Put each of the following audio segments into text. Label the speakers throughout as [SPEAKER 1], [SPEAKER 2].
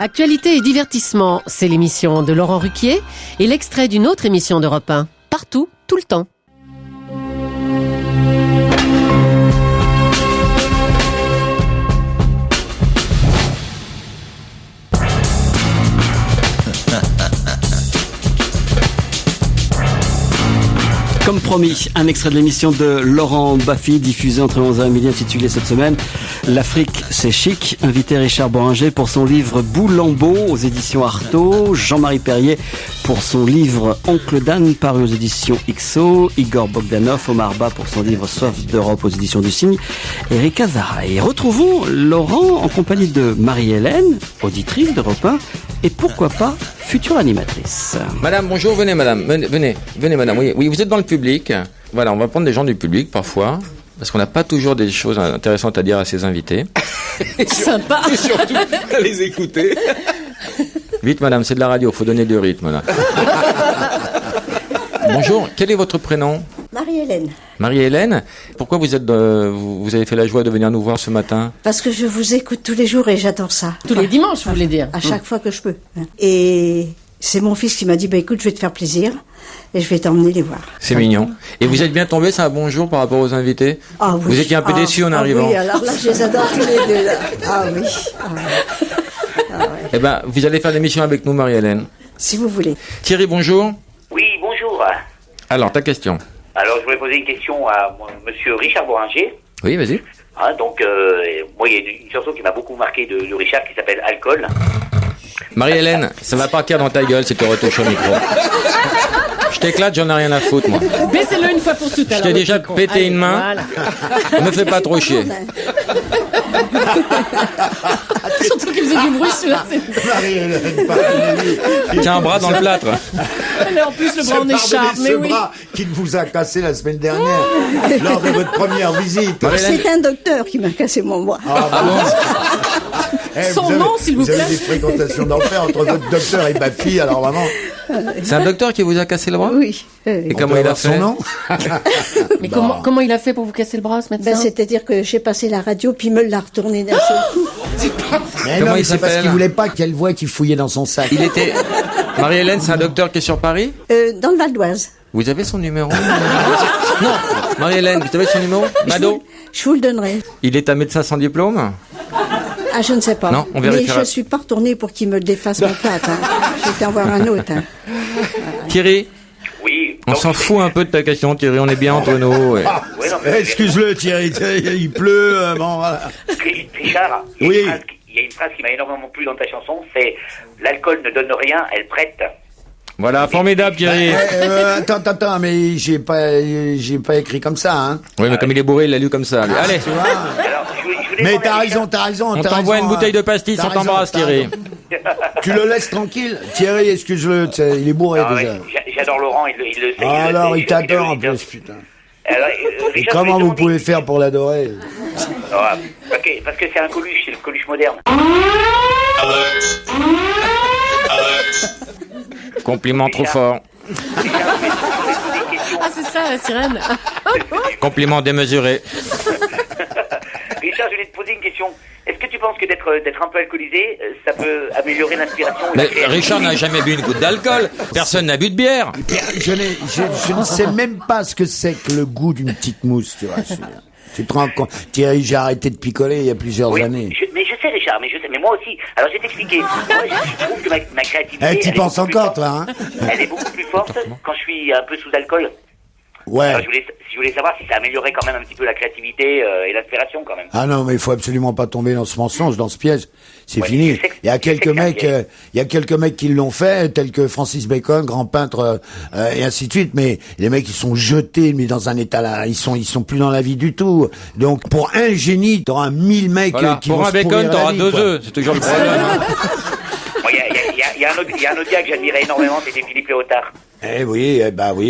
[SPEAKER 1] Actualité et divertissement, c'est l'émission de Laurent Ruquier et l'extrait d'une autre émission d'Europe 1. Partout, tout le temps.
[SPEAKER 2] Comme promis, un extrait de l'émission de Laurent Baffy, diffusée entre 11h et midi, intitulée cette semaine « L'Afrique, c'est chic ». Invité Richard Bohringer pour son livre Boulambeau aux éditions Artaud, Jean-Marie Perrier pour son livre Oncle Dan, paru aux éditions XO, Igor Bogdanov, Omar Ba pour son livre Soif d'Europe aux éditions du Cygne, Erika Zara. Et retrouvons Laurent en compagnie de Marie-Hélène, auditrice d'Europe 1, et pourquoi pas future animatrice.
[SPEAKER 3] Madame, bonjour, venez madame, venez madame, oui, vous êtes dans le public. Voilà, on va prendre des gens du public parfois, parce qu'on n'a pas toujours des choses intéressantes à dire à ses invités.
[SPEAKER 1] Sympa.
[SPEAKER 3] Et surtout, à les écouter. Vite madame, c'est de la radio, faut donner du rythme là. Bonjour, quel est votre prénom ?
[SPEAKER 4] Marie-Hélène.
[SPEAKER 3] Marie-Hélène, pourquoi vous avez fait la joie de venir nous voir ce matin ?
[SPEAKER 4] Parce que je vous écoute tous les jours et j'adore ça.
[SPEAKER 1] Tous les dimanches, vous voulez dire.
[SPEAKER 4] À chaque fois que je peux. Et c'est mon fils qui m'a dit, écoute, je vais te faire plaisir et je vais t'emmener les voir.
[SPEAKER 3] C'est mignon. Et vous êtes bien tombé, c'est un bon jour par rapport aux invités ?
[SPEAKER 4] Ah oui.
[SPEAKER 3] Vous étiez un peu déçu en arrivant ?
[SPEAKER 4] Oui, alors là, je les adore tous les deux. Là. Ah oui. Ah, ouais. Ah, ouais.
[SPEAKER 3] Eh ben, vous allez faire l'émission avec nous, Marie-Hélène.
[SPEAKER 4] Si vous voulez.
[SPEAKER 3] Thierry, bonjour.
[SPEAKER 5] Oui, bonjour.
[SPEAKER 3] Alors, ta question ?
[SPEAKER 5] Alors, je voulais poser une question à monsieur Richard Bohringer.
[SPEAKER 3] Oui, vas-y.
[SPEAKER 5] Moi, il y a une chanson qui m'a beaucoup marqué de Richard qui s'appelle Alcool.
[SPEAKER 3] Marie-Hélène, ça va partir dans ta gueule si tu retouches au micro. Je t'éclate, j'en ai rien à foutre, moi.
[SPEAKER 1] Baissez-le une fois pour toutes.
[SPEAKER 3] Je t'ai déjà pété une main. Voilà. Me fais pas trop chier.
[SPEAKER 1] Surtout qu'il faisait du bruit celui-là.
[SPEAKER 3] Tiens un bras dans le plâtre.
[SPEAKER 1] En plus, le bras en écharpe. Mais oui.
[SPEAKER 6] Bras qu'il vous a cassé la semaine dernière, lors de votre première visite.
[SPEAKER 4] C'est un docteur qui m'a cassé mon bras.
[SPEAKER 3] Ah bon ?
[SPEAKER 1] Son nom, s'il vous plaît.
[SPEAKER 6] Vous avez des fréquentations d'enfer entre votre docteur et ma fille, alors vraiment.
[SPEAKER 3] C'est un docteur qui vous a cassé le bras ?
[SPEAKER 4] Oui.
[SPEAKER 3] Et comment il a fait ?
[SPEAKER 6] Son nom ?
[SPEAKER 1] Mais comment il a fait pour vous casser le bras, ce médecin ?
[SPEAKER 4] C'est-à-dire que j'ai passé la radio, puis il me l'a retourné d'un seul coup.
[SPEAKER 6] Mais
[SPEAKER 3] Comment
[SPEAKER 6] non,
[SPEAKER 3] il
[SPEAKER 6] c'est parce
[SPEAKER 3] s'appelle ?
[SPEAKER 6] qu'il voulait pas qu'elle voie qu'il fouillait dans son sac.
[SPEAKER 3] Il était... Marie-Hélène, c'est un docteur qui est sur Paris ?
[SPEAKER 4] Dans le Val d'Oise.
[SPEAKER 3] Vous avez son numéro ? Non, Marie-Hélène, vous avez son numéro ? Mado ?
[SPEAKER 4] Je vous le donnerai.
[SPEAKER 3] Il est un médecin sans diplôme ?
[SPEAKER 4] Ah, je ne sais pas.
[SPEAKER 3] Non, on
[SPEAKER 4] mais
[SPEAKER 3] vérifiera.
[SPEAKER 4] je suis pas retournée pour qu'il me défasse mon plâtre. Je vais en voir un autre.
[SPEAKER 3] Thierry ?
[SPEAKER 5] Oui.
[SPEAKER 3] On s'en fout un peu de ta question, Thierry, on est bien entre nous. Ouais.
[SPEAKER 5] Ouais, non, mais,
[SPEAKER 6] Excuse-le, Thierry, il pleut, bon, voilà.
[SPEAKER 5] Richard,
[SPEAKER 6] Oui.
[SPEAKER 5] il y a une phrase qui m'a énormément plu dans ta chanson, c'est « L'alcool ne donne rien, elle prête ».
[SPEAKER 3] Voilà, formidable, Thierry.
[SPEAKER 6] Attends, mais j'ai pas écrit comme ça, hein.
[SPEAKER 3] Oui, mais comme il est bourré, il l'a lu comme ça. lui. Allez,
[SPEAKER 5] Alors, je voulais
[SPEAKER 6] Mais
[SPEAKER 5] demander à Richard-
[SPEAKER 6] t'as raison.
[SPEAKER 3] on t'envoie une bouteille de pastis,
[SPEAKER 6] T'as
[SPEAKER 3] on t'embrasse,
[SPEAKER 6] raison,
[SPEAKER 3] Thierry.
[SPEAKER 6] Tu le laisses tranquille. Thierry, excuse-le, il est bourré
[SPEAKER 5] Ah,
[SPEAKER 6] déjà.
[SPEAKER 5] ouais, j'adore Laurent, il le sait.
[SPEAKER 6] Ah, alors, il t'adore en
[SPEAKER 5] le sait.
[SPEAKER 6] plus, putain.
[SPEAKER 5] Alors,
[SPEAKER 6] Et
[SPEAKER 5] Richard,
[SPEAKER 6] comment
[SPEAKER 5] je voulais
[SPEAKER 6] vous pouvez
[SPEAKER 5] demander-
[SPEAKER 6] faire pour l'adorer?
[SPEAKER 5] Ah, parce que c'est un Coluche, c'est le Coluche moderne.
[SPEAKER 3] Compliment trop fort.
[SPEAKER 1] Ah, c'est ça, la sirène.
[SPEAKER 3] Compliment démesuré.
[SPEAKER 5] Richard, je voulais te poser une question. Est-ce que tu penses que d'être un peu alcoolisé, ça peut améliorer l'inspiration ou la
[SPEAKER 3] Mais
[SPEAKER 5] créativité ?
[SPEAKER 3] Richard n'a jamais bu une goutte d'alcool. Personne n'a bu de bière.
[SPEAKER 6] Je ne sais même pas ce que c'est que le goût d'une petite mousse, tu vois. Tu te rends compte? Thierry, j'ai arrêté de picoler il y a plusieurs années.
[SPEAKER 5] Mais je sais, Richard, mais moi aussi. Alors, je vais t'expliquer. Moi, je trouve que ma créativité...
[SPEAKER 6] Eh, t'y penses encore, toi, hein?
[SPEAKER 5] Elle est beaucoup plus forte quand je suis un peu sous alcool.
[SPEAKER 6] Ouais.
[SPEAKER 5] Alors, je voulais savoir si ça améliorait quand même un petit peu la créativité et l'inspiration, quand même.
[SPEAKER 6] Ah non, mais il faut absolument pas tomber dans ce mensonge, dans ce piège. C'est
[SPEAKER 5] Ouais,
[SPEAKER 6] fini.
[SPEAKER 5] je sais que-
[SPEAKER 6] Il y a
[SPEAKER 5] je sais
[SPEAKER 6] quelques
[SPEAKER 5] que c'est un
[SPEAKER 6] mecs,
[SPEAKER 5] piège.
[SPEAKER 6] il y a quelques mecs qui l'ont fait, tels que Francis Bacon, grand peintre, et ainsi de suite. Mais les mecs, ils sont jetés, mais dans un état là, ils sont plus dans la vie du tout. Donc, pour un génie, t'auras 1000 mecs
[SPEAKER 3] Voilà.
[SPEAKER 6] qui
[SPEAKER 3] Pour
[SPEAKER 6] vont
[SPEAKER 3] un
[SPEAKER 6] se pourrir
[SPEAKER 3] bacon,
[SPEAKER 6] la
[SPEAKER 3] t'auras
[SPEAKER 6] vie,
[SPEAKER 3] 2
[SPEAKER 6] quoi.
[SPEAKER 3] œufs. C'est toujours le problème. hein.
[SPEAKER 5] Il y a un autre gars que j'admirais énormément, c'était Philippe Léotard.
[SPEAKER 6] Eh oui,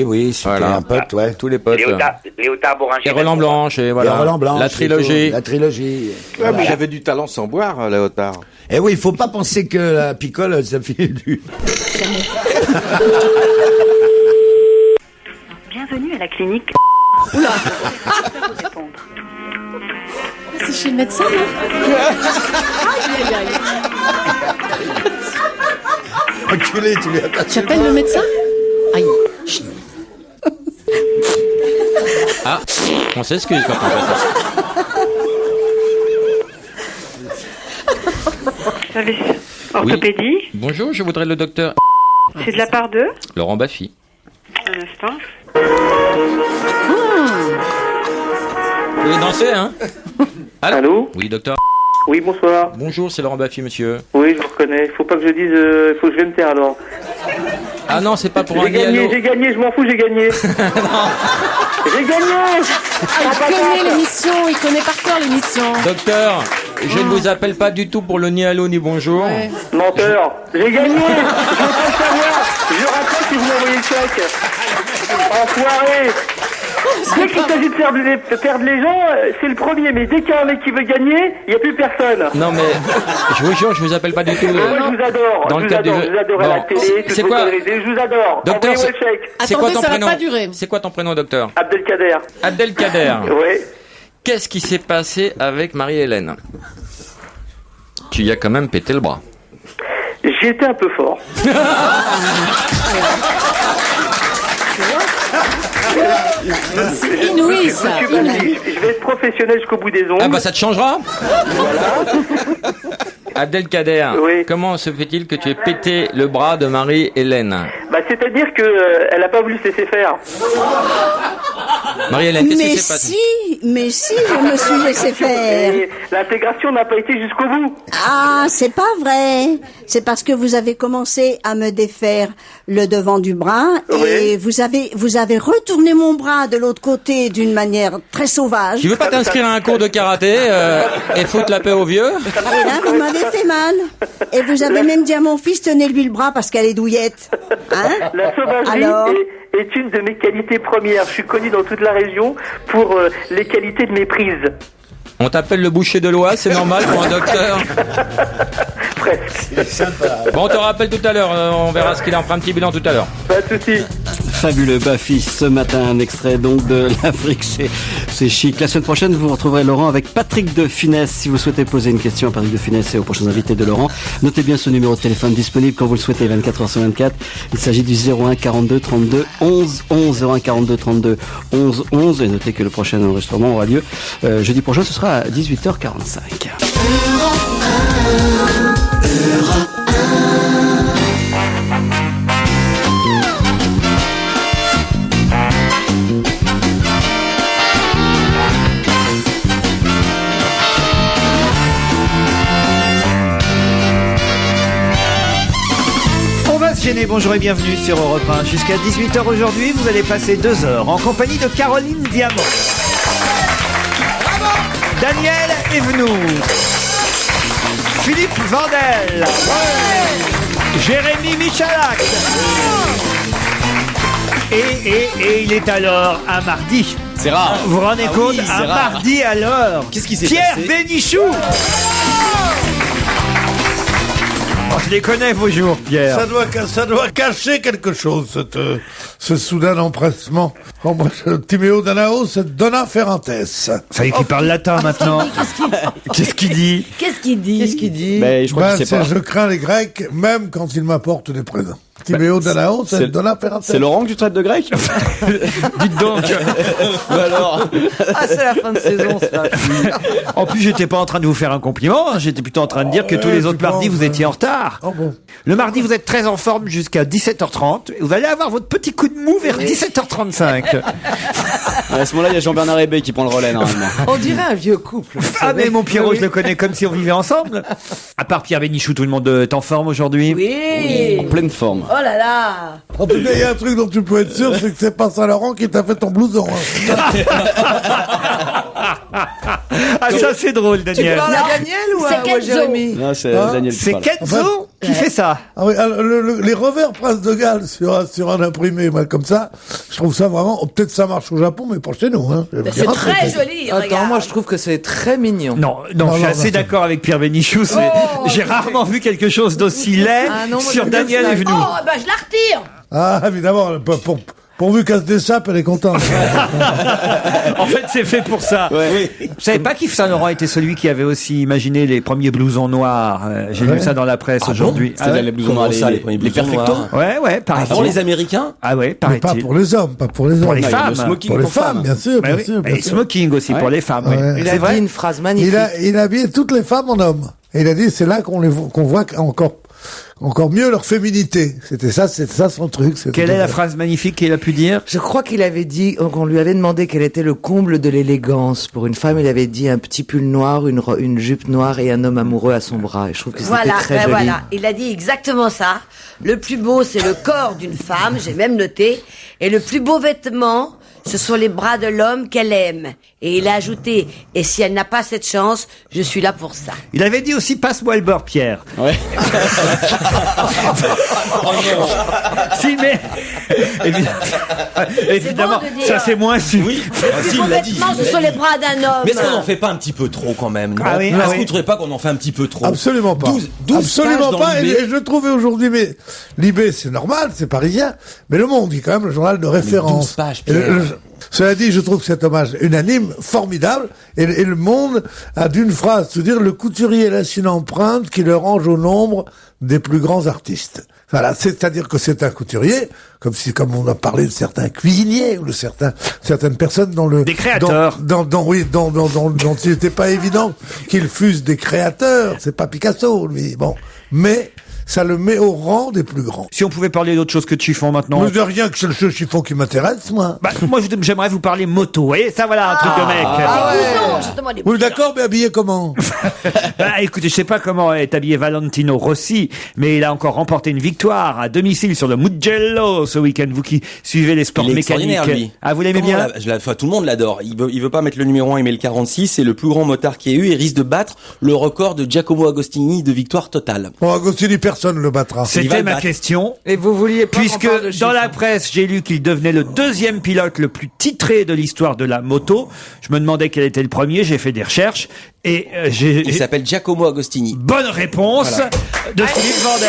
[SPEAKER 6] oui, c'était
[SPEAKER 3] Voilà.
[SPEAKER 6] un pote, ouais.
[SPEAKER 3] Tous les potes.
[SPEAKER 5] Léotard Bohringer.
[SPEAKER 3] Et Roland Blanche, et voilà.
[SPEAKER 6] Et Roland Blanc,
[SPEAKER 3] La
[SPEAKER 6] c'est
[SPEAKER 3] trilogie.
[SPEAKER 6] tout. La trilogie.
[SPEAKER 7] Ouais, mais il avait du talent sans boire, Léotard.
[SPEAKER 6] Eh oui, il faut pas penser que la picole, ça fait du...
[SPEAKER 8] Bienvenue à la clinique.
[SPEAKER 1] Oula.
[SPEAKER 8] Vous répondre.
[SPEAKER 1] C'est chez le médecin, là. Aïe, aïe, aïe.
[SPEAKER 6] Enculé, tu lui attaches.
[SPEAKER 1] Tu appelles le médecin? Aïe. Chut.
[SPEAKER 3] Ah, on s'excuse quand on fait ça.
[SPEAKER 8] Service orthopédie.
[SPEAKER 3] Bonjour, je voudrais le docteur
[SPEAKER 8] C'est de la part de
[SPEAKER 3] Laurent Baffy.
[SPEAKER 8] Un instant.
[SPEAKER 3] Vous voulez danser, hein?
[SPEAKER 5] Allô?
[SPEAKER 3] Oui, docteur.
[SPEAKER 5] Oui, bonsoir.
[SPEAKER 3] Bonjour, c'est Laurent Baffy, monsieur.
[SPEAKER 5] Oui, je vous reconnais. Faut pas que je dise... faut que je vais me taire, alors.
[SPEAKER 3] Ah non, c'est pas pour un
[SPEAKER 5] J'ai gagné, je m'en fous, j'ai gagné. J'ai gagné.
[SPEAKER 1] Il connaît l'émission, il connaît par cœur l'émission.
[SPEAKER 3] Docteur, je ne vous appelle pas du tout pour le ni allô ni bonjour.
[SPEAKER 1] Ouais.
[SPEAKER 5] Menteur. J'ai gagné. Je veux pas le savoir. Je rappelle si vous m'envoyez le chèque. Enfoiré. Dès qu'il s'agit de perdre les gens, c'est le premier. Mais dès qu'il y a un mec qui veut gagner, il n'y a plus personne.
[SPEAKER 3] Non mais, je vous jure, je vous appelle pas du tout.
[SPEAKER 5] Moi, je vous adore.
[SPEAKER 3] Dans
[SPEAKER 5] Je
[SPEAKER 3] le
[SPEAKER 5] vous
[SPEAKER 3] cadre
[SPEAKER 5] adore.
[SPEAKER 3] du
[SPEAKER 5] Je
[SPEAKER 3] jeu.
[SPEAKER 5] vous adore à la
[SPEAKER 3] Bon,
[SPEAKER 5] télé.
[SPEAKER 3] c'est quoi?
[SPEAKER 5] Je vous adore.
[SPEAKER 3] Docteur,
[SPEAKER 5] Envoyez-moi le chèque.
[SPEAKER 3] C'est quoi ton
[SPEAKER 1] Attendez, ça va
[SPEAKER 3] prénom?
[SPEAKER 1] pas durer.
[SPEAKER 3] C'est quoi ton prénom, docteur?
[SPEAKER 5] Abdelkader.
[SPEAKER 3] Abdelkader.
[SPEAKER 5] Oui.
[SPEAKER 3] Qu'est-ce qui s'est passé avec Marie-Hélène? Tu y as quand même pété le bras.
[SPEAKER 5] J'étais un peu fort.
[SPEAKER 1] C'est inouï, ça.
[SPEAKER 5] Je vais être professionnel jusqu'au bout des ongles.
[SPEAKER 3] Ah bah ça te changera. Abdelkader,
[SPEAKER 5] Oui.
[SPEAKER 3] comment se fait-il que tu aies pété le bras de Marie-Hélène?
[SPEAKER 5] Bah, c'est-à-dire que elle a pas voulu se laisser faire.
[SPEAKER 3] Marie-Hélène, qu'est-ce qui
[SPEAKER 4] Mais
[SPEAKER 3] s'est passé?
[SPEAKER 4] mais si, je me suis laissé faire.
[SPEAKER 5] Et l'intégration n'a pas été jusqu'au bout.
[SPEAKER 4] Ah, c'est pas vrai. C'est parce que vous avez commencé à me défaire le devant du bras et vous avez retourné mon bras de l'autre côté d'une manière très sauvage.
[SPEAKER 3] Tu veux pas t'inscrire à un cours de karaté et foutre la paix aux vieux?
[SPEAKER 4] Et là, vous m'avez fait mal. Et vous avez même dit à mon fils, tenez-lui le bras parce qu'elle est douillette. Hein?
[SPEAKER 5] La sauvagerie
[SPEAKER 4] Alors
[SPEAKER 5] est une de mes qualités premières. Je suis connu dans toute la région pour les qualités de mes prises.
[SPEAKER 3] On t'appelle le boucher de l'Oise, c'est normal pour un docteur.
[SPEAKER 5] Presque.
[SPEAKER 3] Bon, on te rappelle tout à l'heure, on verra ce qu'il en fera un petit bilan tout à l'heure.
[SPEAKER 5] Pas de soucis.
[SPEAKER 2] Fabuleux Baffy ce matin, un extrait donc de l'Afrique, c'est chic. La semaine prochaine, vous retrouverez Laurent avec Patrick de Funès. Si vous souhaitez poser une question à Patrick de Funès et aux prochains invités de Laurent, notez bien ce numéro de téléphone disponible quand vous le souhaitez, 24h/24. Il s'agit du 01 42 32 11 11, 01 42 32 11 11. Et notez que le prochain enregistrement aura lieu jeudi prochain, ce sera à 18h45.
[SPEAKER 9] Gêné, bonjour et bienvenue sur Europe 1. Jusqu'à 18h aujourd'hui, vous allez passer 2 heures en compagnie de Caroline Diamant, Daniel Evenou, Philippe Vandel, Jérémy Michalak. Et il est alors un mardi.
[SPEAKER 7] C'est rare.
[SPEAKER 9] Vous vous rendez compte,
[SPEAKER 7] oui, c'est
[SPEAKER 9] un
[SPEAKER 7] rare.
[SPEAKER 9] mardi alors.
[SPEAKER 7] Qu'est-ce qui s'est
[SPEAKER 9] Pierre
[SPEAKER 7] passé
[SPEAKER 9] Bénichou. Oh, je les connais vos jours, Pierre.
[SPEAKER 10] Ça doit cacher quelque chose, ce soudain empressement. Oh, moi, Timéo Danao, c'est Donna Ferrantes.
[SPEAKER 9] Ça y est qu'il parle latin maintenant. Qu'est-ce qu'il dit?
[SPEAKER 1] Qu'est-ce qu'il dit?
[SPEAKER 7] Mais je crois qu'il sait pas.
[SPEAKER 10] Je crains les Grecs, même quand ils m'apportent des présents. Timéo Danao, c'est Donna Ferrantes.
[SPEAKER 7] C'est Laurent que tu traites de grec?
[SPEAKER 9] Dites donc.
[SPEAKER 7] Alors.
[SPEAKER 11] Ah, c'est la fin de saison, ça.
[SPEAKER 9] En plus, j'étais pas en train de vous faire un compliment, hein. J'étais plutôt en train de dire que tous les autres mardis, vous étiez en retard.
[SPEAKER 10] Oh bon.
[SPEAKER 9] Le mardi, vous êtes très en forme jusqu'à 17h30. Vous allez avoir votre petit coup de mou vers 17h35.
[SPEAKER 7] À ce moment-là, il y a Jean-Bernard Hébé qui prend le relais, normalement.
[SPEAKER 11] On dirait un vieux couple. vous
[SPEAKER 9] Ah,
[SPEAKER 11] savez.
[SPEAKER 9] mais mon Pierrot,
[SPEAKER 11] Oui.
[SPEAKER 9] je le connais comme si on vivait ensemble. À part Pierre Bénichou, tout le monde est en forme aujourd'hui.
[SPEAKER 11] Oui.
[SPEAKER 7] En pleine forme.
[SPEAKER 11] Oh là là.
[SPEAKER 10] En tout cas, il y a un truc dont tu peux être sûr, c'est que c'est pas Saint-Laurent qui t'a fait ton blouson. Hein.
[SPEAKER 9] Ah, ça, c'est drôle,
[SPEAKER 11] Tu
[SPEAKER 9] Daniel.
[SPEAKER 11] parles à Daniel ou à
[SPEAKER 1] Kenzo.
[SPEAKER 11] Jérémy?
[SPEAKER 7] Non, c'est
[SPEAKER 10] Hein
[SPEAKER 7] Daniel qui
[SPEAKER 9] C'est
[SPEAKER 7] parle.
[SPEAKER 9] Kenzo qui fait ça.
[SPEAKER 10] Ah oui, alors, les revers Prince de Galles sur un imprimé mal comme ça, je trouve ça vraiment. Peut-être ça marche au Japon, mais pas chez nous. Hein.
[SPEAKER 1] C'est très joli,
[SPEAKER 11] Attends,
[SPEAKER 1] regarde.
[SPEAKER 11] moi je trouve que c'est très mignon.
[SPEAKER 9] Non, je suis assez d'accord avec Pierre Bénichou. J'ai rarement vu quelque chose d'aussi laid
[SPEAKER 11] Ah non, moi,
[SPEAKER 9] sur
[SPEAKER 11] j'aime bien
[SPEAKER 9] Daniel
[SPEAKER 11] ça.
[SPEAKER 9] Evenou.
[SPEAKER 1] Oh, bah je la retire.
[SPEAKER 10] Ah, évidemment, Pourvu qu'elle se dessape, elle est contente.
[SPEAKER 9] En fait, c'est fait pour ça.
[SPEAKER 7] Ouais.
[SPEAKER 9] Vous savez pas qu'Yves Saint-Laurent était celui qui avait aussi imaginé les premiers blousons noirs. J'ai lu ça dans la presse aujourd'hui.
[SPEAKER 7] C'est-à-dire les blousons noirs, les premiers blousons
[SPEAKER 12] perfectos
[SPEAKER 7] noirs.
[SPEAKER 9] Ouais, paraît-il.
[SPEAKER 12] Avant les Américains?
[SPEAKER 9] Ah ouais,
[SPEAKER 10] Mais
[SPEAKER 9] paraît-il.
[SPEAKER 10] pas pour les hommes, pas pour les hommes.
[SPEAKER 9] Pour les
[SPEAKER 7] Non, il y a
[SPEAKER 9] femmes.
[SPEAKER 7] le smoking
[SPEAKER 10] Pour les
[SPEAKER 7] pour
[SPEAKER 10] femmes, bien sûr,
[SPEAKER 9] Bah
[SPEAKER 10] bien
[SPEAKER 9] oui.
[SPEAKER 10] sûr.
[SPEAKER 9] Et smoking aussi pour les femmes.
[SPEAKER 10] Ouais.
[SPEAKER 9] Oui.
[SPEAKER 11] Il
[SPEAKER 9] C'est
[SPEAKER 11] a
[SPEAKER 9] vrai.
[SPEAKER 11] dit une phrase magnifique.
[SPEAKER 10] Il a habillé toutes les femmes en hommes. Et il a dit, c'est là qu'on voit encore mieux leur féminité. C'était ça son truc.
[SPEAKER 9] Quelle est la phrase magnifique qu'il a pu dire?
[SPEAKER 11] Je crois qu'il avait dit, qu'on lui avait demandé quel était le comble de l'élégance. Pour une femme, il avait dit un petit pull noir, une jupe noire et un homme amoureux à son bras. Et je trouve que c'était très joli.
[SPEAKER 13] Voilà, il a dit exactement ça. Le plus beau, c'est le corps d'une femme, j'ai même noté. Et le plus beau vêtement, ce sont les bras de l'homme qu'elle aime. Et il a ajouté, et si elle n'a pas cette chance, je suis là pour ça.
[SPEAKER 9] Il avait dit aussi passe-moi le beurre, Pierre.
[SPEAKER 7] Ouais.
[SPEAKER 9] Si, mais évidemment,
[SPEAKER 13] bon de dire.
[SPEAKER 9] ça c'est moins sûr.
[SPEAKER 12] Oui,
[SPEAKER 13] Le plus beau vêtement, ce sont les bras d'un homme.
[SPEAKER 12] Mais est-ce qu'on en fait pas un petit peu trop quand même, non?
[SPEAKER 9] Ah oui,
[SPEAKER 12] Est-ce
[SPEAKER 9] ah
[SPEAKER 12] que
[SPEAKER 9] oui.
[SPEAKER 12] vous trouvez pas qu'on en fait un petit peu trop?
[SPEAKER 10] Absolument pas.
[SPEAKER 12] 12
[SPEAKER 10] Absolument
[SPEAKER 12] pages dans
[SPEAKER 10] pas.
[SPEAKER 12] Libé.
[SPEAKER 10] Et je trouvais aujourd'hui, mais Libé, c'est normal, c'est parisien. Mais Le Monde, est quand même le journal de référence.
[SPEAKER 12] 12 pages,
[SPEAKER 10] Et
[SPEAKER 12] Pierre.
[SPEAKER 10] cela dit, je trouve cet hommage unanime, formidable. Et Le Monde a d'une phrase, se dire, le couturier laisse une empreinte qui le range au nombre des plus grands artistes. Voilà, c'est-à-dire que c'est un couturier, comme on a parlé de certains cuisiniers ou de certaines personnes
[SPEAKER 9] des créateurs,
[SPEAKER 10] dont il n'était pas évident qu'ils fussent des créateurs. C'est pas Picasso, lui. Bon, mais ça le met au rang des plus grands.
[SPEAKER 9] Si on pouvait parler d'autre chose que de chiffon maintenant.
[SPEAKER 10] Mais de rien que c'est le chiffon qui m'intéresse, moi.
[SPEAKER 9] Bah, moi, j'aimerais vous parler moto. Vous voyez, ça voilà un truc de mec.
[SPEAKER 13] Blousons, justement, des
[SPEAKER 10] Oui, d'accord, mais habillé comment?
[SPEAKER 9] Bah, écoutez, je sais pas comment est habillé Valentino Rossi, mais il a encore remporté une victoire à domicile sur le Mugello ce week-end. Vous qui suivez les sports
[SPEAKER 12] Il est
[SPEAKER 9] mécaniques.
[SPEAKER 12] extraordinaire, lui.
[SPEAKER 9] Ah, vous l'aimez bien?
[SPEAKER 12] Enfin, tout le monde l'adore. Il veut pas mettre le numéro 1, il met le 46. C'est le plus grand motard qu'il y ait eu et risque de battre le record de Giacomo Agostini de victoire totale.
[SPEAKER 10] Bon, Agostini, personne ne le battra.
[SPEAKER 9] C'était ma question.
[SPEAKER 11] Et vous vouliez pas
[SPEAKER 9] Puisque
[SPEAKER 11] qu'on parle de
[SPEAKER 9] dans
[SPEAKER 11] chiffres.
[SPEAKER 9] la presse, j'ai lu qu'il devenait le deuxième pilote le plus titré de l'histoire de la moto. Je me demandais quel était le premier, j'ai fait des recherches et
[SPEAKER 12] Il s'appelle Giacomo Agostini.
[SPEAKER 9] bonne réponse de Philippe Vandel.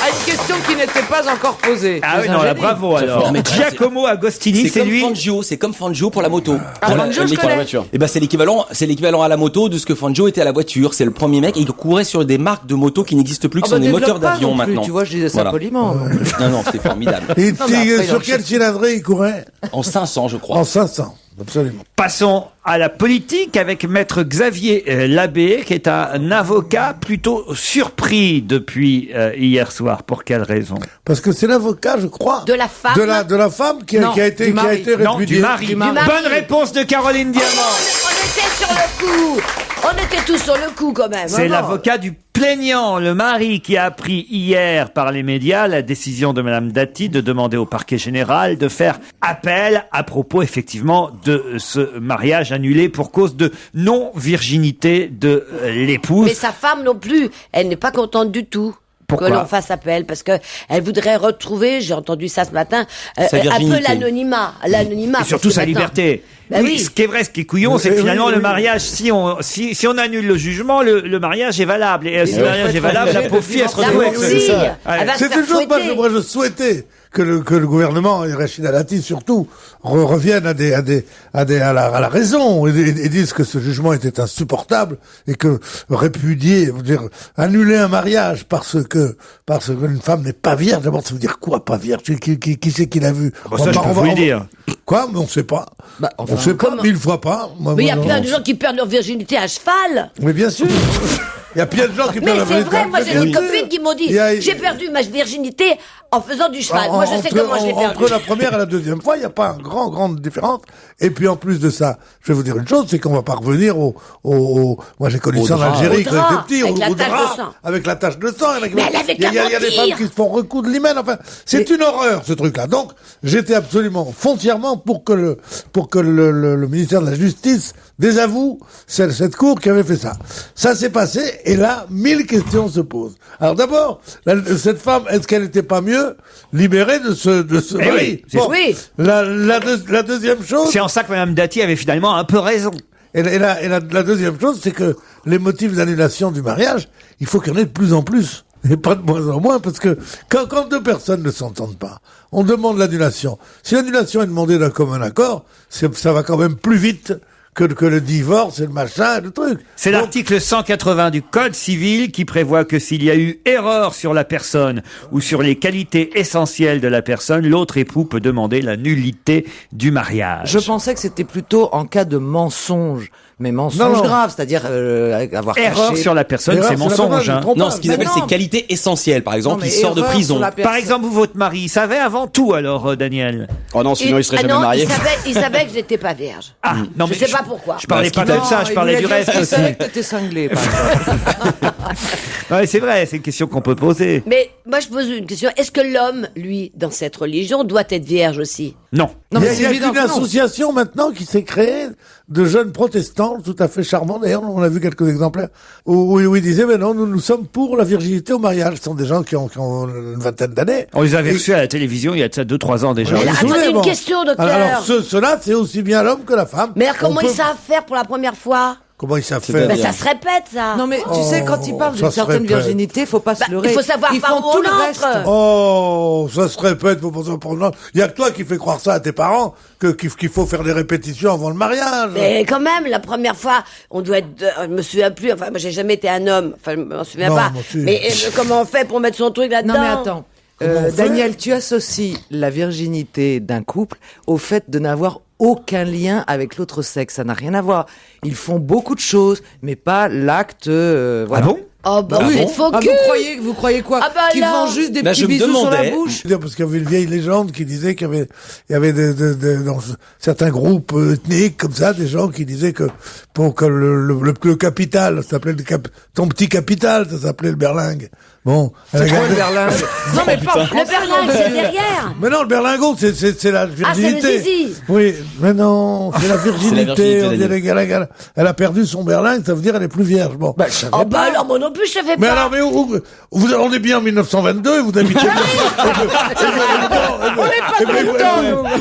[SPEAKER 11] À une question qui n'était pas encore posée.
[SPEAKER 9] Ah oui,
[SPEAKER 11] C'est
[SPEAKER 9] non,
[SPEAKER 11] un
[SPEAKER 9] là,
[SPEAKER 11] génie.
[SPEAKER 9] bravo alors.
[SPEAKER 12] Non, mais
[SPEAKER 9] Giacomo Agostini, c'est lui.
[SPEAKER 12] C'est comme Fangio pour la moto.
[SPEAKER 11] Ah, Fangio, je
[SPEAKER 12] pour
[SPEAKER 11] connais.
[SPEAKER 12] la voiture. Et ben c'est l'équivalent à la moto de ce que Fangio était à la voiture. C'est le premier mec et il courait sur des marques de motos qui n'existent plus, qui
[SPEAKER 11] Ah bah,
[SPEAKER 12] sont des
[SPEAKER 11] développe
[SPEAKER 12] moteurs
[SPEAKER 11] pas
[SPEAKER 12] d'avion
[SPEAKER 11] non plus,
[SPEAKER 12] maintenant.
[SPEAKER 11] Tu vois, je disais ça
[SPEAKER 12] Voilà.
[SPEAKER 11] poliment.
[SPEAKER 12] Non, c'est formidable.
[SPEAKER 10] Et
[SPEAKER 11] Non, mais après, il
[SPEAKER 10] sur
[SPEAKER 11] en
[SPEAKER 10] quel
[SPEAKER 11] cherche.
[SPEAKER 10] cylindré il courait?
[SPEAKER 12] En 500, je crois.
[SPEAKER 10] En 500. Absolument.
[SPEAKER 9] Passons à la politique avec maître Xavier Labbé, qui est un avocat plutôt surpris depuis hier soir. Pour quelle raison?
[SPEAKER 10] Parce que c'est l'avocat, je crois.
[SPEAKER 13] De la femme.
[SPEAKER 10] De la femme qui
[SPEAKER 11] Non,
[SPEAKER 10] a été
[SPEAKER 11] du mari.
[SPEAKER 10] répudiée.
[SPEAKER 9] Non, du mari. Bonne réponse de Caroline Diamant.
[SPEAKER 13] On était sur le coup. On était tous sur le coup quand même.
[SPEAKER 9] C'est
[SPEAKER 13] Bon.
[SPEAKER 9] l'avocat du plaignant, le mari, qui a appris hier par les médias la décision de Madame Dati de demander au parquet général de faire appel à propos effectivement de ce mariage annulé pour cause de non-virginité de l'épouse.
[SPEAKER 13] Mais sa femme non plus, elle n'est pas contente du tout.
[SPEAKER 9] Pourquoi
[SPEAKER 13] que l'on fasse appel, parce que elle voudrait retrouver, j'ai entendu ça ce matin,
[SPEAKER 12] Sa
[SPEAKER 13] un peu
[SPEAKER 12] virginité.
[SPEAKER 13] l'anonymat.
[SPEAKER 9] Et
[SPEAKER 13] parce
[SPEAKER 9] surtout
[SPEAKER 13] que
[SPEAKER 9] sa
[SPEAKER 13] maintenant-
[SPEAKER 9] liberté.
[SPEAKER 13] Bah
[SPEAKER 9] oui,
[SPEAKER 13] oui.
[SPEAKER 9] ce qui est vrai, ce qui est couillon, c'est que
[SPEAKER 10] Oui,
[SPEAKER 9] finalement
[SPEAKER 10] oui,
[SPEAKER 9] le
[SPEAKER 10] oui.
[SPEAKER 9] mariage, si on annule le jugement, le mariage est valable. Et si le mariage est valable, la pauvre fille, elle se
[SPEAKER 13] La
[SPEAKER 9] retrouve.
[SPEAKER 13] pauvre fille, elle va se
[SPEAKER 10] C'est
[SPEAKER 13] faire
[SPEAKER 10] toujours pas,
[SPEAKER 13] fouetter.
[SPEAKER 10] moi je souhaitais que le gouvernement et Rachida Dati surtout reviennent à la raison et disent que ce jugement était insupportable et que répudier, annuler un mariage parce qu'une femme n'est pas vierge, d'abord ça veut dire quoi pas vierge? Qui c'est qui l'a vu?
[SPEAKER 9] Bah, ça, je peux vous le dire.
[SPEAKER 10] Quoi? Mais on sait pas.
[SPEAKER 11] Bah,
[SPEAKER 10] On sait pas,
[SPEAKER 13] comment
[SPEAKER 10] 1000 fois pas. Moi,
[SPEAKER 13] Mais il y a
[SPEAKER 10] moi,
[SPEAKER 13] plein
[SPEAKER 10] non.
[SPEAKER 13] de gens qui perdent leur virginité à cheval.
[SPEAKER 10] Mais bien sûr. Il y a plein de gens qui
[SPEAKER 13] Mais
[SPEAKER 10] perdent la
[SPEAKER 13] c'est
[SPEAKER 10] virginité.
[SPEAKER 13] vrai, moi j'ai des
[SPEAKER 10] Bien sûr.
[SPEAKER 13] copines qui m'ont dit,
[SPEAKER 10] Il y a-
[SPEAKER 13] j'ai perdu ma virginité en faisant du cheval. Moi je sais comment je l'ai perdu.
[SPEAKER 10] Entre la première et la deuxième fois, il n'y a pas une grande différence. Et puis en plus de ça, je vais vous dire une chose, c'est qu'on va pas revenir moi j'ai connu
[SPEAKER 12] Au
[SPEAKER 10] ça en
[SPEAKER 12] drap.
[SPEAKER 10] Algérie
[SPEAKER 13] Au
[SPEAKER 10] quand
[SPEAKER 13] drap,
[SPEAKER 10] j'étais petit,
[SPEAKER 13] avec la
[SPEAKER 10] au
[SPEAKER 13] tache de
[SPEAKER 10] drap,
[SPEAKER 13] sang.
[SPEAKER 10] avec la tache de sang.
[SPEAKER 13] Mais elle avait
[SPEAKER 10] il y a
[SPEAKER 13] qu'à
[SPEAKER 10] des
[SPEAKER 13] mentir.
[SPEAKER 10] femmes qui se font recoudre l'hymen. Enfin, c'est une horreur ce truc-là. Donc, j'étais absolument foncièrement pour que le ministère de la Justice désavoue cette cour qui avait fait ça. Ça s'est passé et là, 1000 questions se posent. Alors d'abord, cette femme, est-ce qu'elle n'était pas mieux libérée de ce
[SPEAKER 9] Eh
[SPEAKER 10] mari?
[SPEAKER 9] oui, c'est-
[SPEAKER 13] Oui.
[SPEAKER 10] La deuxième chose,
[SPEAKER 9] C'est en ça que Madame Dati avait finalement un peu raison.
[SPEAKER 10] la deuxième chose, c'est que les motifs d'annulation du mariage, il faut qu'il y en ait de plus en plus. Et pas de moins en moins, parce que quand deux personnes ne s'entendent pas, on demande l'annulation. Si l'annulation est demandée d'un commun accord, ça va quand même plus vite que le divorce et le machin et le truc.
[SPEAKER 9] C'est l'article 180 du Code civil qui prévoit que s'il y a eu erreur sur la personne ou sur les qualités essentielles de la personne, l'autre époux peut demander la nullité du mariage.
[SPEAKER 11] Je pensais que c'était plutôt en cas de mensonge. Mais mensonge grave, c'est-à-dire avoir
[SPEAKER 9] erreur
[SPEAKER 11] caché...
[SPEAKER 9] sur la personne, c'est mensonge. Hein.
[SPEAKER 12] Non, ce qu'ils appellent ses qualités essentielles. Par exemple, il sort de prison.
[SPEAKER 9] Par exemple, votre mari, il savait avant tout alors, Daniel.
[SPEAKER 7] Oh non, sinon il serait jamais marié.
[SPEAKER 13] Il savait que je n'étais pas vierge.
[SPEAKER 9] Ah, non, mais
[SPEAKER 13] je sais pas pourquoi.
[SPEAKER 9] Je parlais pas de ça, je parlais du reste aussi.
[SPEAKER 11] Il savait que t'étais cinglé, par exemple.
[SPEAKER 9] Ouais, c'est vrai, c'est une question qu'on peut poser.
[SPEAKER 13] Mais moi, je pose une question. Est-ce que l'homme, lui, dans cette religion, doit être vierge aussi?
[SPEAKER 9] Non.
[SPEAKER 10] Il y a une association maintenant qui s'est créée de jeunes protestants, tout à fait charmants. D'ailleurs, on a vu quelques exemplaires où ils disaient, mais non, nous sommes pour la virginité au mariage. Ce sont des gens qui ont une vingtaine d'années.
[SPEAKER 9] On les avait reçus à la télévision il y a de ça 2-3 ans déjà.
[SPEAKER 13] Mais attendez, une question, docteur.
[SPEAKER 10] Alors, ceux-là, c'est aussi bien l'homme que la femme.
[SPEAKER 13] Mais alors, comment ils savent faire pour la première fois?
[SPEAKER 10] Comment ils savent faire?
[SPEAKER 13] Ben, ça se répète, ça.
[SPEAKER 11] Non, mais tu sais, quand ils parlent d'une certaine virginité, faut pas se leurrer.
[SPEAKER 13] Il faut savoir
[SPEAKER 11] ils
[SPEAKER 13] par
[SPEAKER 11] font
[SPEAKER 13] où
[SPEAKER 11] tout
[SPEAKER 13] on
[SPEAKER 11] le reste.
[SPEAKER 13] entre.
[SPEAKER 10] Oh, ça se répète, faut penser pour non. Il y a que toi qui fais croire ça à tes parents, qu'il faut faire des répétitions avant le mariage.
[SPEAKER 13] Mais quand même, la première fois, on doit être, je me souviens plus, enfin, moi, j'ai jamais été un homme, enfin, je m'en souviens pas. Mais comment on fait pour mettre son truc là-dedans?
[SPEAKER 11] Non, mais attends. Daniel, tu associes la virginité d'un couple au fait de n'avoir aucun lien avec l'autre sexe. Ça n'a rien à voir. Ils font beaucoup de choses, mais pas l'acte. Voilà.
[SPEAKER 9] Ah bon?
[SPEAKER 13] Oh bah vous êtes faux cul.
[SPEAKER 11] Vous croyez quoi? Qu'ils font juste des petits
[SPEAKER 12] je me
[SPEAKER 11] bisous sur la
[SPEAKER 12] demandais.
[SPEAKER 11] bouche?
[SPEAKER 10] Parce qu'il y avait une vieille légende qui disait qu'il y avait dans certains groupes ethniques comme ça, des gens qui disaient que pour que le capital, ça s'appelait ton petit capital, ça s'appelait le berlingue. Bon.
[SPEAKER 11] C'est quoi le berlingue?
[SPEAKER 13] Non mais pas le berlingue, c'est derrière.
[SPEAKER 10] Mais non, le berlingot, c'est la virginité.
[SPEAKER 13] Ah, c'est le zizi.
[SPEAKER 10] Oui, mais non, c'est la virginité.
[SPEAKER 12] C'est la virginité,
[SPEAKER 10] Elle a perdu son berlingue, ça veut dire elle est plus vierge. Bon.
[SPEAKER 13] Oh bah alors moi non plus je savais pas.
[SPEAKER 10] Mais alors, mais on est bien en 1922 et vous habitez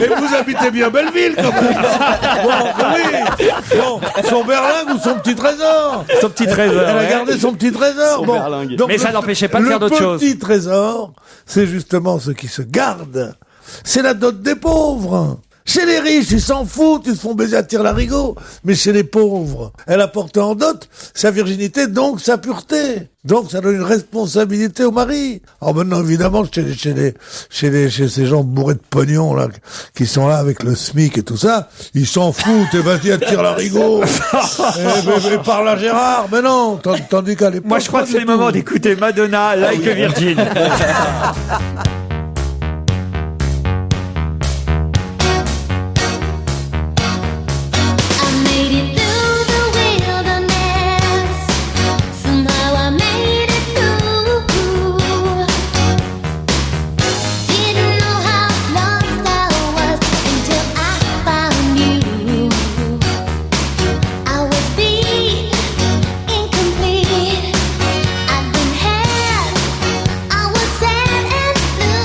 [SPEAKER 10] et vous habitez bien Belleville quand même. Bon, son berlingue ou son petit trésor.
[SPEAKER 9] Son petit trésor.
[SPEAKER 10] Elle a gardé son petit trésor. Bon. Donc,
[SPEAKER 9] mais ça n'empêchait pas de faire d'autres choses.
[SPEAKER 10] Le petit trésor, c'est justement ce qui se garde. C'est la dot des pauvres. Chez les riches, ils s'en foutent, ils se font baiser à tire-larigot. Mais chez les pauvres, elle a porté en dot sa virginité, donc sa pureté. Donc ça donne une responsabilité au mari. Alors maintenant, évidemment, chez ces gens bourrés de pognon, là, qui sont là avec le SMIC et tout ça, ils s'en foutent, et vas-y, à tire-larigot. et parle à Gérard. Mais non, tandis qu'à l'époque...
[SPEAKER 9] Moi, je crois que c'est le moment d'écouter Madonna, Like a Virgin.
[SPEAKER 14] Incomplete. I've been had. I was sad and blue.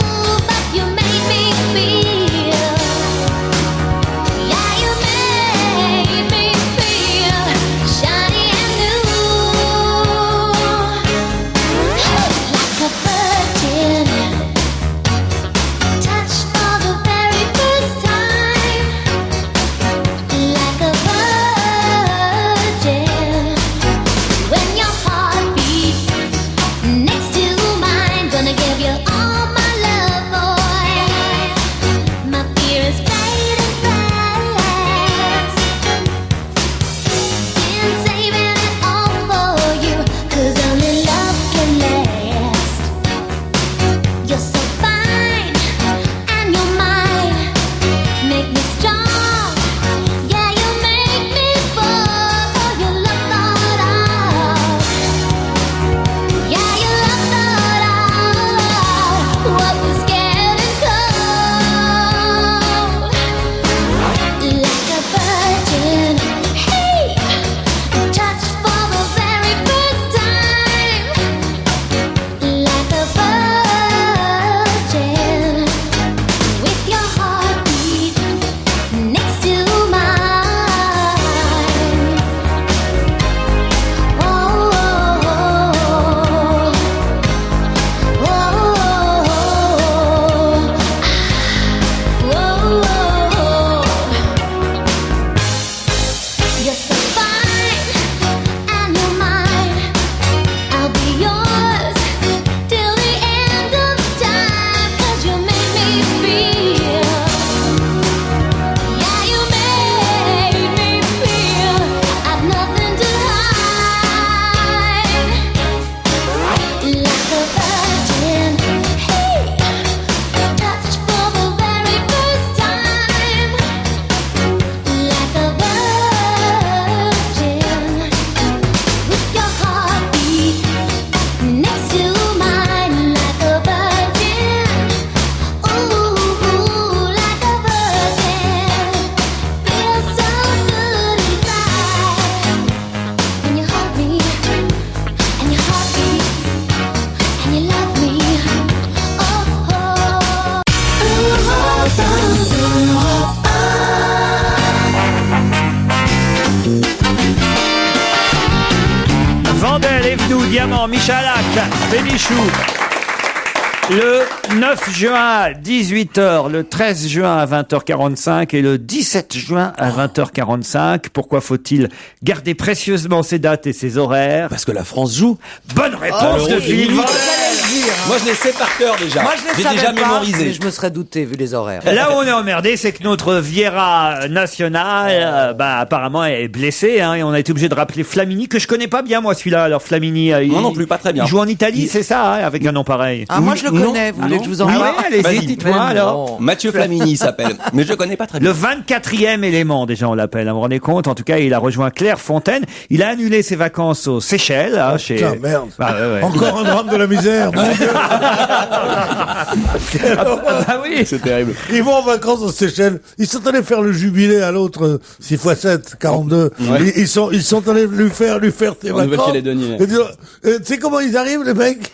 [SPEAKER 9] évidemment, Michalak, Bénichou. Le 9 juin à 18h, le 13 juin à 20h45 et le 17 juin à 20h45. Pourquoi faut-il garder précieusement ces dates et ces horaires?
[SPEAKER 12] Parce que la France joue.
[SPEAKER 9] Bonne réponse de Philippe Vandel.
[SPEAKER 12] Moi, je les sais par cœur déjà.
[SPEAKER 11] Moi, je les
[SPEAKER 12] J'ai
[SPEAKER 11] savais
[SPEAKER 12] déjà
[SPEAKER 11] pas,
[SPEAKER 12] mémorisé.
[SPEAKER 11] mais je me serais douté vu les horaires.
[SPEAKER 9] Là où on est emmerdé, c'est que notre Vieira national, apparemment est blessé, hein, et on a été obligé de rappeler Flamini, que je connais pas bien, moi, celui-là. Alors, Flamini,
[SPEAKER 12] Moi non plus, pas très bien.
[SPEAKER 9] il joue en Italie, c'est ça, hein, avec un nom pareil.
[SPEAKER 11] Ah, moi je le connais, vous voulez que je vous en
[SPEAKER 9] Ah
[SPEAKER 11] parle?
[SPEAKER 9] ouais, allez-y,
[SPEAKER 12] Vas-y.
[SPEAKER 9] dites-moi alors.
[SPEAKER 12] Mathieu Flamini s'appelle. Mais je le connais pas très bien.
[SPEAKER 9] Le 24e élément, déjà, on l'appelle. Vous vous rendez compte? En tout cas, il a rejoint Clairefontaine. Il a annulé ses vacances aux Seychelles, hein, chez...
[SPEAKER 10] Putain, merde.
[SPEAKER 9] Ah, ouais, ouais.
[SPEAKER 10] Encore un drame de la misère. mon Dieu.
[SPEAKER 9] Ah oui.
[SPEAKER 12] C'est terrible.
[SPEAKER 10] Ils vont en vacances aux Seychelles. Ils sont allés faire le jubilé à l'autre 6x7, 42.
[SPEAKER 12] Ouais.
[SPEAKER 10] Ils sont allés lui faire ses
[SPEAKER 7] En
[SPEAKER 10] vacances.
[SPEAKER 7] Nouvelle-Calédonie.
[SPEAKER 10] Et tu sais comment ils arrivent, les mecs?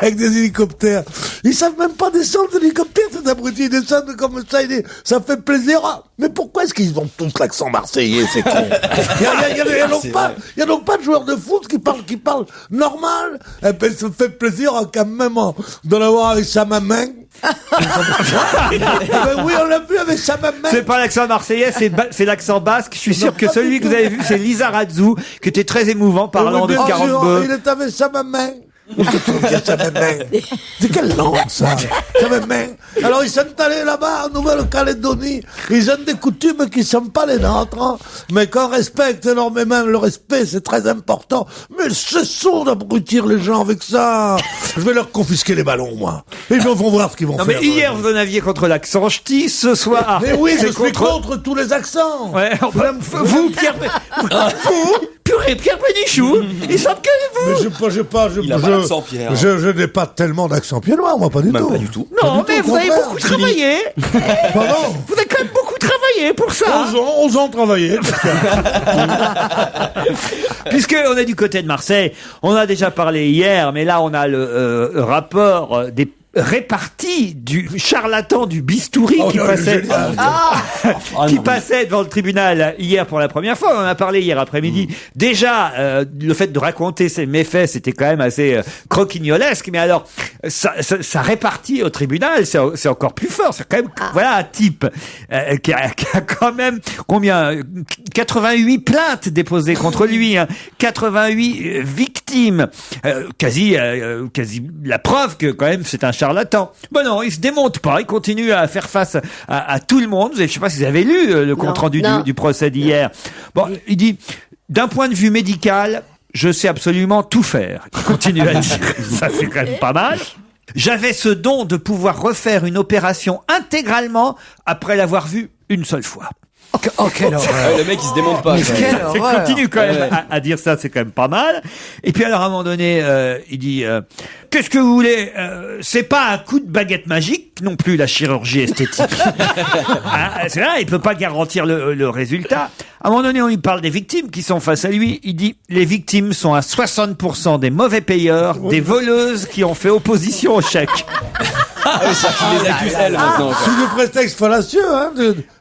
[SPEAKER 10] Avec des hélicoptères. Ils savent même pas descendre d'hélicoptère, ces abrutis. Ils descendent comme ça, ça fait plaisir. Mais pourquoi est-ce qu'ils ont tous l'accent marseillais, ces cons? Il y a donc pas de joueurs de foot qui parlent normal. Et ben, ça fait plaisir quand même de l'avoir avec sa maman. Ben oui, on l'a vu avec sa maman.
[SPEAKER 9] C'est pas l'accent marseillais, c'est l'accent basque. Je suis sûr que celui que vous avez vu, c'est Lisa Razou, qui était très émouvant parlant
[SPEAKER 10] Oui,
[SPEAKER 9] de
[SPEAKER 10] bien sûr,
[SPEAKER 9] Carambeu.
[SPEAKER 10] il est avec sa maman. C'est quelle langue, ça? Sa maman. Alors, ils sont allés là-bas, en Nouvelle-Calédonie. Ils ont des coutumes qui sont pas les nôtres, hein, mais qu'on respecte énormément. Le respect, c'est très important. Mais cessons d'abrutir les gens avec ça. Je vais leur confisquer les ballons, moi. Ils vont voir ce qu'ils vont
[SPEAKER 9] Non,
[SPEAKER 10] faire.
[SPEAKER 9] mais hier, vous en aviez contre l'accent ch'ti, ce soir.
[SPEAKER 10] Mais oui, je
[SPEAKER 9] c'est
[SPEAKER 10] suis contre tous les accents.
[SPEAKER 9] Ouais, vous, Pierre, Pierre Bénichou, il semble que vous.
[SPEAKER 10] Mais
[SPEAKER 12] Il a pas d'accent, Pierre.
[SPEAKER 10] je n'ai pas tellement d'accent pied-noir, moi, pas du
[SPEAKER 12] Même
[SPEAKER 10] tout.
[SPEAKER 12] pas du tout.
[SPEAKER 9] Non,
[SPEAKER 10] Pas du
[SPEAKER 9] mais
[SPEAKER 10] tout,
[SPEAKER 9] vous
[SPEAKER 10] au
[SPEAKER 9] avez
[SPEAKER 10] contraire.
[SPEAKER 9] beaucoup travaillé.
[SPEAKER 10] Pardon?
[SPEAKER 9] Vous avez quand même beaucoup travaillé pour ça.
[SPEAKER 10] 11 ans travaillé.
[SPEAKER 9] Puisqu'on est du côté de Marseille, on a déjà parlé hier, mais là on a le rapport des répartis du charlatan du bistouri qui passait qui passait devant le tribunal hier pour la première fois. On en a parlé hier après-midi. Déjà, le fait de raconter ces méfaits, c'était quand même assez croquignolesque. Mais alors, ça répartit au tribunal, c'est encore plus fort. C'est quand même, voilà, un type qui a quand même combien 88 plaintes déposées contre lui, hein, 88 victimes, quasi la preuve que quand même c'est un charlatan. Ben non, il se démonte pas, il continue à faire face à tout le monde. Je sais pas si vous avez lu le compte-rendu du procès d'hier. Bon, il dit, d'un point de vue médical, je sais absolument tout faire. Il continue à dire, ça c'est quand même pas mal. J'avais ce don de pouvoir refaire une opération intégralement après l'avoir vue une seule fois.
[SPEAKER 11] Oh, quelle horreur.
[SPEAKER 7] Le mec, il se démonte pas.
[SPEAKER 11] Mais quelle
[SPEAKER 9] Il
[SPEAKER 11] horreur.
[SPEAKER 9] continue quand même à dire ça, c'est quand même pas mal. Et puis alors à un moment donné, il dit qu'est-ce que vous voulez, c'est pas un coup de baguette magique non plus la chirurgie esthétique. C'est là, il peut pas garantir le résultat. À un moment donné, on lui parle des victimes qui sont face à lui. Il dit les victimes sont à 60% des mauvais payeurs, des voleuses qui ont fait opposition au chèque.
[SPEAKER 12] Ah oui, ça, il les accuse elle maintenant. quoi.
[SPEAKER 10] Sous le prétexte fallacieux, hein,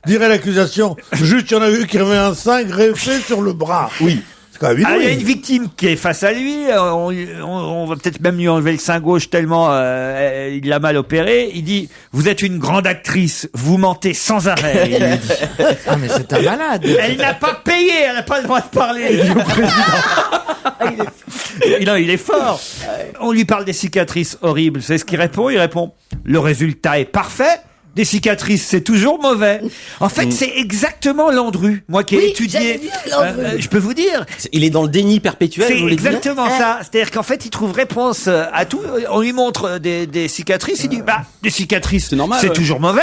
[SPEAKER 10] dirait l'accusation. Juste, il y en a eu qui avait un sein greffé sur le bras.
[SPEAKER 12] Oui.
[SPEAKER 10] C'est quand même
[SPEAKER 9] Ah, il y a
[SPEAKER 10] inouï.
[SPEAKER 9] une victime qui est face à lui. On va peut-être même lui enlever le sein gauche tellement il l'a mal opéré. Il dit vous êtes une grande actrice, vous mentez sans arrêt. Il lui dit.
[SPEAKER 11] Ah, mais c'est un malade.
[SPEAKER 9] Elle n'a pas payé, elle n'a pas le droit de parler. Il dit au président. Il est fort. On lui parle des cicatrices horribles. C'est ce qu'il répond. Il répond le résultat est parfait. Des cicatrices, c'est toujours mauvais. En fait, c'est exactement Landru. Moi qui ai étudié, je peux vous dire.
[SPEAKER 12] Il est dans le déni perpétuel.
[SPEAKER 9] C'est
[SPEAKER 12] vous voulez dire
[SPEAKER 9] exactement ça. C'est-à-dire qu'en fait, il trouve réponse à tout. On lui montre des cicatrices. Il dit, des cicatrices,
[SPEAKER 7] C'est normal,
[SPEAKER 9] c'est
[SPEAKER 7] ouais.
[SPEAKER 9] toujours mauvais.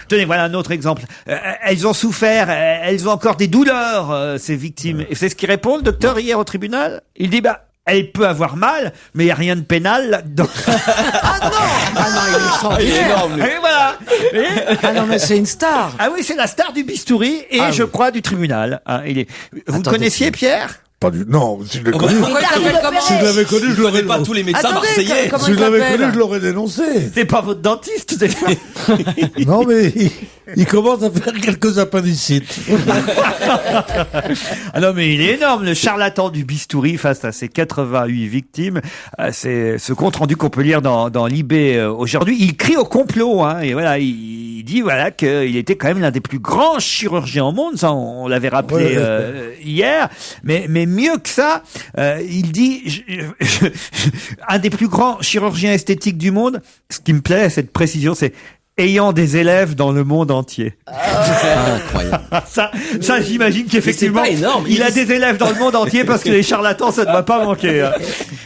[SPEAKER 9] Tenez, voilà un autre exemple. Elles ont souffert, elles ont encore des douleurs, ces victimes. Et c'est ce qu'il répond, le docteur, hier au tribunal. Il dit, elle peut avoir mal, mais il n'y a rien de pénal là-dedans.
[SPEAKER 11] Ah non, il est extraordinaire.
[SPEAKER 7] Il est énorme, lui.
[SPEAKER 9] Et voilà.
[SPEAKER 11] Ah non, mais c'est une star.
[SPEAKER 9] Ah oui, c'est la star du bistouri et je crois du tribunal. Hein, vous
[SPEAKER 11] Attendez,
[SPEAKER 9] connaissiez
[SPEAKER 11] c'est-
[SPEAKER 9] Pierre?
[SPEAKER 10] Pas du... Non, si je l'ai connu... Si je l'avais connu, je l'aurais...
[SPEAKER 12] pas tous les médecins marseillais.
[SPEAKER 10] Si je l'avais connu, je l'aurais dénoncé.
[SPEAKER 9] C'est pas votre dentiste, des fois.
[SPEAKER 10] Non, mais il commence à faire quelques appendicites.
[SPEAKER 9] Ah non, mais il est énorme, le charlatan du bistouri face à ses 88 victimes. C'est ce compte rendu qu'on peut lire dans Libé aujourd'hui. Il crie au complot, hein, et voilà, il dit voilà qu'il était quand même l'un des plus grands chirurgiens au monde. Ça, on l'avait rappelé hier. Mais mieux que ça, il dit un des plus grands chirurgiens esthétiques du monde. Ce qui me plaît, cette précision, c'est ayant des élèves dans le monde entier.
[SPEAKER 12] Incroyable.
[SPEAKER 9] Ça, j'imagine qu'effectivement, il a des élèves dans le monde entier parce que les charlatans, ça ne va pas manquer. Hein.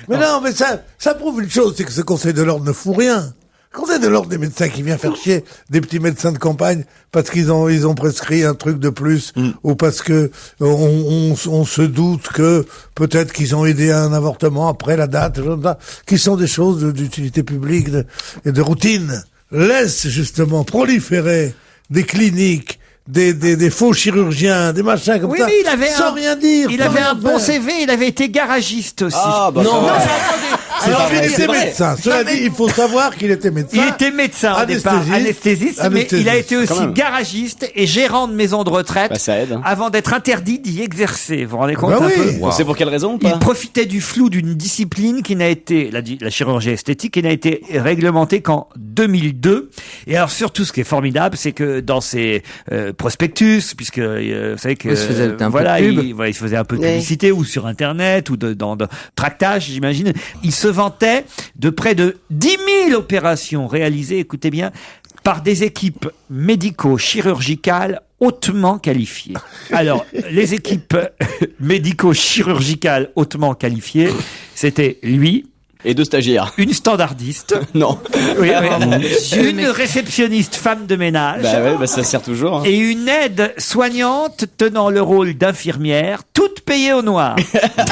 [SPEAKER 10] Mais non, mais ça prouve une chose, c'est que ce Conseil de l'ordre ne fout rien. Le Conseil de l'ordre des médecins qui vient faire chier des petits médecins de campagne parce qu'ils ont prescrit un truc de plus ou parce que on se doute que peut-être qu'ils ont aidé à un avortement après la date, qui sont des choses d'utilité publique et de routine. Laisse justement proliférer des cliniques, des faux chirurgiens, des machins comme ça,
[SPEAKER 9] mais il avait
[SPEAKER 10] sans rien dire.
[SPEAKER 9] Il avait un bon CV, il avait été garagiste aussi.
[SPEAKER 12] Ah, bah
[SPEAKER 9] non,
[SPEAKER 10] alors il était médecin. Cela dit, il faut savoir qu'il était médecin.
[SPEAKER 9] Il était médecin au départ, anesthésiste, mais il a été aussi garagiste et gérant de maison de retraite
[SPEAKER 7] ça aide, hein.
[SPEAKER 9] avant d'être interdit d'y exercer. Vous vous rendez compte
[SPEAKER 10] Bah
[SPEAKER 9] un
[SPEAKER 10] oui.
[SPEAKER 9] peu
[SPEAKER 7] On sait pour quelle raison ou pas?
[SPEAKER 9] Il profitait du flou d'une discipline qui n'a été, la chirurgie esthétique, qui n'a été réglementée qu'en 2002. Et alors surtout, ce qui est formidable, c'est que dans ses prospectus, puisque vous savez que
[SPEAKER 11] il se faisait un
[SPEAKER 9] voilà,
[SPEAKER 11] peu de pub.
[SPEAKER 9] il faisait un peu de publicité ou sur internet ou dans tractage, j'imagine. Il se vantait de près de 10 000 opérations réalisées, écoutez bien, par des équipes médico-chirurgicales hautement qualifiées. Alors, les équipes médico-chirurgicales hautement qualifiées, c'était lui.
[SPEAKER 7] Et 2 stagiaires.
[SPEAKER 9] Une standardiste.
[SPEAKER 7] Non.
[SPEAKER 9] Oui, une réceptionniste femme de ménage.
[SPEAKER 7] Bah ça sert toujours. Hein.
[SPEAKER 9] Et une aide soignante tenant le rôle d'infirmière, toute payée au noir. Waouh.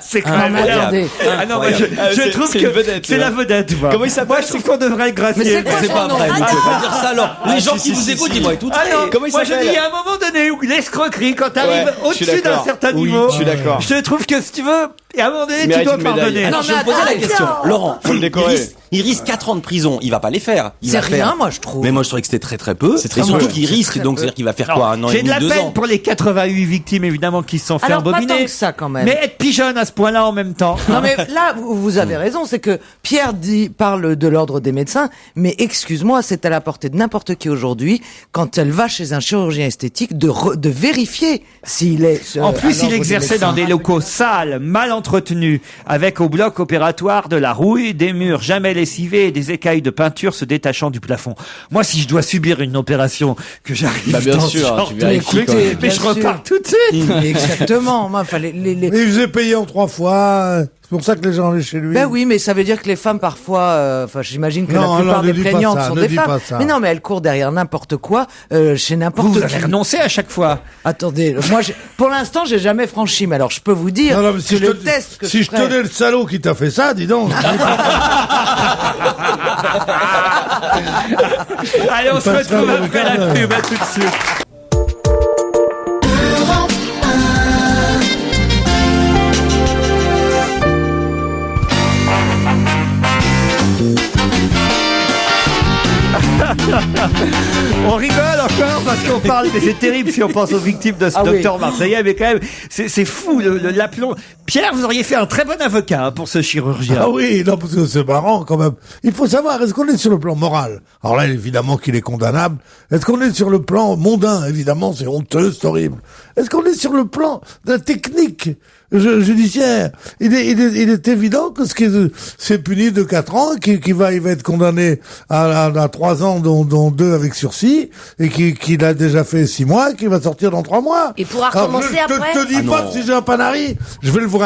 [SPEAKER 9] C'est quand même
[SPEAKER 11] attendez.
[SPEAKER 9] Ah non, moi, je trouve que
[SPEAKER 7] vedette,
[SPEAKER 9] c'est la vedette. Quoi.
[SPEAKER 7] Comment il s'appelle?
[SPEAKER 9] Moi, je trouve qu'on devrait le gracier.
[SPEAKER 11] Mais c'est pas
[SPEAKER 12] vrai, vous pouvez pas dire ça alors. Les gens qui vous écoutent, dis-moi tout.
[SPEAKER 9] Comment il s'appelle? Moi, je dis, à un moment donné, où l'escroquerie, quand t'arrives au-dessus d'un certain niveau.
[SPEAKER 7] Je suis d'accord.
[SPEAKER 9] Je trouve que si tu veux, et à un moment donné, tu dois pardonner.
[SPEAKER 12] Alors, je vais me poser la question. Laurent,
[SPEAKER 7] faut le décorer.
[SPEAKER 12] Il risque 4 ans de prison. Il va pas les faire.
[SPEAKER 11] C'est rien, moi, je trouve.
[SPEAKER 12] Mais moi, je trouvais que c'était très très peu. C'est très surtout qu'il risque. Donc, c'est-à-dire qu'il va faire quoi, 1 an et
[SPEAKER 9] J'ai de
[SPEAKER 12] demi,
[SPEAKER 9] la
[SPEAKER 12] 2
[SPEAKER 9] peine
[SPEAKER 12] ans.
[SPEAKER 9] pour les 88 victimes, évidemment, qui se sont fait
[SPEAKER 11] Alors, pas tant
[SPEAKER 9] embobiner.
[SPEAKER 11] que ça, quand même.
[SPEAKER 9] Mais être pigeonne à ce point-là en même temps.
[SPEAKER 11] Non mais là, vous avez raison, c'est que Pierre parle de l'ordre des médecins, mais excuse-moi, c'est à la portée de n'importe qui aujourd'hui, quand elle va chez un chirurgien esthétique, de vérifier s'il est...
[SPEAKER 9] En plus, il exerçait dans des locaux sales, mal entretenus, avec au bloc opératoire de la rouille, des murs jamais lessivés et des écailles de peinture se détachant du plafond. Moi, si je dois subir une opération, que j'arrive
[SPEAKER 7] bien
[SPEAKER 9] dans
[SPEAKER 7] sûr,
[SPEAKER 9] ce genre
[SPEAKER 7] tu
[SPEAKER 9] de
[SPEAKER 7] vérifies,
[SPEAKER 9] truc,
[SPEAKER 7] quoi.
[SPEAKER 9] mais
[SPEAKER 11] Bien
[SPEAKER 9] je
[SPEAKER 11] sûr.
[SPEAKER 9] repars tout de suite.
[SPEAKER 11] Exactement. Moi, fallait
[SPEAKER 10] Mais il faisait payer en 3 fois. C'est pour ça que les gens allaient chez lui.
[SPEAKER 11] Ben oui, mais ça veut dire que les femmes parfois, enfin j'imagine que
[SPEAKER 10] Non,
[SPEAKER 11] la plupart
[SPEAKER 10] non, ne
[SPEAKER 11] des
[SPEAKER 10] dis pas
[SPEAKER 11] plaignantes
[SPEAKER 10] ça,
[SPEAKER 11] sont
[SPEAKER 10] ne
[SPEAKER 11] des
[SPEAKER 10] dis
[SPEAKER 11] femmes.
[SPEAKER 10] pas ça.
[SPEAKER 11] Mais non, mais elles courent derrière n'importe quoi, chez n'importe
[SPEAKER 9] Vous
[SPEAKER 11] qui.
[SPEAKER 9] avez renoncé à chaque fois.
[SPEAKER 11] Attendez, moi, pour l'instant, j'ai jamais franchi, mais alors je peux vous dire
[SPEAKER 10] Non, mais si
[SPEAKER 11] que le test que
[SPEAKER 10] si je
[SPEAKER 11] ferais-
[SPEAKER 10] tenais le salaud qui t'a fait ça, dis donc.
[SPEAKER 9] Allez, on se retrouve après la pub, à tout de suite. On rigole encore parce qu'on parle, mais c'est terrible si on pense aux victimes de ce docteur marseillais, mais quand même, c'est fou, l'aplomb. Pierre, vous auriez fait un très bon avocat hein, pour ce chirurgien.
[SPEAKER 10] Ah oui, non, parce que c'est marrant quand même. Il faut savoir, est-ce qu'on est sur le plan moral? Alors là, évidemment qu'il est condamnable. Est-ce qu'on est sur le plan mondain? Évidemment, c'est honteux, c'est horrible. Est-ce qu'on est sur le plan de la technique judiciaire? Il est évident que c'est puni de 4 ans, il va être condamné à 3 ans, dont 2 avec sursis, et qu'il a déjà fait 6 mois, qu'il va sortir dans 3 mois.
[SPEAKER 13] Il pourra
[SPEAKER 10] Alors,
[SPEAKER 13] recommencer
[SPEAKER 10] je
[SPEAKER 13] après.
[SPEAKER 10] te dis pas que si j'ai un panari, je vais le voir.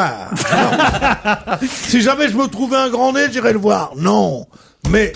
[SPEAKER 10] Si jamais je me trouvais un grand nez, j'irai le voir. Non. Mais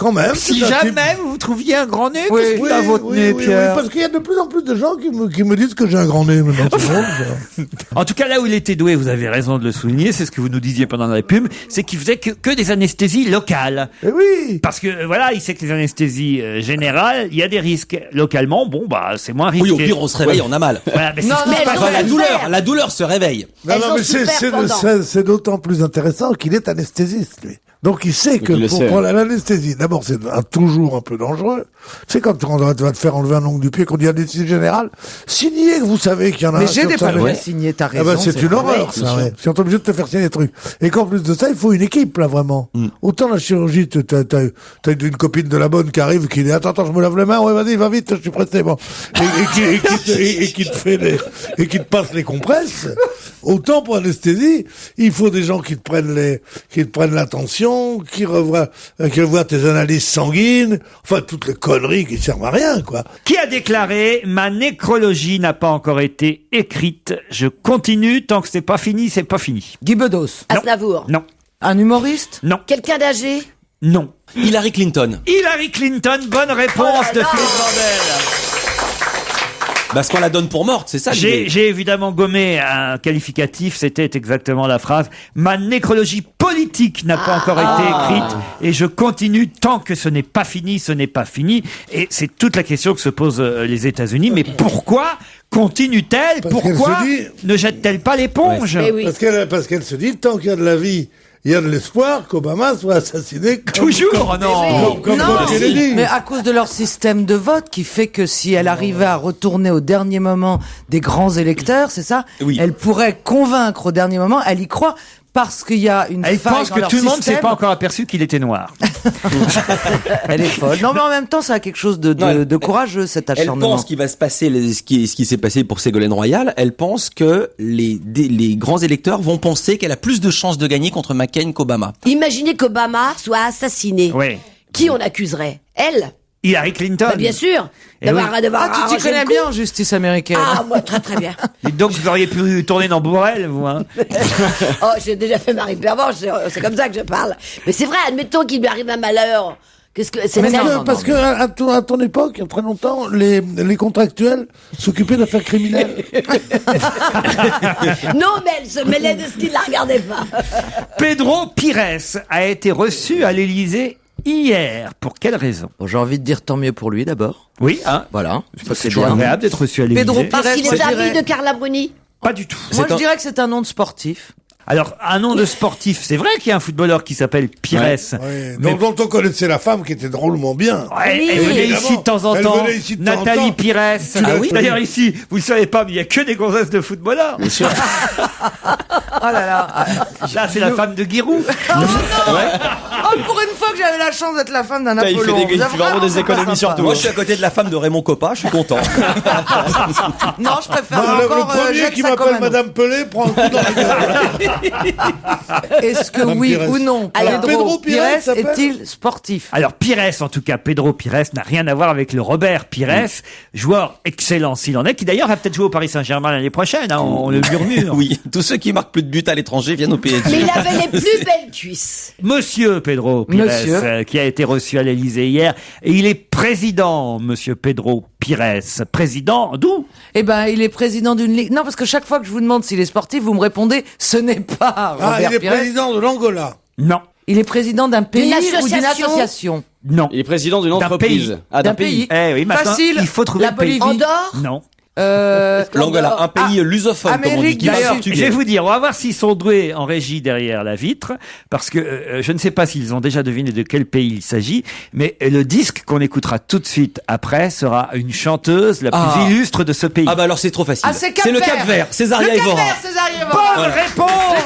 [SPEAKER 10] Quand même.
[SPEAKER 9] Si
[SPEAKER 10] c'est un type-
[SPEAKER 9] jamais vous trouviez un grand nez,
[SPEAKER 10] Oui,
[SPEAKER 9] qu'est-ce qu'il a à votre
[SPEAKER 10] oui,
[SPEAKER 9] nez,
[SPEAKER 10] oui,
[SPEAKER 9] Pierre?
[SPEAKER 10] parce qu'il y a de plus en plus de gens qui me disent que j'ai un grand nez maintenant. C'est drôle, ça.
[SPEAKER 9] En tout cas, là où il était doué, vous avez raison de le souligner, c'est ce que vous nous disiez pendant la pub, c'est qu'il faisait que des anesthésies locales.
[SPEAKER 10] Eh oui.
[SPEAKER 9] Parce que, voilà, il sait que les anesthésies générales, il y a des risques. Localement, bon, bah, c'est moins risqué.
[SPEAKER 12] Oui, au pire, on se réveille, on a mal.
[SPEAKER 9] Voilà, mais c'est
[SPEAKER 13] Non,
[SPEAKER 9] ce qui
[SPEAKER 13] mais
[SPEAKER 9] se
[SPEAKER 13] elles
[SPEAKER 9] passe.
[SPEAKER 13] ont
[SPEAKER 12] Enfin,
[SPEAKER 13] souffert.
[SPEAKER 12] la douleur se réveille.
[SPEAKER 10] Non,
[SPEAKER 13] Elles
[SPEAKER 10] non,
[SPEAKER 13] ont
[SPEAKER 10] mais
[SPEAKER 13] souffert pendant.
[SPEAKER 10] c'est d'autant plus intéressant qu'il est anesthésiste, lui. Donc il sait que
[SPEAKER 7] il le
[SPEAKER 10] pour
[SPEAKER 7] sait.
[SPEAKER 10] prendre l'anesthésie, d'abord c'est toujours un peu dangereux. C'est quand on va te faire enlever un ongle du pied, qu'on dit anesthésie générale, signez que vous savez qu'il y en a
[SPEAKER 11] Mais
[SPEAKER 10] un
[SPEAKER 11] j'ai
[SPEAKER 10] sur
[SPEAKER 11] des
[SPEAKER 10] ça,
[SPEAKER 11] papiers
[SPEAKER 10] mais-
[SPEAKER 11] signés, t'as
[SPEAKER 10] Ah
[SPEAKER 11] raison.
[SPEAKER 10] bah, c'est une horreur,
[SPEAKER 11] vrai.
[SPEAKER 10] ça, ouais. Si on est obligé de te faire signer des trucs. Et qu'en plus de ça, il faut une équipe, là, vraiment. Autant la chirurgie, t'as une copine de la bonne qui arrive, qui dit, attends, je me lave les mains, ouais, vas-y, va vite, je suis pressé, bon. Et qui te fait et qui te passe les compresses. Autant pour anesthésie, il faut des gens qui te prennent la tension, qui revoient tes analyses sanguines, enfin, toutes les conneries qui servent à rien, quoi.
[SPEAKER 9] Qui a déclaré « Ma nécrologie n'a pas encore été écrite. Je continue. Tant que c'est pas fini, c'est pas fini.
[SPEAKER 11] Guy Bedos.
[SPEAKER 13] Aznavour. »
[SPEAKER 9] Non.
[SPEAKER 11] Un humoriste?
[SPEAKER 9] Non.
[SPEAKER 13] Quelqu'un d'âgé?
[SPEAKER 9] Non.
[SPEAKER 12] Hillary Clinton.
[SPEAKER 9] Hillary Clinton, bonne réponse de Philippe Vandel.
[SPEAKER 12] Parce qu'on la donne pour morte, c'est ça l'idée.
[SPEAKER 9] J'ai évidemment gommé un qualificatif, c'était exactement la phrase. Ma nécrologie politique n'a pas encore été écrite et je continue tant que ce n'est pas fini, ce n'est pas fini. Et c'est toute la question que se posent les États-Unis. Mais pourquoi continue-t-elle? Pourquoi
[SPEAKER 10] qu'elle se dit-
[SPEAKER 9] ne jette-t-elle pas l'éponge?
[SPEAKER 13] Eh oui.
[SPEAKER 10] Parce qu'elle se dit, tant qu'il y a de la vie, il y a de l'espoir qu'Obama soit assassiné.
[SPEAKER 9] Toujours, non.
[SPEAKER 10] Comme
[SPEAKER 11] Non,
[SPEAKER 10] Kennedy.
[SPEAKER 11] mais à cause de leur système de vote qui fait que si elle arrivait à retourner au dernier moment des grands électeurs, c'est ça,
[SPEAKER 12] Oui.
[SPEAKER 11] elle pourrait convaincre au dernier moment, elle y croit parce qu'il y a une
[SPEAKER 9] Elle
[SPEAKER 11] faille
[SPEAKER 9] pense
[SPEAKER 11] dans
[SPEAKER 9] que
[SPEAKER 11] leur
[SPEAKER 9] tout le monde
[SPEAKER 11] système.
[SPEAKER 9] s'est pas encore aperçu qu'il était noir.
[SPEAKER 11] Elle est folle. Non, mais en même temps, ça a quelque chose de courageux, cet
[SPEAKER 12] Elle
[SPEAKER 11] acharnement.
[SPEAKER 12] pense qu'il va se passer ce qui s'est passé pour Ségolène Royal. Elle pense que les grands électeurs vont penser qu'elle a plus de chances de gagner contre McCain qu'Obama.
[SPEAKER 13] Imaginez qu'Obama soit assassiné.
[SPEAKER 9] Oui.
[SPEAKER 13] Qui on accuserait? Elle?
[SPEAKER 9] Hillary Clinton.
[SPEAKER 13] Bah, bien sûr.
[SPEAKER 9] Eh
[SPEAKER 13] D'avoir
[SPEAKER 11] Ah, tu t'y
[SPEAKER 13] arrangé
[SPEAKER 11] connais
[SPEAKER 13] le coup.
[SPEAKER 11] bien en justice américaine.
[SPEAKER 13] Ah, moi, très très bien.
[SPEAKER 9] Et donc vous auriez pu tourner dans Bourrel, vous, hein.
[SPEAKER 13] Oh, j'ai déjà fait Marie Pervenche, c'est comme ça que je parle. Mais c'est vrai, admettons qu'il lui arrive un malheur. Qu'est-ce que c'est?
[SPEAKER 10] Parce que à ton époque, il y a très longtemps, les contractuels s'occupaient d'affaires criminelles.
[SPEAKER 13] Non, mais elle se mêlait de ce qu'il la regardait pas.
[SPEAKER 9] Pedro Pires a été reçu à l'Élysée hier. Pour quelle raison?
[SPEAKER 11] Bon, j'ai envie de dire tant mieux pour lui d'abord.
[SPEAKER 9] Oui, hein.
[SPEAKER 11] Voilà.
[SPEAKER 9] C'est toujours agréable d'être reçu à l'Élysée.
[SPEAKER 11] Pedro
[SPEAKER 13] Parce qu'il
[SPEAKER 11] Pires,
[SPEAKER 13] est
[SPEAKER 11] moi, je
[SPEAKER 13] ami
[SPEAKER 11] dirais-
[SPEAKER 13] de Carla Bruni.
[SPEAKER 9] Pas du tout.
[SPEAKER 11] Moi, je dirais que c'est un nom de sportif.
[SPEAKER 9] Alors, un nom de sportif, c'est vrai qu'il y a un footballeur qui s'appelle Pires.
[SPEAKER 10] Ouais,
[SPEAKER 9] Mais
[SPEAKER 10] dont on connaissait la femme qui était drôlement bien.
[SPEAKER 9] ouais,
[SPEAKER 13] Oui.
[SPEAKER 9] elle venait
[SPEAKER 10] Évidemment.
[SPEAKER 9] ici de temps en
[SPEAKER 10] Elle
[SPEAKER 9] temps.
[SPEAKER 10] venait ici de temps en
[SPEAKER 9] Nathalie
[SPEAKER 10] temps.
[SPEAKER 9] Pires.
[SPEAKER 10] l'as dit.
[SPEAKER 9] D'ailleurs, ici, vous le savez pas, mais il y a que des gonzesses de footballeurs.
[SPEAKER 11] Oh là là.
[SPEAKER 9] Là, c'est la femme de Giroud.
[SPEAKER 11] Oh non Oh, pour une fois que j'avais la chance d'être la femme d'un
[SPEAKER 7] Putain, il fait
[SPEAKER 11] Apollon.
[SPEAKER 7] des- il fait vraiment des économies sur tout.
[SPEAKER 12] Moi, je suis à côté de la femme de Raymond Coppa, je suis content.
[SPEAKER 11] Non, je préfère
[SPEAKER 10] Non, le
[SPEAKER 11] encore
[SPEAKER 10] premier
[SPEAKER 11] Jacques
[SPEAKER 10] qui m'appelle
[SPEAKER 11] Sacomano.
[SPEAKER 10] Madame Pelé prend un coup dans la gueule.
[SPEAKER 11] Est-ce que
[SPEAKER 10] Madame
[SPEAKER 11] oui
[SPEAKER 10] Pires.
[SPEAKER 11] ou non,
[SPEAKER 10] Alors, Pedro Pires s'appelle
[SPEAKER 11] est-il sportif?
[SPEAKER 9] Alors, Pires, en tout cas, Pedro Pires n'a rien à voir avec le Robert Pires, joueur excellent s'il en est, qui d'ailleurs va peut-être jouer au Paris Saint-Germain l'année prochaine, hein, on le murmure.
[SPEAKER 12] Oui, tous ceux qui marquent plus de buts à l'étranger viennent au PSG.
[SPEAKER 13] Mais il avait les plus belles cuisses.
[SPEAKER 9] Monsieur Pedro Pires,
[SPEAKER 11] Monsieur.
[SPEAKER 9] qui a été reçu à l'Élysée hier, et il est président, monsieur Pedro Pires. Président d'où?
[SPEAKER 11] Eh ben, il est président d'une ligue. Non, parce que chaque fois que je vous demande s'il est sportif, vous me répondez, ce n'est pas
[SPEAKER 10] Ah,
[SPEAKER 11] Robert
[SPEAKER 10] il est
[SPEAKER 11] Pires.
[SPEAKER 10] président de l'Angola.
[SPEAKER 9] Non,
[SPEAKER 11] Il est président d'un pays ou d'une
[SPEAKER 13] association.
[SPEAKER 11] association.
[SPEAKER 9] non.
[SPEAKER 7] Il est président d'une
[SPEAKER 9] D'un
[SPEAKER 7] entreprise.
[SPEAKER 9] pays.
[SPEAKER 7] Ah,
[SPEAKER 11] D'un pays.
[SPEAKER 9] Eh oui, maintenant,
[SPEAKER 11] Facile.
[SPEAKER 9] il faut trouver
[SPEAKER 11] La
[SPEAKER 9] le pays.
[SPEAKER 11] Bolivie.
[SPEAKER 13] Andorre?
[SPEAKER 9] Non.
[SPEAKER 12] L'Angola, un pays lusophone, comme on dit,
[SPEAKER 11] Amérique
[SPEAKER 12] qui parle
[SPEAKER 11] du Sud.
[SPEAKER 9] Je
[SPEAKER 12] portugais.
[SPEAKER 9] vais vous dire, on va voir s'ils sont doués en régie derrière la vitre, parce que je ne sais pas s'ils ont déjà deviné de quel pays il s'agit, mais le disque qu'on écoutera tout de suite après sera une chanteuse la plus
[SPEAKER 12] Ah.
[SPEAKER 9] illustre de ce pays.
[SPEAKER 12] Ah bah alors c'est trop facile.
[SPEAKER 11] Ah, c'est
[SPEAKER 12] le
[SPEAKER 11] Cap-Vert.
[SPEAKER 12] Cap-Vert, Césaria Evora.
[SPEAKER 9] Bonne
[SPEAKER 12] Voilà.
[SPEAKER 9] réponse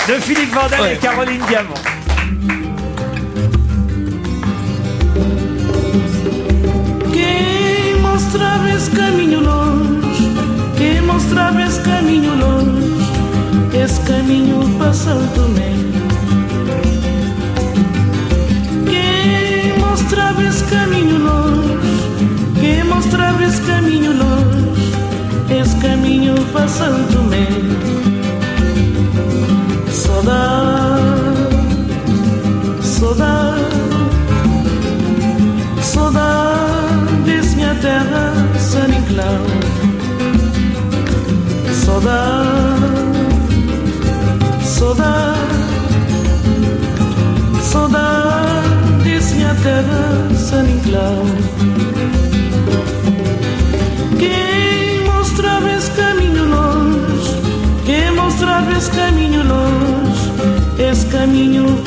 [SPEAKER 9] de Philippe Vandel et Caroline Diamant.
[SPEAKER 14] Quem mostrava esse caminho longe, quem mostrava esse caminho longe, esse caminho para Santo Tomé. Quem mostrava esse caminho longe, quem mostrava esse caminho longe, esse caminho para Santo Tomé. Saudade, saudade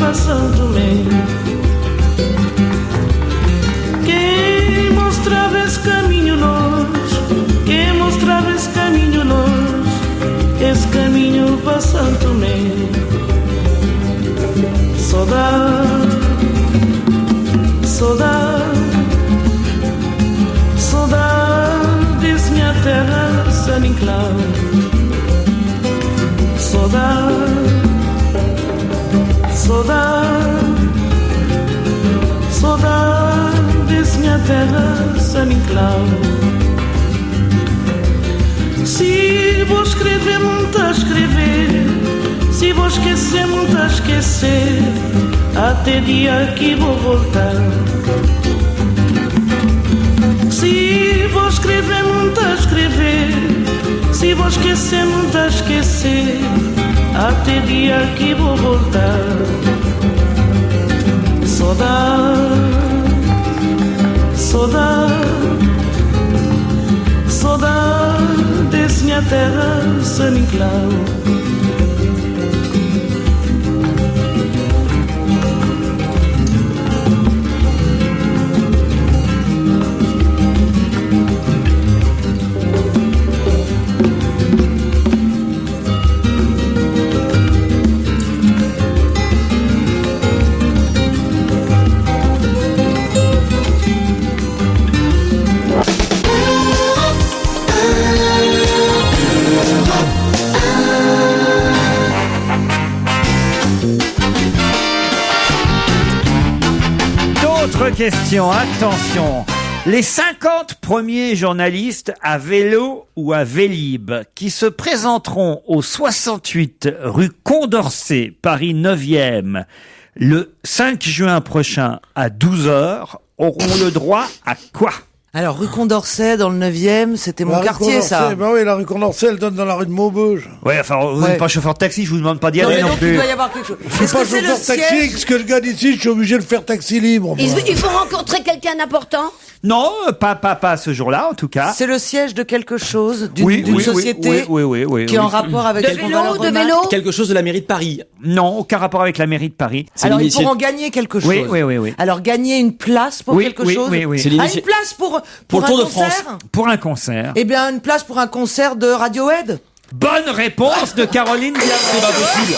[SPEAKER 14] passando-me. Quem mostrava esse caminho longe, quem mostrava esse caminho longe, esse caminho passando-me. Saudade, saudade, saudade, minha terra, San Inclau. Saudade, saudade, saudade, minha terra, San Inclau. Se vou escrever, muito a escrever, se vou esquecer, muito a esquecer, até dia que vou voltar. Se vou escrever, muito a escrever, se vou esquecer, muito a esquecer, até dia que vou voltar. Saudade, saudade, saudade, minha terra, San Inclau.
[SPEAKER 9] Question, attention. Les 50 premiers journalistes à vélo ou à Vélib qui se présenteront au 68 rue Condorcet, Paris 9e, le 5 juin prochain à 12h, auront le droit à quoi?
[SPEAKER 11] Alors, rue Condorcet, dans le 9e, c'était mon quartier, ça.
[SPEAKER 10] Bah oui, la rue Condorcet, elle donne dans la rue de Maubeuge.
[SPEAKER 9] Ouais, enfin, vous n'êtes pas chauffeur de taxi, je vous demande pas d'y aller non plus.
[SPEAKER 11] Il doit y avoir quelque chose.
[SPEAKER 10] Je suis pas chauffeur de taxi, parce que je gagne ici, je suis obligé de faire taxi libre.
[SPEAKER 13] Il faut rencontrer quelqu'un d'important?
[SPEAKER 9] Non, pas ce jour-là, en tout cas.
[SPEAKER 11] C'est le siège de quelque chose, d'une société qui est en rapport avec
[SPEAKER 13] de vélo.
[SPEAKER 12] Quelque chose de la mairie de Paris.
[SPEAKER 9] Non, aucun rapport avec la mairie de Paris.
[SPEAKER 11] Alors, ils pourront gagner quelque chose.
[SPEAKER 9] Oui.
[SPEAKER 11] Alors, gagner une place pour quelque chose.
[SPEAKER 9] Oui.
[SPEAKER 11] Ah, une place pour
[SPEAKER 12] le Tour de France.
[SPEAKER 9] Pour un concert.
[SPEAKER 11] Eh bien, une place pour un concert de Radiohead.
[SPEAKER 9] Bonne réponse de Caroline Diamant.
[SPEAKER 12] C'est pas possible.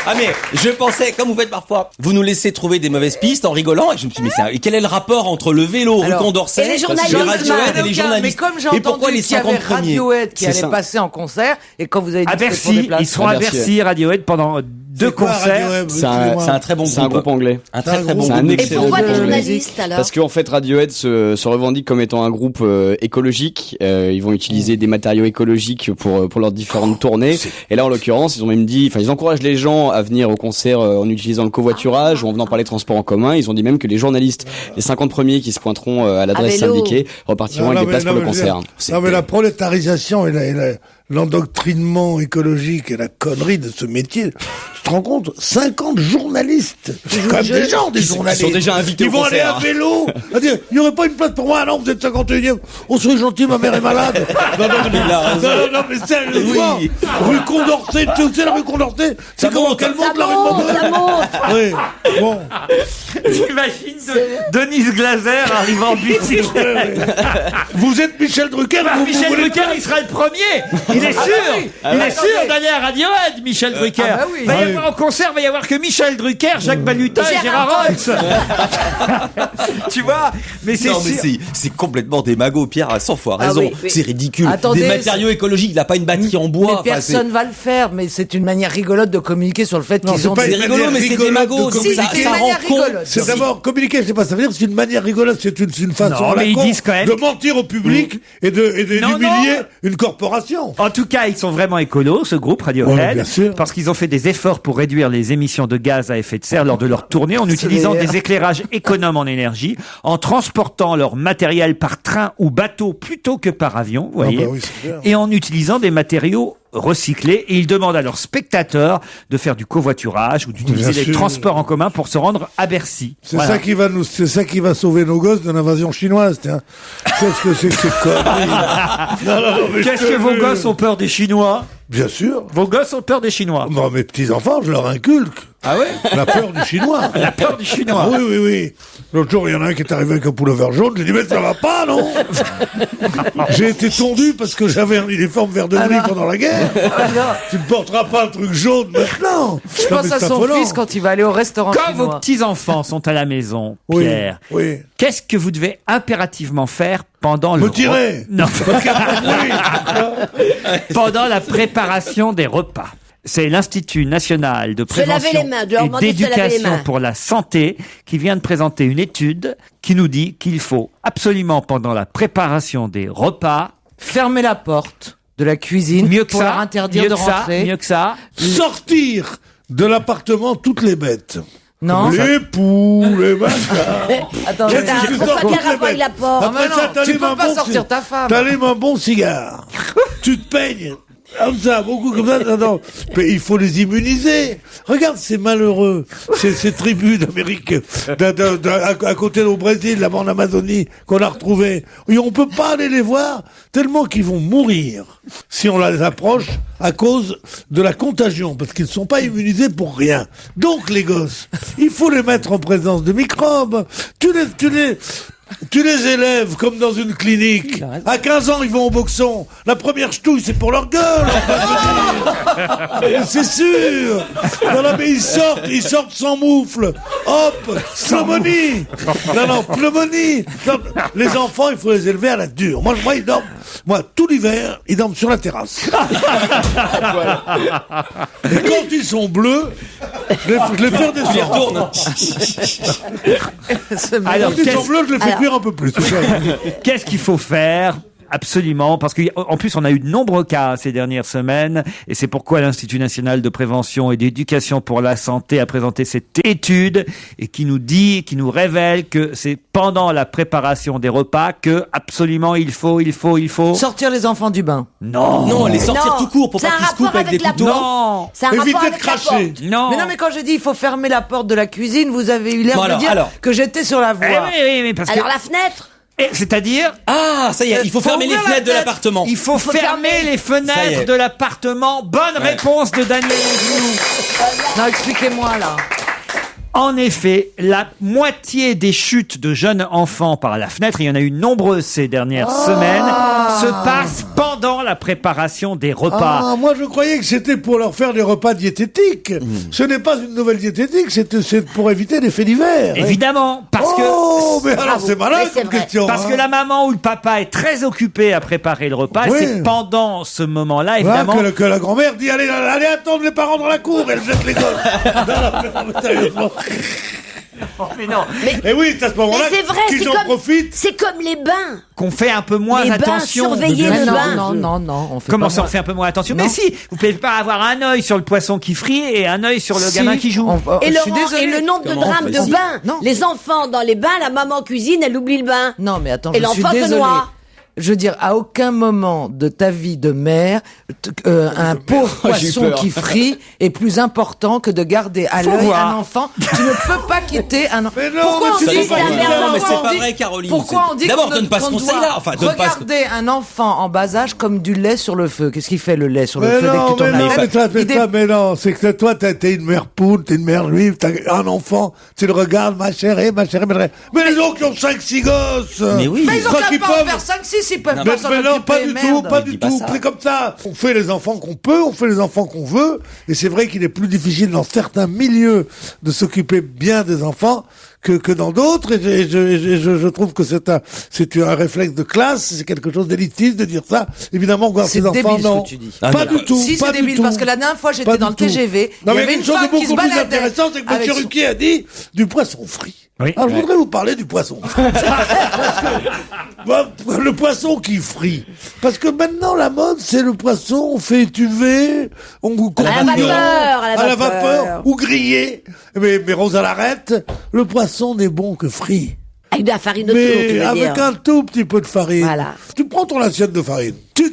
[SPEAKER 12] Ah mais je pensais, comme vous faites parfois, vous nous laissez trouver des mauvaises pistes en rigolant, et je me suis dit, mais quel est le rapport entre le vélo, rue Condorcet,
[SPEAKER 13] et les journalistes,
[SPEAKER 12] Radiohead et les journalistes?
[SPEAKER 11] Mais comme j'ai entendu qu'il y avait Radiohead qui allait passer en concert, et quand vous avez dit
[SPEAKER 9] à Bercy, ils seront à Bercy, Radiohead, pendant 2 concerts.
[SPEAKER 12] C'est un très bon groupe.
[SPEAKER 7] C'est un groupe anglais.
[SPEAKER 12] Un très bon
[SPEAKER 7] groupe.
[SPEAKER 13] Et pourquoi les journalistes alors?
[SPEAKER 7] Parce qu'en fait Radiohead se revendique comme étant un groupe écologique. Ils vont utiliser des matériaux écologiques pour leurs différentes tournées. Et là en l'occurrence, ils ont même dit, enfin ils encouragent les gens à venir au concert en utilisant le covoiturage ou en venant par les transports en commun. Ils ont dit même que les journalistes, les 50 premiers qui se pointeront à l'adresse syndiquée, repartiront avec des places pour le concert.
[SPEAKER 10] Non mais la prolétarisation et l'endoctrinement écologique et la connerie de ce métier, tu te rends compte? 50 journalistes! C'est quand même des gens, des journalistes!
[SPEAKER 12] Ils sont déjà invités
[SPEAKER 10] au concert. Ils vont aller à vélo! C'est-à-dire, il n'y aurait pas une place pour moi? Non, vous êtes 51e. On serait gentil, ma mère est malade! Non, mais sérieusement! Oui. Rue Condorcet, tu sais la rue Condorcet? C'est comment qu'elle monte la rue Condorcet? Oui, bon.
[SPEAKER 9] T'imagines Denise Glaser arrivant en bicyclette.
[SPEAKER 10] Vous êtes Michel Drucker?
[SPEAKER 9] Michel Drucker, il sera le premier! Il est sûr! Il est sûr d'aller à Radiohead, Michel Drucker!
[SPEAKER 11] Oui.
[SPEAKER 9] Va y avoir en concert, va y avoir que Michel Drucker, Jacques Balutin et Gérard Rolls. Tu vois? Mais c'est sûr.
[SPEAKER 12] C'est complètement démago, Pierre a 100 fois raison.
[SPEAKER 11] Oui.
[SPEAKER 12] C'est ridicule.
[SPEAKER 11] Attendez,
[SPEAKER 12] des matériaux écologiques, il n'a pas une batterie en bois.
[SPEAKER 11] Mais personne va le faire, mais c'est une manière rigolote de communiquer sur le fait qu'ils ont...
[SPEAKER 12] C'est rigolo, mais c'est démago. Ça rend compte.
[SPEAKER 10] C'est d'abord communiquer, c'est pas ça veut dire, c'est une manière rigolote, c'est une façon de mentir au public et d'humilier une corporation.
[SPEAKER 9] En tout cas, ils sont vraiment écolos, ce groupe Radiohead, parce qu'ils ont fait des efforts pour réduire les émissions de gaz à effet de serre lors de leur tournée en utilisant des éclairages économes en énergie, en transportant leur matériel par train ou bateau plutôt que par avion, vous voyez, et en utilisant des matériaux recyclés. Et ils demandent à leurs spectateurs de faire du covoiturage ou d'utiliser des transports en commun pour se rendre à Bercy.
[SPEAKER 10] C'est ça qui va sauver nos gosses de l'invasion chinoise, tiens. Qu'est-ce que c'est que ces conneries?
[SPEAKER 9] Qu'est-ce que vos gosses ont peur des Chinois?
[SPEAKER 10] Bien sûr.
[SPEAKER 9] Vos gosses ont peur des Chinois?
[SPEAKER 10] Non, mes petits-enfants, je leur inculque.
[SPEAKER 9] Ah ouais?
[SPEAKER 10] La peur du Chinois.
[SPEAKER 9] La peur du Chinois.
[SPEAKER 10] Ah oui. L'autre jour, il y en a un qui est arrivé avec un pullover jaune. J'ai dit, mais ça va pas, non? J'ai été tondu parce que j'avais un uniforme vert de nuit pendant la guerre. Tu ne porteras pas un truc jaune maintenant.
[SPEAKER 11] Je pense à son fils quand il va aller au restaurant
[SPEAKER 9] Quand
[SPEAKER 11] chinois.
[SPEAKER 9] vos petits-enfants sont à la maison, Pierre, qu'est-ce que vous devez impérativement faire pendant le
[SPEAKER 10] tirer.
[SPEAKER 9] Non. Pendant la préparation des repas. C'est l'Institut national de
[SPEAKER 13] Se laver
[SPEAKER 9] prévention
[SPEAKER 13] les mains, de leur
[SPEAKER 9] et
[SPEAKER 13] demander de se laver les
[SPEAKER 9] d'éducation
[SPEAKER 13] mains.
[SPEAKER 9] pour la santé qui vient de présenter une étude qui nous dit qu'il faut absolument pendant la préparation des repas
[SPEAKER 11] fermer la porte de la cuisine
[SPEAKER 9] mieux que
[SPEAKER 11] pour
[SPEAKER 9] ça,
[SPEAKER 11] leur interdire
[SPEAKER 9] mieux
[SPEAKER 11] de
[SPEAKER 9] que ça,
[SPEAKER 11] rentrer.
[SPEAKER 9] mieux que ça.
[SPEAKER 10] Sortir de l'appartement toutes les bêtes.
[SPEAKER 11] Non.
[SPEAKER 10] Les poules, les vaches.
[SPEAKER 11] Attends,
[SPEAKER 10] Qu'est-ce
[SPEAKER 11] mais-
[SPEAKER 10] que tu
[SPEAKER 11] Faut
[SPEAKER 10] sors
[SPEAKER 11] pas
[SPEAKER 10] toutes
[SPEAKER 11] dire
[SPEAKER 10] les
[SPEAKER 11] rapport avec
[SPEAKER 10] bêtes.
[SPEAKER 11] la porte.
[SPEAKER 10] Après
[SPEAKER 11] Ah, mais
[SPEAKER 10] ça,
[SPEAKER 11] non, tu
[SPEAKER 10] t'allumes
[SPEAKER 11] peux
[SPEAKER 10] un
[SPEAKER 11] pas
[SPEAKER 10] bon
[SPEAKER 11] sortir ta femme.
[SPEAKER 10] T'allumes un bon cigare. Tu te peignes. Comme ça, beaucoup comme ça. Non. Mais il faut les immuniser. Regarde ces malheureux, ces tribus d'Amérique, à côté au Brésil, là-bas en Amazonie, qu'on a retrouvés. Et on peut pas aller les voir tellement qu'ils vont mourir si on les approche à cause de la contagion, parce qu'ils ne sont pas immunisés pour rien. Donc les gosses, il faut les mettre en présence de microbes. Tu les élèves comme dans une clinique. À 15 ans, ils vont au boxon. La première ch'touille, c'est pour leur gueule. C'est sûr. Non, mais ils sortent sans moufle. Hop, pneumonie. Non, pneumonie. Non, les enfants, il faut les élever à la dure. Moi, ils dorment. Moi, tout l'hiver, ils dorment sur la terrasse. Et quand ils sont bleus, je les fais descendre.
[SPEAKER 9] Alors,
[SPEAKER 10] quand ils sont bleus, je les fais cuire un peu plus.
[SPEAKER 9] Qu'est-ce qu'il faut faire? Absolument, parce qu'en plus on a eu de nombreux cas ces dernières semaines, et c'est pourquoi l'Institut national de prévention et d'éducation pour la santé a présenté cette étude et qui nous révèle que c'est pendant la préparation des repas que absolument il faut
[SPEAKER 11] sortir les enfants du bain.
[SPEAKER 12] Non, les sortir tout court pour pas qu'ils se coupent avec des couteaux.
[SPEAKER 9] Non,
[SPEAKER 11] c'est un
[SPEAKER 10] Évitez
[SPEAKER 11] rapport
[SPEAKER 10] de
[SPEAKER 11] avec la
[SPEAKER 10] cracher.
[SPEAKER 11] porte.
[SPEAKER 9] Non.
[SPEAKER 11] Mais non, mais quand j'ai dit il faut fermer la porte de la cuisine, vous avez eu l'air
[SPEAKER 12] Bon,
[SPEAKER 11] de
[SPEAKER 12] alors,
[SPEAKER 11] dire
[SPEAKER 12] alors.
[SPEAKER 11] que j'étais sur la voie.
[SPEAKER 9] Oui, parce
[SPEAKER 13] Alors
[SPEAKER 9] que
[SPEAKER 13] la fenêtre.
[SPEAKER 9] c'est-à-dire
[SPEAKER 12] Ah, ça y est, il faut fermer les
[SPEAKER 11] ouvrir la
[SPEAKER 12] fenêtres de
[SPEAKER 11] fenêtre.
[SPEAKER 12] l'appartement.
[SPEAKER 9] il faut fermer les
[SPEAKER 12] Ça y
[SPEAKER 9] fenêtres
[SPEAKER 12] est.
[SPEAKER 9] de l'appartement. Bonne réponse de Daniel Evenou.
[SPEAKER 11] Non, expliquez-moi là.
[SPEAKER 9] En effet, la moitié des chutes de jeunes enfants par la fenêtre, il y en a eu nombreuses ces dernières semaines, se passent pendant la préparation des repas.
[SPEAKER 10] Ah, moi je croyais que c'était pour leur faire des repas diététiques. Ce n'est pas une nouvelle diététique, c'est pour éviter des faits divers.
[SPEAKER 9] Évidemment, parce que...
[SPEAKER 10] Oh, mais alors
[SPEAKER 13] Bravo.
[SPEAKER 10] c'est malin
[SPEAKER 13] Mais c'est
[SPEAKER 10] comme
[SPEAKER 13] vrai.
[SPEAKER 10] question.
[SPEAKER 9] Parce
[SPEAKER 10] hein.
[SPEAKER 9] que la maman ou le papa est très occupé à préparer le repas, et
[SPEAKER 10] Oui.
[SPEAKER 9] c'est pendant ce moment-là,
[SPEAKER 10] Voilà,
[SPEAKER 9] évidemment...
[SPEAKER 10] que la grand-mère dit allez attendre les parents dans la cour, elle jette les gosses. non, mais sérieusement.
[SPEAKER 9] Mais non,
[SPEAKER 10] Et oui, c'est à ce
[SPEAKER 13] Mais
[SPEAKER 10] moment-là
[SPEAKER 13] c'est vrai,
[SPEAKER 10] qu'ils
[SPEAKER 13] c'est
[SPEAKER 10] en
[SPEAKER 13] comme,
[SPEAKER 10] profitent.
[SPEAKER 13] c'est comme les bains.
[SPEAKER 9] qu'on fait un peu moins
[SPEAKER 13] Les bains,
[SPEAKER 9] attention.
[SPEAKER 13] surveiller
[SPEAKER 11] Mais
[SPEAKER 13] le
[SPEAKER 11] non,
[SPEAKER 13] bain.
[SPEAKER 11] non, on fait
[SPEAKER 9] Comment
[SPEAKER 11] pas
[SPEAKER 9] ça, on
[SPEAKER 11] moins.
[SPEAKER 9] fait un peu moins attention?
[SPEAKER 11] Non.
[SPEAKER 9] Mais si, vous pouvez pas avoir un œil sur le poisson qui frit et un œil sur le
[SPEAKER 11] Si,
[SPEAKER 9] gamin qui joue.
[SPEAKER 11] on-
[SPEAKER 13] Et,
[SPEAKER 11] je suis
[SPEAKER 13] Laurent,
[SPEAKER 11] désolé.
[SPEAKER 13] et le nombre de
[SPEAKER 12] Comment on
[SPEAKER 13] drames
[SPEAKER 12] fait
[SPEAKER 13] de
[SPEAKER 12] ça
[SPEAKER 13] bains.
[SPEAKER 11] Non.
[SPEAKER 13] Les enfants dans les bains, la maman cuisine, elle oublie le bain.
[SPEAKER 11] Non, mais attends,
[SPEAKER 13] Et
[SPEAKER 11] je suis
[SPEAKER 13] l'enfant se
[SPEAKER 11] désolée.
[SPEAKER 13] noie.
[SPEAKER 11] Je veux dire, à aucun moment de ta vie de mère, un pauvre
[SPEAKER 12] J'ai eu
[SPEAKER 11] poisson
[SPEAKER 12] peur.
[SPEAKER 11] qui frit est plus important que de garder à
[SPEAKER 9] Faut
[SPEAKER 11] l'œil
[SPEAKER 9] voir.
[SPEAKER 11] un enfant. Tu ne peux pas quitter un enfant.
[SPEAKER 10] Mais non,
[SPEAKER 11] Pourquoi
[SPEAKER 10] mais
[SPEAKER 11] on
[SPEAKER 10] tu
[SPEAKER 11] dit
[SPEAKER 10] dis
[SPEAKER 11] que
[SPEAKER 10] pas
[SPEAKER 11] la
[SPEAKER 10] que
[SPEAKER 11] mère-
[SPEAKER 10] non,
[SPEAKER 12] mais
[SPEAKER 11] pourquoi
[SPEAKER 12] c'est
[SPEAKER 11] on
[SPEAKER 12] pas
[SPEAKER 11] dit-
[SPEAKER 12] vrai, Caroline.
[SPEAKER 11] Pourquoi on dit
[SPEAKER 12] D'abord,
[SPEAKER 11] qu'on
[SPEAKER 12] donne pas ce
[SPEAKER 11] qu'on
[SPEAKER 12] conseil-là.
[SPEAKER 11] doit
[SPEAKER 12] Enfin, donne pas ce-
[SPEAKER 11] regarder un enfant en bas âge comme du lait sur le feu. Qu'est-ce qu'il fait le lait sur le
[SPEAKER 10] Mais
[SPEAKER 11] feu dès que
[SPEAKER 10] non,
[SPEAKER 11] tu tournes
[SPEAKER 10] mais
[SPEAKER 11] la
[SPEAKER 10] non,
[SPEAKER 11] tête
[SPEAKER 10] mais
[SPEAKER 11] Il dé-
[SPEAKER 10] non, c'est que toi, t'es une mère poule, t'es une mère juive, t'as un enfant, tu le regardes, ma chérie. Mais les autres qui ont 5-6 gosses.
[SPEAKER 12] Mais oui.
[SPEAKER 11] Mais ils ont
[SPEAKER 10] Quand
[SPEAKER 11] qu'à
[SPEAKER 10] ils
[SPEAKER 11] pas en
[SPEAKER 10] peuvent-
[SPEAKER 11] faire 5-6, ils peuvent
[SPEAKER 12] Non,
[SPEAKER 11] pas
[SPEAKER 10] Mais,
[SPEAKER 11] s'en
[SPEAKER 10] mais non,
[SPEAKER 11] occuper,
[SPEAKER 10] pas du tout,
[SPEAKER 11] merde.
[SPEAKER 10] pas
[SPEAKER 12] Dis
[SPEAKER 10] du
[SPEAKER 12] pas
[SPEAKER 10] tout.
[SPEAKER 12] ça.
[SPEAKER 10] C'est comme ça. On fait les enfants qu'on peut, on fait les enfants qu'on veut. Et c'est vrai qu'il est plus difficile dans certains milieux de s'occuper bien des enfants que dans d'autres. Et je trouve que c'est un réflexe de classe, c'est quelque chose d'élitiste de dire ça. Évidemment, voir
[SPEAKER 11] C'est
[SPEAKER 10] ses enfants,
[SPEAKER 11] débile, ce
[SPEAKER 10] non.
[SPEAKER 11] que tu dis.
[SPEAKER 12] Ah,
[SPEAKER 10] Pas
[SPEAKER 12] mais-
[SPEAKER 10] du tout.
[SPEAKER 11] Si,
[SPEAKER 10] pas
[SPEAKER 11] c'est
[SPEAKER 10] du
[SPEAKER 11] débile,
[SPEAKER 10] tout.
[SPEAKER 11] parce que la dernière fois,
[SPEAKER 10] Pas
[SPEAKER 11] j'étais
[SPEAKER 10] du
[SPEAKER 11] dans le
[SPEAKER 10] tout.
[SPEAKER 11] TGV,
[SPEAKER 10] Non,
[SPEAKER 11] il y
[SPEAKER 10] mais
[SPEAKER 11] avait
[SPEAKER 10] une
[SPEAKER 11] une
[SPEAKER 10] chose
[SPEAKER 11] femme
[SPEAKER 10] beaucoup
[SPEAKER 11] qui se
[SPEAKER 10] plus
[SPEAKER 11] baladait.
[SPEAKER 10] intéressante, c'est que
[SPEAKER 11] avec
[SPEAKER 10] M.
[SPEAKER 11] son-
[SPEAKER 10] Ruquier a dit du poisson frit.
[SPEAKER 9] Oui.
[SPEAKER 10] Alors, je voudrais vous parler du poisson. Le poisson qui frit. Parce que maintenant, la mode, c'est le poisson, on fait étuver, on
[SPEAKER 13] À la vapeur,
[SPEAKER 10] à la vapeur, ou grillé. Mais Rosa l'arrête, le poisson n'est bon que frit.
[SPEAKER 13] Avec de la farine de tour, tu
[SPEAKER 10] Mais
[SPEAKER 13] veux
[SPEAKER 10] avec
[SPEAKER 13] dire.
[SPEAKER 10] un tout petit peu de farine.
[SPEAKER 13] Voilà.
[SPEAKER 10] Tu prends ton assiette de farine. Tu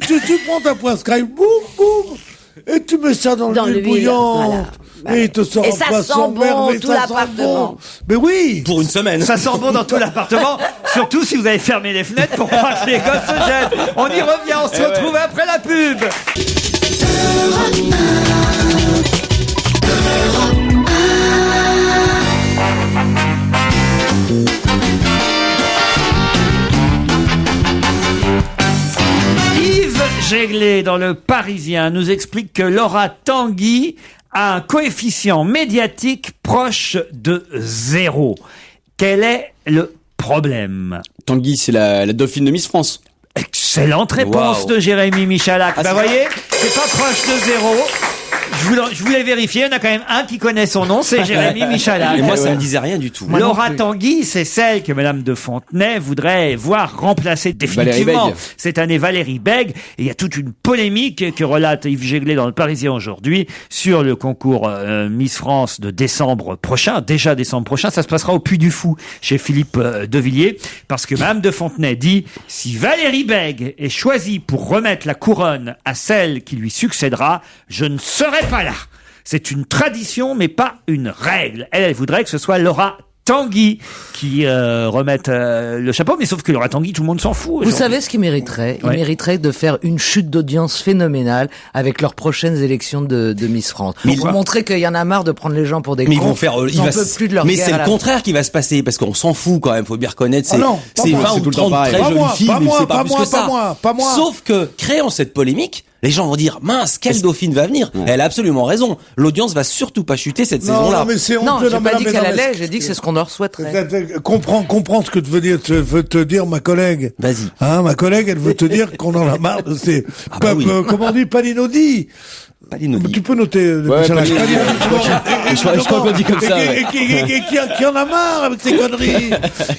[SPEAKER 10] prends ta poiscaille, boum, boum, et tu mets ça dans l'huile
[SPEAKER 13] l'huile,
[SPEAKER 10] bouillante.
[SPEAKER 13] voilà.
[SPEAKER 10] Et il te sort
[SPEAKER 13] Et
[SPEAKER 10] un
[SPEAKER 13] ça
[SPEAKER 10] poisson
[SPEAKER 13] sent bon,
[SPEAKER 10] merveilleux,
[SPEAKER 13] tout
[SPEAKER 10] ça sent
[SPEAKER 13] l'appartement.
[SPEAKER 10] bon. Mais oui.
[SPEAKER 12] Pour une semaine.
[SPEAKER 9] Ça sent bon dans tout l'appartement, surtout si vous avez fermé les fenêtres pour pas que les gosses se jettent. On y revient, on se retrouve après la pub. Jéglé dans le Parisien nous explique que Laura Tanguy a un coefficient médiatique proche de 0. Quel est le problème?
[SPEAKER 7] Tanguy, c'est la dauphine de Miss France.
[SPEAKER 9] Excellente réponse de Jérémy Michalak.
[SPEAKER 7] Ah,
[SPEAKER 9] voyez, c'est pas proche de 0. Je voulais vérifier, il y en a quand même un qui connaît son nom, c'est Jérémy Michalak.
[SPEAKER 12] Et moi, ça me disait rien du tout.
[SPEAKER 9] Laura Tanguy, c'est celle que Madame de Fontenay voudrait voir remplacer définitivement cette année Valérie Bègue. Et il y a toute une polémique que relate Yves Jéglé dans le Parisien aujourd'hui sur le concours Miss France de décembre prochain. Déjà décembre prochain, ça se passera au Puy du Fou chez Philippe Devilliers, parce que Madame de Fontenay dit si Valérie Bègue est choisie pour remettre la couronne à celle qui lui succédera, je ne serai pas là. C'est une tradition, mais pas une règle. Elle voudrait que ce soit Laura Tanguy qui remette le chapeau, mais sauf que Laura Tanguy, tout le monde s'en fout.
[SPEAKER 11] Vous savez ce qu'ils mériteraient? Ils mériteraient de faire une chute d'audience phénoménale avec leurs prochaines élections de Miss France. Pour montrer qu'il y en a marre de prendre les gens pour des cons.
[SPEAKER 12] Mais ils vont faire,
[SPEAKER 11] ils en peuvent plus de leur
[SPEAKER 12] mais
[SPEAKER 11] guerre
[SPEAKER 12] c'est
[SPEAKER 11] à
[SPEAKER 12] le
[SPEAKER 11] la
[SPEAKER 12] contraire qui va se passer, parce qu'on s'en fout quand même, faut bien reconnaître.
[SPEAKER 10] Ah non,
[SPEAKER 12] C'est 20 ou 30 très jolies filles, mais c'est pas plus que ça.
[SPEAKER 10] Pas moi.
[SPEAKER 12] Sauf que, créant cette polémique, les gens vont dire, mince, quelle dauphine va venir? Elle a absolument raison. L'audience va surtout pas chuter cette saison-là.
[SPEAKER 10] Mais c'est
[SPEAKER 11] non,
[SPEAKER 10] honteux.
[SPEAKER 11] j'ai pas dit qu'elle allait, j'ai dit que c'est ce qu'on leur souhaiterait.
[SPEAKER 10] Comprends ce que veut te dire ma collègue.
[SPEAKER 12] Vas-y.
[SPEAKER 10] Hein, ma collègue, elle veut te dire qu'on en a marre de ces, comment on dit, palinodie. Tu peux noter,
[SPEAKER 7] je crois qu'on dit comme ça.
[SPEAKER 10] Et qui en a marre avec ces conneries.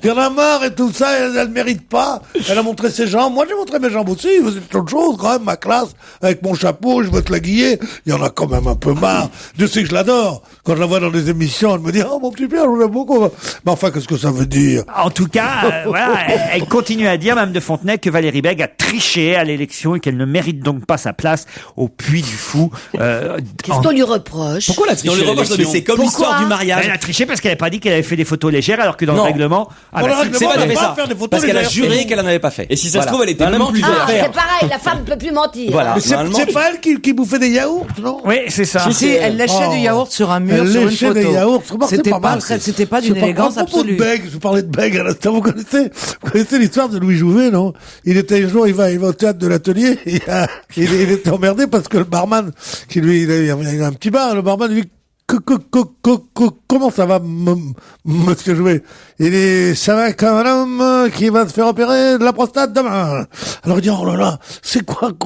[SPEAKER 10] Qui en a marre et tout ça, elle mérite pas. Elle a montré ses jambes. Moi, j'ai montré mes jambes aussi. C'est autre chose, quand même, ma classe, avec mon chapeau, je veux te la guiller. Il y en a quand même un peu marre. Dieu sait que je l'adore. Quand je la vois dans des émissions, elle me dit, oh, mon petit Pierre, je l'aime beaucoup. Mais enfin, qu'est-ce que ça veut dire?
[SPEAKER 9] En tout cas, voilà, elle continue à dire, Mme de Fontenay, que Valérie Bègue a triché à l'élection et qu'elle ne mérite donc pas sa place au Puy du Fou.
[SPEAKER 13] Qu'est-ce qu'on lui reproche?
[SPEAKER 12] Pourquoi la triché? C'est comme l'histoire du mariage.
[SPEAKER 9] Elle a triché parce qu'elle n'a pas dit qu'elle avait fait des photos légères, alors que dans le règlement,
[SPEAKER 12] c'est pas ça. Parce qu'elle a juré qu'elle en avait pas fait. Et si ça se trouve, elle était même plus
[SPEAKER 13] c'est pareil, la femme ne peut plus mentir.
[SPEAKER 12] Voilà.
[SPEAKER 10] Mais c'est pas elle qui bouffait des yaourts, non?
[SPEAKER 9] Oui, c'est ça.
[SPEAKER 11] Si, elle léchait du yaourt sur un mur, sur une photo.
[SPEAKER 10] Des yaourts.
[SPEAKER 11] C'était pas d'une élégance absolue.
[SPEAKER 10] Je parlais de Bègue à l'instant. Vous connaissez l'histoire de Louis Jouvet, non? Il était un jour, il va au théâtre de l'Atelier, il était emmerdé parce que le barman, il a un petit bar, le barman lui dit, comment ça va, monsieur Jouet? Il dit, ça va comme un homme qui va se faire opérer de la prostate demain. Alors il dit, oh là là, c'est quoi, la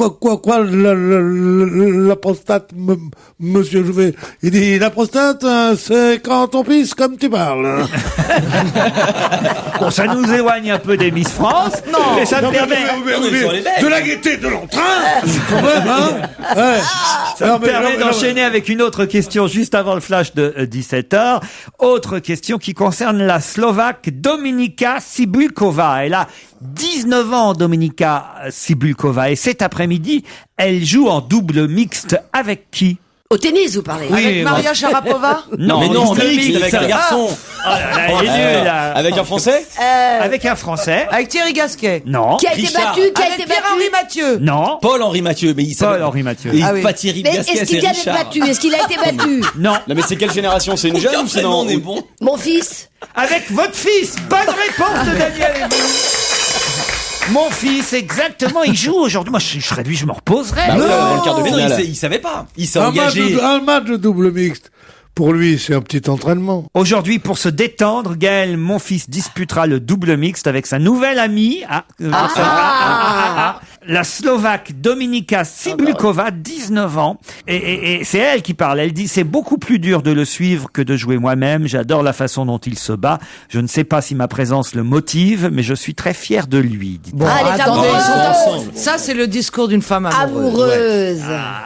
[SPEAKER 10] prostate, monsieur Jouet? Il dit, la prostate, c'est quand on pisse comme tu parles.
[SPEAKER 9] Bon, ça nous éloigne un peu des Miss France. Non, mais ça me permet
[SPEAKER 10] de la gaieté, de l'entrain, quand même, hein? Ouais.
[SPEAKER 9] Ça me permet d'enchaîner avec une autre question juste avant le flash de 17h. Autre question qui concerne la Slovaque Dominika Cibulková. Elle a 19 ans, Dominika Cibulková. Et cet après-midi, elle joue en double mixte avec qui?
[SPEAKER 13] Au tennis, vous parlez?
[SPEAKER 11] Avec Maria Sharapova?
[SPEAKER 9] Non,
[SPEAKER 12] mais non, avec un garçon.
[SPEAKER 7] Avec un Français?
[SPEAKER 9] Avec un Français.
[SPEAKER 11] Avec Thierry Gasquet?
[SPEAKER 9] Non.
[SPEAKER 13] Qui a été battu?
[SPEAKER 11] Avec Pierre-Henri Mathieu?
[SPEAKER 9] Non.
[SPEAKER 12] Paul-Henri Mathieu, mais il s'appelle
[SPEAKER 9] Paul-Henri Mathieu.
[SPEAKER 12] Et pas Thierry
[SPEAKER 13] Mais
[SPEAKER 12] Gasquet,
[SPEAKER 13] est-ce qu'il
[SPEAKER 12] c'est
[SPEAKER 13] vient d'être
[SPEAKER 12] Richard.
[SPEAKER 13] battu? Est-ce qu'il a été battu?
[SPEAKER 9] Non.
[SPEAKER 7] Non, mais c'est quelle génération? C'est une jeune ou c'est non?
[SPEAKER 12] On est bon.
[SPEAKER 13] Mon fils?
[SPEAKER 9] Avec votre fils. Bonne réponse de Daniel. Mon fils, exactement, il joue aujourd'hui. Moi, je serais lui, je me reposerais.
[SPEAKER 7] Bah, dans le quart de finale.
[SPEAKER 12] Il savait pas. Il s'est engagé.
[SPEAKER 10] Un match de double mixte. Pour lui, c'est un petit entraînement.
[SPEAKER 9] Aujourd'hui, pour se détendre, Gaël Monfils disputera le double mixte avec sa nouvelle amie, la Slovaque Dominika Cibulková, 19 ans. Et c'est elle qui parle. Elle dit, c'est beaucoup plus dur de le suivre que de jouer moi-même. J'adore la façon dont il se bat. Je ne sais pas si ma présence le motive, mais je suis très fier de lui.
[SPEAKER 11] Bon,
[SPEAKER 13] elle est
[SPEAKER 11] attendez,
[SPEAKER 13] amoureuse.
[SPEAKER 11] ça c'est le discours d'une femme amoureuse.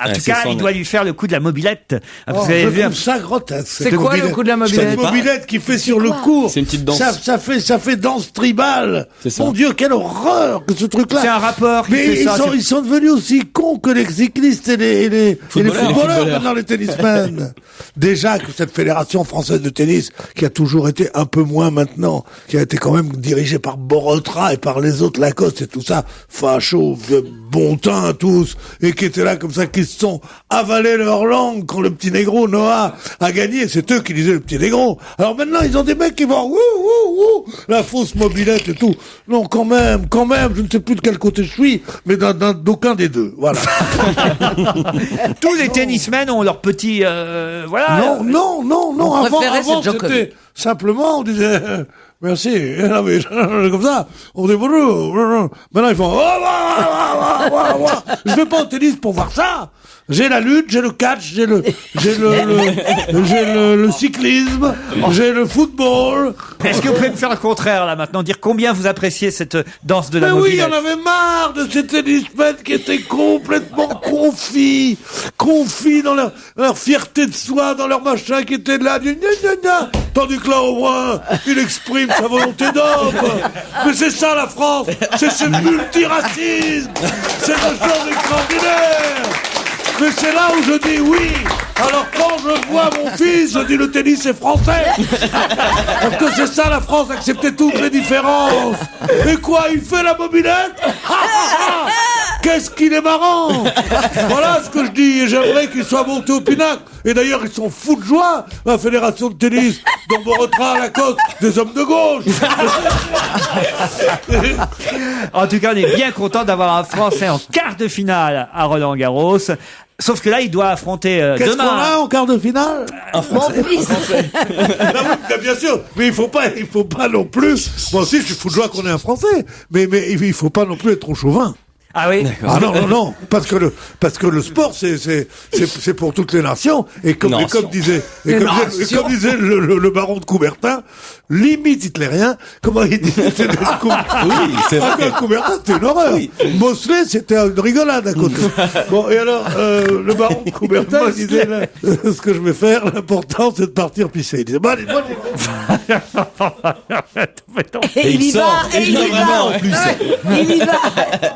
[SPEAKER 9] En tout cas, il doit lui faire le coup de la mobilette. Vous avez vu
[SPEAKER 10] ça grotesque.
[SPEAKER 11] C'est quoi le coup de la mobilette?
[SPEAKER 10] Cette mobilette qui fait sur le cours.
[SPEAKER 7] C'est une petite danse.
[SPEAKER 10] Ça fait danse tribale.
[SPEAKER 7] C'est ça.
[SPEAKER 10] Mon Dieu, quelle horreur que ce truc-là.
[SPEAKER 9] C'est un rapport.
[SPEAKER 10] Mais Et ils sont devenus aussi cons que les cyclistes et les footballeurs maintenant, les tennismen. Déjà que cette fédération française de tennis, qui a toujours été un peu moins maintenant, qui a été quand même dirigée par Borotra et par les autres Lacoste et tout ça, fachos, de bon teint tous, et qui étaient là comme ça, qui se sont avalés leur langue quand le petit négro Noah a gagné. C'est eux qui disaient le petit négro. Alors maintenant, ils ont des mecs qui vont la fausse mobilette et tout. Non, quand même, je ne sais plus de quel côté je suis, mais d'aucun des deux. Voilà.
[SPEAKER 9] Tous les tennismen ont leur petit, voilà.
[SPEAKER 10] Non. Avant c'était simplement, on disait, merci. Non, mais, comme ça, on dit bonjour. Maintenant, ils font, je vais pas au tennis pour voir ça. J'ai la lutte, j'ai le catch, j'ai le cyclisme, j'ai le football.
[SPEAKER 9] Est-ce que vous pouvez me faire le contraire, là, maintenant, dire combien vous appréciez cette danse de la
[SPEAKER 10] mobilette?
[SPEAKER 9] mobilette?
[SPEAKER 10] Oui, on avait marre de ces tennismen qui étaient complètement confis dans leur fierté de soi, dans leur machin, qui était là, tandis que là, au moins, il exprime sa volonté d'homme. Mais c'est ça, la France. C'est ce multiracisme. C'est une chose extraordinaire. Mais c'est là où je dis oui. Alors quand je vois mon fils, je dis le tennis est français. Parce que c'est ça la France, accepter toutes les différences. Et quoi, il fait la mobilette? Qu'est-ce qu'il est marrant. Voilà ce que je dis. Et j'aimerais qu'il soit monté au pinacle. Et d'ailleurs, ils sont fous de joie, la fédération de tennis, dont Borotra, Lacoste, des hommes de gauche.
[SPEAKER 9] En tout cas, on est bien content d'avoir un Français en quart de finale à Roland-Garros. Sauf que là, il doit affronter
[SPEAKER 10] Qu'est-ce
[SPEAKER 9] demain.
[SPEAKER 10] qu'on a en quart de finale?
[SPEAKER 12] Un Français.
[SPEAKER 13] Mon fils.
[SPEAKER 10] Bien sûr, mais il faut pas non plus. Moi aussi, je suis fou de joie qu'on ait un Français, mais il faut pas non plus être trop chauvin.
[SPEAKER 9] Ah oui?
[SPEAKER 10] Ah non, parce que le sport c'est pour toutes les nations et comme disait le baron de Coubertin, limite hitlérien, comment il disait?
[SPEAKER 12] Oui, c'est vrai.
[SPEAKER 10] Coubertin, c'était une horreur. Oui. Mosley, c'était une rigolade à côté. Bon, et alors le baron de Coubertin il disait là, ce que je vais faire, l'important c'est de partir pisser. Il disait bon, allez, moi
[SPEAKER 13] Et il y va,
[SPEAKER 12] en plus.
[SPEAKER 13] Il y va.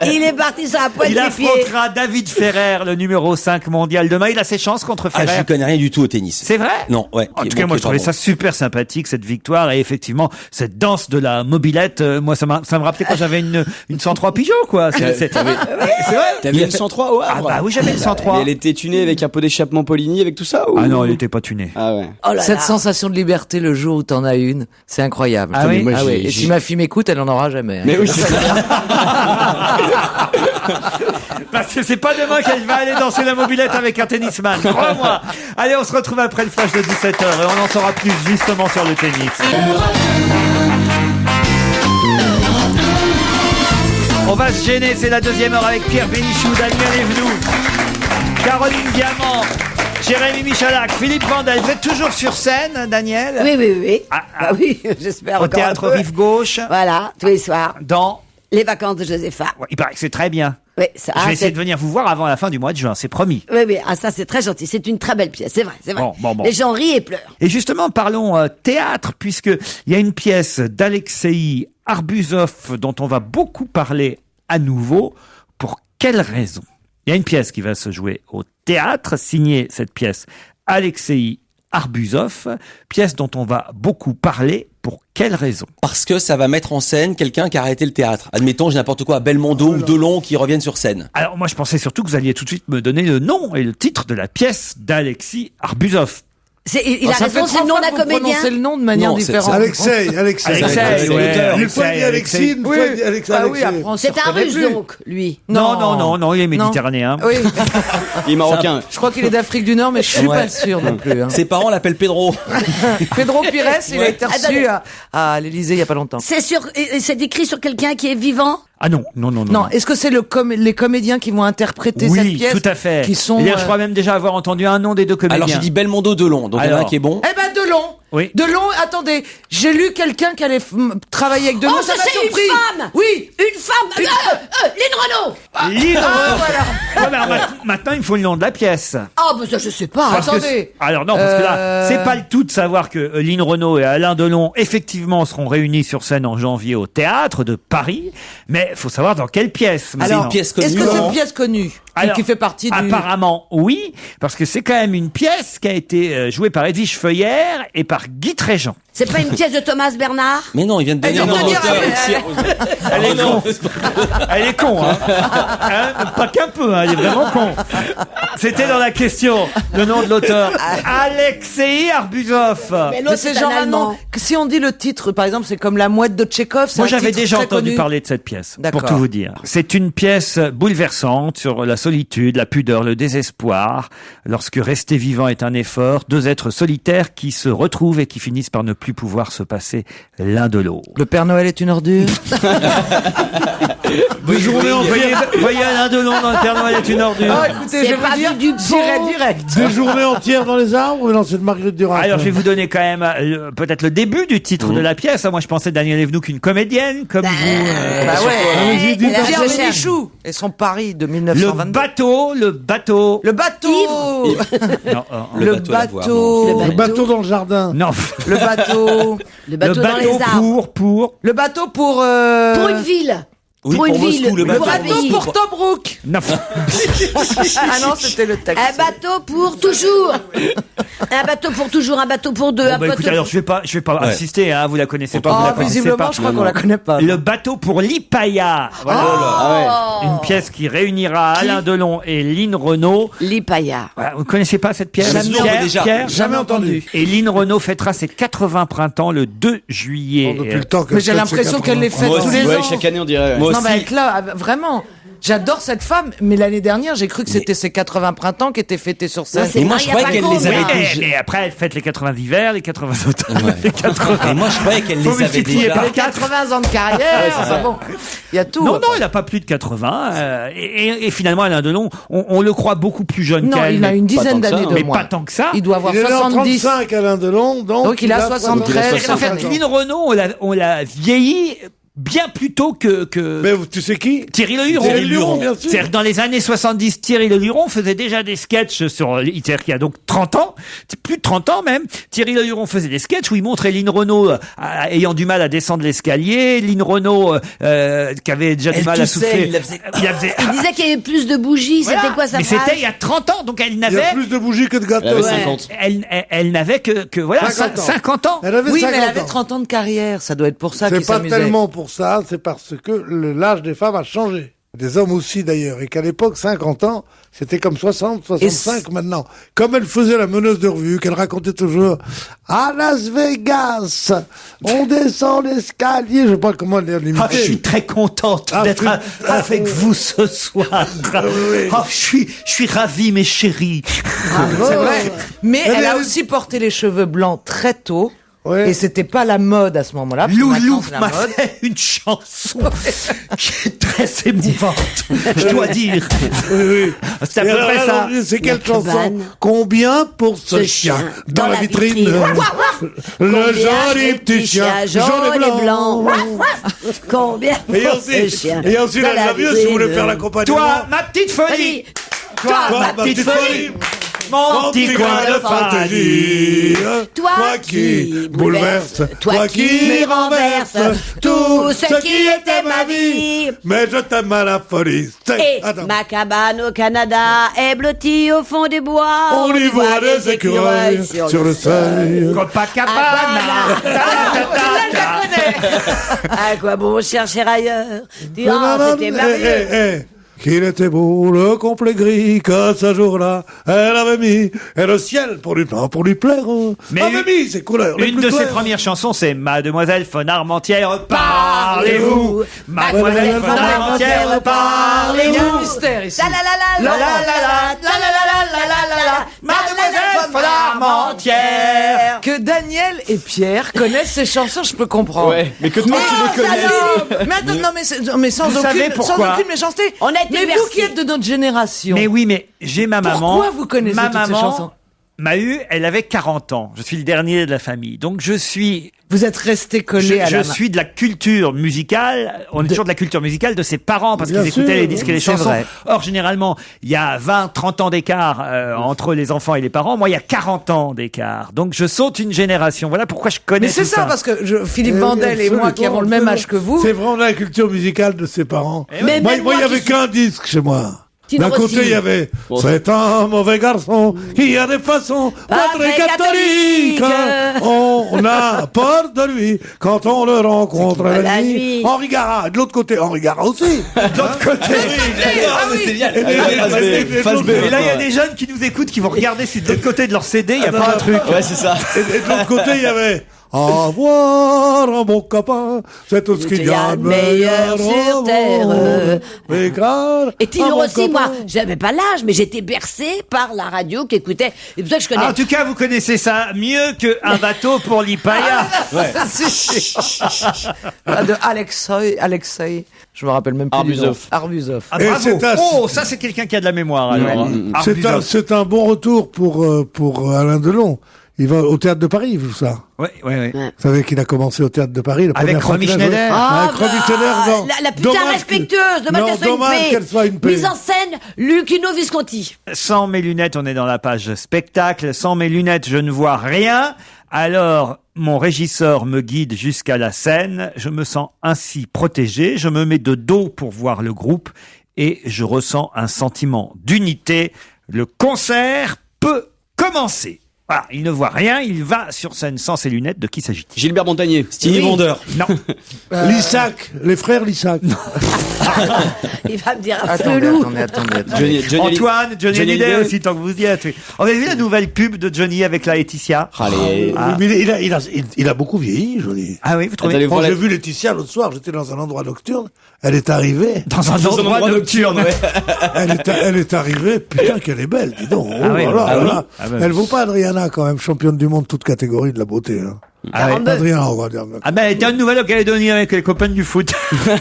[SPEAKER 13] Il est parti sur la pointe
[SPEAKER 9] Il
[SPEAKER 13] des pieds.
[SPEAKER 9] affrontera David Ferrer, le numéro 5 mondial demain. Il a ses chances contre
[SPEAKER 12] Ah,
[SPEAKER 9] Ferrer.
[SPEAKER 12] je connais rien du tout au tennis.
[SPEAKER 9] C'est vrai?
[SPEAKER 12] Non, ouais.
[SPEAKER 9] En tout cas, moi, je trouvais ça super sympathique, cette victoire. Et effectivement, cette danse de la mobilette, moi, ça me rappelait quand j'avais une 103 Peugeot, quoi. C'est vrai?
[SPEAKER 7] T'avais une 103 au Havre?
[SPEAKER 9] Ah bah oui, j'avais une 103.
[SPEAKER 7] Et elle était tunée avec un pot d'échappement Poligny, avec tout ça, ou...
[SPEAKER 9] Ah non, elle était pas tunée.
[SPEAKER 7] Ah ouais.
[SPEAKER 13] Oh là
[SPEAKER 11] Cette
[SPEAKER 13] là.
[SPEAKER 11] sensation de liberté le jour où t'en as une, c'est incroyable.
[SPEAKER 9] Ah oui?
[SPEAKER 11] Ah ouais. Et si ma fille m'écoute, elle en aura jamais. Hein.
[SPEAKER 7] Mais oui, c'est
[SPEAKER 9] Parce que c'est pas demain qu'elle va aller danser la mobilette avec un tennisman. Crois-moi. Allez, on se retrouve après le flash de 17h et on en saura plus justement sur le tennis. On va se gêner, c'est la deuxième heure avec Pierre Bénichou, Daniel Evenou, Caroline Diamant, Jérémy Michalak, Philippe Vandel. Vous êtes toujours sur scène, Daniel?
[SPEAKER 13] Oui. Bah oui, j'espère
[SPEAKER 9] Au
[SPEAKER 13] encore
[SPEAKER 9] théâtre
[SPEAKER 13] un peu.
[SPEAKER 9] Rive Gauche.
[SPEAKER 13] Voilà, tous les soirs.
[SPEAKER 9] Dans
[SPEAKER 13] Les vacances de Josépha.
[SPEAKER 9] Ouais, il paraît que c'est très bien.
[SPEAKER 13] Oui, ça.
[SPEAKER 9] Je vais essayer de venir vous voir avant la fin du mois de juin, c'est promis.
[SPEAKER 13] Oui, ah, ça c'est très gentil. C'est une très belle pièce, c'est vrai.
[SPEAKER 9] Bon.
[SPEAKER 13] Les gens rient et pleurent.
[SPEAKER 9] Et justement, parlons théâtre, puisque il y a une pièce d'Alexei Arbuzov dont on va beaucoup parler à nouveau. Pour quelle raison? Il y a une pièce qui va se jouer au théâtre, signée cette pièce Alexei Arbuzov, pièce dont on va beaucoup parler. Pour quelle raison?
[SPEAKER 12] Parce que ça va mettre en scène quelqu'un qui a arrêté le théâtre. Admettons, j'ai n'importe quoi, Belmondo ou Delon qui reviennent sur scène.
[SPEAKER 9] Alors moi je pensais surtout que vous alliez tout de suite me donner le nom et le titre de la pièce d'Alexei Arbuzov.
[SPEAKER 13] Il a raison, c'est le nom d'un comédien.
[SPEAKER 11] Prononcer le nom de manière différente.
[SPEAKER 10] Alexei,
[SPEAKER 9] ouais.
[SPEAKER 10] Une fois il dit Alexis, une fois il dit Alexei.
[SPEAKER 13] C'est un russe donc, lui.
[SPEAKER 9] Non, il est méditerranéen.
[SPEAKER 11] Oui.
[SPEAKER 7] Il est marocain.
[SPEAKER 11] Je crois qu'il est d'Afrique du Nord, mais je suis pas sûr non plus. Hein.
[SPEAKER 12] Ses parents l'appellent Pedro.
[SPEAKER 11] Pedro Pires, il a été reçu à l'Élysée il y a pas longtemps.
[SPEAKER 13] C'est écrit sur quelqu'un qui est vivant?
[SPEAKER 9] Ah non.
[SPEAKER 11] Non, est-ce que c'est les comédiens qui vont interpréter cette pièce?
[SPEAKER 9] Oui, tout à fait.
[SPEAKER 11] Qui sont,
[SPEAKER 9] je crois même déjà avoir entendu un nom des deux comédiens.
[SPEAKER 12] Alors j'ai dit Belmondo, Delon, donc il y en a un qui est bon.
[SPEAKER 11] Eh ben Delon.
[SPEAKER 9] Oui.
[SPEAKER 11] Delon, attendez, j'ai lu quelqu'un qui allait travailler avec Delon.
[SPEAKER 13] Oh, ça
[SPEAKER 11] m'a
[SPEAKER 13] c'est
[SPEAKER 11] surpris.
[SPEAKER 13] une femme.
[SPEAKER 11] Oui.
[SPEAKER 13] Une femme. Lynn Renaud.
[SPEAKER 9] Lynn Renaud.
[SPEAKER 11] Voilà.
[SPEAKER 9] Ouais, mais alors, maintenant, il me faut le nom de la pièce.
[SPEAKER 13] Ah, bah ça, je sais pas.
[SPEAKER 9] Parce que
[SPEAKER 11] Attendez.
[SPEAKER 9] alors non, parce que là, c'est pas le tout de savoir que Lynn Renaud et Alain Delon, effectivement, seront réunis sur scène en janvier au Théâtre de Paris. Mais faut savoir dans quelle pièce.
[SPEAKER 11] Alors,
[SPEAKER 12] une pièce connue.
[SPEAKER 11] est-ce que c'est une pièce connue
[SPEAKER 9] Alors,
[SPEAKER 11] qui fait partie du...
[SPEAKER 9] Apparemment, oui, parce que c'est quand même une pièce qui a été jouée par Edwige Feuillère et par Guy Tréjean.
[SPEAKER 13] C'est pas une pièce de Thomas Bernard?
[SPEAKER 12] Mais non, il vient de donner
[SPEAKER 11] Elle
[SPEAKER 12] un
[SPEAKER 11] vient de dire,
[SPEAKER 12] auteur.
[SPEAKER 9] Elle est con. Elle est con, hein. Pas qu'un peu, hein, elle est vraiment con. C'était dans la question, le nom de l'auteur. Alexei Arbuzov.
[SPEAKER 11] Mais c'est genre un nom. Si on dit le titre, par exemple, c'est comme La Mouette de Tchekhov.
[SPEAKER 9] Moi, j'avais déjà entendu parler de cette pièce, pour tout vous dire. C'est une pièce bouleversante sur la solitude, la pudeur, le désespoir. Lorsque rester vivant est un effort, deux êtres solitaires qui se retrouvent et qui finissent par ne plus pouvoir se passer l'un de l'autre.
[SPEAKER 11] Le Père Noël est une ordure.
[SPEAKER 9] Voyez Alain Delon dans Le Père Noël est une ordure.
[SPEAKER 11] Oh, écoutez, je vais vous dire, j'irai direct.
[SPEAKER 10] Des journées entières dans les arbres, non, c'est de Marguerite Duras.
[SPEAKER 9] Alors, je vais vous donner quand même peut-être le début du titre de la pièce. Moi, je pensais Daniel Evnouk, une comédienne comme vous.
[SPEAKER 11] Bah ouais.
[SPEAKER 10] Allez-y,
[SPEAKER 11] Pierre Bénichou et son Paris de 1922.
[SPEAKER 9] Le bateau.
[SPEAKER 11] Le bateau.
[SPEAKER 9] Non,
[SPEAKER 11] Le bateau.
[SPEAKER 10] Le bateau dans le jardin.
[SPEAKER 9] non.
[SPEAKER 11] Le bateau.
[SPEAKER 13] Le bateau dans les arbres.
[SPEAKER 9] pour.
[SPEAKER 11] Le bateau pour...
[SPEAKER 13] Pour une ville.
[SPEAKER 12] Oui,
[SPEAKER 13] pour
[SPEAKER 12] pour
[SPEAKER 13] une ville.
[SPEAKER 12] Moscou, le
[SPEAKER 13] Pour un
[SPEAKER 12] bateau.
[SPEAKER 13] pays.
[SPEAKER 11] pour Tobruk.
[SPEAKER 9] Non.
[SPEAKER 11] Ah non, c'était le texte.
[SPEAKER 13] Un bateau pour toujours. Un bateau pour toujours, un bateau pour deux.
[SPEAKER 9] Bon,
[SPEAKER 13] un
[SPEAKER 9] bah,
[SPEAKER 13] bateau
[SPEAKER 9] écoutez, alors je vais pas insister, hein, vous la connaissez pas, vous la connaissez
[SPEAKER 11] visiblement,
[SPEAKER 9] pas.
[SPEAKER 11] je crois qu'on la connaît pas.
[SPEAKER 9] Le bateau pour Lipaya. Voilà. Une pièce qui réunira Alain Delon et Lynn Renaud.
[SPEAKER 13] Lipaya.
[SPEAKER 9] Voilà, vous ne connaissez pas cette pièce?
[SPEAKER 12] Pierre,
[SPEAKER 10] Jamais entendu.
[SPEAKER 9] Et Lynn Renaud fêtera ses 80 printemps le 2 juillet.
[SPEAKER 10] Depuis le temps
[SPEAKER 11] Mais j'ai l'impression qu'elle les fait
[SPEAKER 7] Moi
[SPEAKER 11] tous
[SPEAKER 7] aussi,
[SPEAKER 11] les
[SPEAKER 7] ouais,
[SPEAKER 11] ans.
[SPEAKER 7] chaque année on dirait.
[SPEAKER 12] Moi
[SPEAKER 11] Non,
[SPEAKER 12] aussi.
[SPEAKER 11] mais avec là, vraiment. J'adore cette femme, mais l'année dernière, j'ai cru que c'était ses 80 printemps qui étaient fêtés sur scène.
[SPEAKER 13] c'est
[SPEAKER 12] Et moi, je
[SPEAKER 13] Maria
[SPEAKER 12] croyais qu'elle
[SPEAKER 13] Paco,
[SPEAKER 12] les avait
[SPEAKER 9] Oui,
[SPEAKER 12] déjà.
[SPEAKER 9] mais après, elle fête les 80 d'hiver, les 80 automnes, les 80.
[SPEAKER 12] Et moi, je croyais qu'elle
[SPEAKER 9] Faut
[SPEAKER 12] les avait
[SPEAKER 9] multiplier
[SPEAKER 12] déjà.
[SPEAKER 9] par
[SPEAKER 11] 80 ans de carrière, enfin bon, il y a tout.
[SPEAKER 9] Non, non, elle a pas plus de 80. Et finalement, Alain Delon, on le croit beaucoup plus jeune
[SPEAKER 11] Non,
[SPEAKER 9] qu'elle.
[SPEAKER 11] il a une
[SPEAKER 9] mais pas
[SPEAKER 11] dizaine
[SPEAKER 9] tant que ça,
[SPEAKER 11] d'années de
[SPEAKER 9] mais
[SPEAKER 11] moins.
[SPEAKER 9] pas tant que ça.
[SPEAKER 11] Il doit avoir
[SPEAKER 10] Il est né en
[SPEAKER 11] 70.
[SPEAKER 10] 35, Alain Delon,
[SPEAKER 11] Donc il a 73.
[SPEAKER 9] En fait, Lynn Renaud, on l'a vieilli bien plus tôt que
[SPEAKER 10] Mais tu sais qui?
[SPEAKER 9] Thierry Le Luron.
[SPEAKER 10] Thierry Le Luron, bien sûr.
[SPEAKER 9] C'est-à-dire que dans les années 70, Thierry Le Luron faisait déjà des sketchs sur, c'est-à-dire qu'il y a donc 30 ans, plus de 30 ans même, Thierry Le Luron faisait des sketchs où il montrait Lynn Renaud ayant du mal à descendre l'escalier, Lynn Renaud qui avait déjà du mal à souffler.
[SPEAKER 12] Il la faisait-
[SPEAKER 13] Il disait qu'il y avait plus de bougies,
[SPEAKER 9] Voilà.
[SPEAKER 13] c'était quoi sa
[SPEAKER 9] Mais
[SPEAKER 13] phrase?
[SPEAKER 9] c'était il y a 30 ans, donc elle
[SPEAKER 10] Il y a
[SPEAKER 9] n'avait,
[SPEAKER 10] plus de bougies que de
[SPEAKER 7] Elle
[SPEAKER 10] gâteaux.
[SPEAKER 7] avait 50.
[SPEAKER 9] elle n'avait que voilà,
[SPEAKER 10] 50 ans.
[SPEAKER 9] 50 ans.
[SPEAKER 10] Elle avait
[SPEAKER 11] Oui,
[SPEAKER 10] 50
[SPEAKER 11] mais elle avait
[SPEAKER 10] ans.
[SPEAKER 11] 30 ans de carrière, ça doit être pour ça qu'il
[SPEAKER 10] C'est pas
[SPEAKER 11] s'amusait.
[SPEAKER 10] tellement pour ça, c'est parce que l'âge des femmes a changé. Des hommes aussi d'ailleurs. Et qu'à l'époque, 50 ans, c'était comme 60, 65 maintenant. Comme elle faisait la meneuse de revue, qu'elle racontait toujours, à Las Vegas, on descend l'escalier. Je sais pas comment elle l'imiter.
[SPEAKER 9] Ah, je suis très contente
[SPEAKER 10] Ah,
[SPEAKER 9] d'être avec vous ce soir.
[SPEAKER 10] oui.
[SPEAKER 9] Oh, je suis ravi, mes chéris.
[SPEAKER 11] C'est vrai. Mais
[SPEAKER 10] Elle
[SPEAKER 11] elle a
[SPEAKER 10] est-
[SPEAKER 11] aussi porté les cheveux blancs très tôt.
[SPEAKER 10] Ouais.
[SPEAKER 11] Et c'était pas la mode à ce moment-là. parce que
[SPEAKER 9] Loulou
[SPEAKER 11] maintenant, c'est la
[SPEAKER 9] m'a
[SPEAKER 11] mode.
[SPEAKER 9] fait une chanson qui est très émouvante, je dois dire.
[SPEAKER 10] Oui.
[SPEAKER 9] C'est à
[SPEAKER 10] Et
[SPEAKER 9] peu
[SPEAKER 10] alors,
[SPEAKER 9] près ça.
[SPEAKER 10] c'est quelle
[SPEAKER 13] La
[SPEAKER 10] chanson?
[SPEAKER 13] cabane.
[SPEAKER 10] Combien pour ce chien dans la vitrine? Le joli petit chien, jaune et blanc.
[SPEAKER 13] Combien
[SPEAKER 10] Et
[SPEAKER 13] pour ce
[SPEAKER 10] aussi,
[SPEAKER 13] chien
[SPEAKER 10] et aussi
[SPEAKER 13] dans
[SPEAKER 10] la javieuse, si vous voulez faire l'accompagnement.
[SPEAKER 9] Toi, ma petite folie. Toi, ma petite folie. Mon petit coin de fantaisie.
[SPEAKER 13] Toi
[SPEAKER 10] qui bouleverse,
[SPEAKER 13] toi qui renverse tout ce qui était ma vie.
[SPEAKER 10] Mais je t'aime à la folie.
[SPEAKER 13] Et ma cabane au Canada est blottie au fond des bois.
[SPEAKER 10] On y voit des écureuils sur le seuil.
[SPEAKER 9] Copacabana.
[SPEAKER 13] À quoi bon chercher ailleurs? Dis-moi, c'était merveilleux.
[SPEAKER 10] Qu'il était beau le complet gris que ce jour-là elle avait mis et le ciel pour lui plaire
[SPEAKER 9] Mais
[SPEAKER 10] avait mis ses couleurs les
[SPEAKER 9] Une
[SPEAKER 10] plus
[SPEAKER 9] de ses
[SPEAKER 10] claires.
[SPEAKER 9] premières chansons, c'est Mademoiselle von Armentières, parlez-vous. Mademoiselle von Armentières,
[SPEAKER 11] Il y a un
[SPEAKER 9] parlez-vous.
[SPEAKER 11] mystère ici.
[SPEAKER 13] La la la la la la la.
[SPEAKER 9] Mademoiselle von Armentières.
[SPEAKER 11] Que Daniel et Pierre connaissent ces chansons, je peux comprendre.
[SPEAKER 7] Ouais, mais que toi tu le connais.
[SPEAKER 11] Mais attends, non, mais sans
[SPEAKER 9] Vous savez
[SPEAKER 11] aucune, sans
[SPEAKER 9] pourquoi
[SPEAKER 11] aucune méchanceté.
[SPEAKER 13] On a été
[SPEAKER 11] Mais vous
[SPEAKER 13] bercés.
[SPEAKER 11] qui êtes de notre génération.
[SPEAKER 9] Mais oui, mais j'ai ma maman.
[SPEAKER 11] Pourquoi vous connaissez
[SPEAKER 9] ma
[SPEAKER 11] toutes ces
[SPEAKER 9] maman,
[SPEAKER 11] chansons
[SPEAKER 9] m'a eu, elle avait 40 ans. Je suis le dernier de la famille. Donc
[SPEAKER 11] Vous êtes resté collé à la
[SPEAKER 9] Je suis de la culture musicale. On est toujours de la culture musicale de ses parents parce qu'ils écoutaient les disques et les chansons.
[SPEAKER 11] Vrai.
[SPEAKER 9] Or, généralement, il y a 20, 30 ans d'écart entre les enfants et les parents. Moi, il y a 40 ans d'écart. Donc, je saute une génération. Voilà pourquoi je connais
[SPEAKER 11] Mais c'est
[SPEAKER 9] tout
[SPEAKER 11] ça, parce que Philippe Vandel et moi qui avons le même âge que vous.
[SPEAKER 10] C'est vraiment la culture musicale de ses parents.
[SPEAKER 11] Mais
[SPEAKER 10] Moi,
[SPEAKER 11] même
[SPEAKER 10] il
[SPEAKER 11] moi
[SPEAKER 10] n'y
[SPEAKER 11] qui
[SPEAKER 10] avait
[SPEAKER 11] suis-
[SPEAKER 10] qu'un disque chez moi.
[SPEAKER 11] Tino
[SPEAKER 10] D'un côté,
[SPEAKER 11] Rossi.
[SPEAKER 10] il y avait C'est un mauvais garçon qui a des façons pas très catholiques. On a peur de lui quand on le rencontre la nuit. Henri Gara. De l'autre côté, Henri Gara aussi. De l'autre côté.
[SPEAKER 9] Et là, il y a des jeunes qui nous écoutent, qui vont regarder si de l'autre côté de leur CD, il n'y a pas un truc.
[SPEAKER 7] Ouais, c'est ça.
[SPEAKER 10] Et de l'autre côté, il y avait avoir un bon copain, c'est tout ce qu'il y a de meilleur
[SPEAKER 13] sur terre. Et Tino Rossi, moi, j'avais pas l'âge, mais j'étais bercé par la radio qui écoutait. C'est pour ça que je connais.
[SPEAKER 9] En tout cas, vous connaissez ça mieux qu'un bateau pour l'Ipaya.
[SPEAKER 11] De Alexei, je me rappelle même plus du nom. Arbuzov.
[SPEAKER 9] Ah,
[SPEAKER 10] Et
[SPEAKER 9] bravo.
[SPEAKER 10] c'est un-
[SPEAKER 9] Oh, ça, c'est quelqu'un qui a de la mémoire, alors.
[SPEAKER 10] C'est un bon retour pour Alain Delon. Il va au Théâtre de Paris, vous ça.
[SPEAKER 9] Oui.
[SPEAKER 10] Vous savez qu'il a commencé au Théâtre de Paris. La
[SPEAKER 9] Avec
[SPEAKER 10] première fois
[SPEAKER 9] Romy
[SPEAKER 10] qu'il a joué.
[SPEAKER 9] Schneider.
[SPEAKER 10] Avec Romy Schneider, non.
[SPEAKER 13] La putain
[SPEAKER 10] Dommage
[SPEAKER 13] respectueuse,
[SPEAKER 10] Non, dommage qu'elle soit une paix.
[SPEAKER 13] Mise en scène, Lucchino Visconti.
[SPEAKER 9] Sans mes lunettes, on est dans la page spectacle. Sans mes lunettes, je ne vois rien. Alors, mon régisseur me guide jusqu'à la scène. Je me sens ainsi protégé. Je me mets de dos pour voir le groupe et je ressens un sentiment d'unité. Le concert peut commencer. Voilà, il ne voit rien, il va sur scène sans ses lunettes. De qui s'agit-il?
[SPEAKER 7] Gilbert Montagnier.
[SPEAKER 12] Stevie Wonder.
[SPEAKER 9] Non.
[SPEAKER 10] Lissac, les frères Lissac.
[SPEAKER 13] Il va me dire un
[SPEAKER 11] Attendez.
[SPEAKER 7] Johnny
[SPEAKER 9] Antoine, Johnny
[SPEAKER 7] Johnny
[SPEAKER 9] Hallyday
[SPEAKER 7] Hallyday.
[SPEAKER 9] aussi, tant que vous y êtes. Oui. On a vu la nouvelle pub de Johnny avec la Laetitia?
[SPEAKER 7] Allez.
[SPEAKER 10] Mais il a beaucoup vieilli, Johnny.
[SPEAKER 9] Ah oui, vous trouvez?
[SPEAKER 7] Attendez,
[SPEAKER 10] Quand
[SPEAKER 7] voilà.
[SPEAKER 10] j'ai vu Laetitia l'autre soir, j'étais dans un endroit nocturne. Elle est arrivée.
[SPEAKER 9] Dans un endroit nocturne, ouais.
[SPEAKER 10] Elle est arrivée. Putain, qu'elle est belle, dis donc.
[SPEAKER 9] Ah oui,
[SPEAKER 10] Oh là
[SPEAKER 9] ah
[SPEAKER 10] là
[SPEAKER 9] oui.
[SPEAKER 10] là.
[SPEAKER 9] Ah bah.
[SPEAKER 10] Elle vaut pas Adriana, quand même, championne du monde, toute catégorie de la beauté. Hein.
[SPEAKER 9] Ah ouais.
[SPEAKER 10] Adriana, on va dire.
[SPEAKER 9] Ah ben, elle était en Nouvelle-Calédonie avec les copains du foot.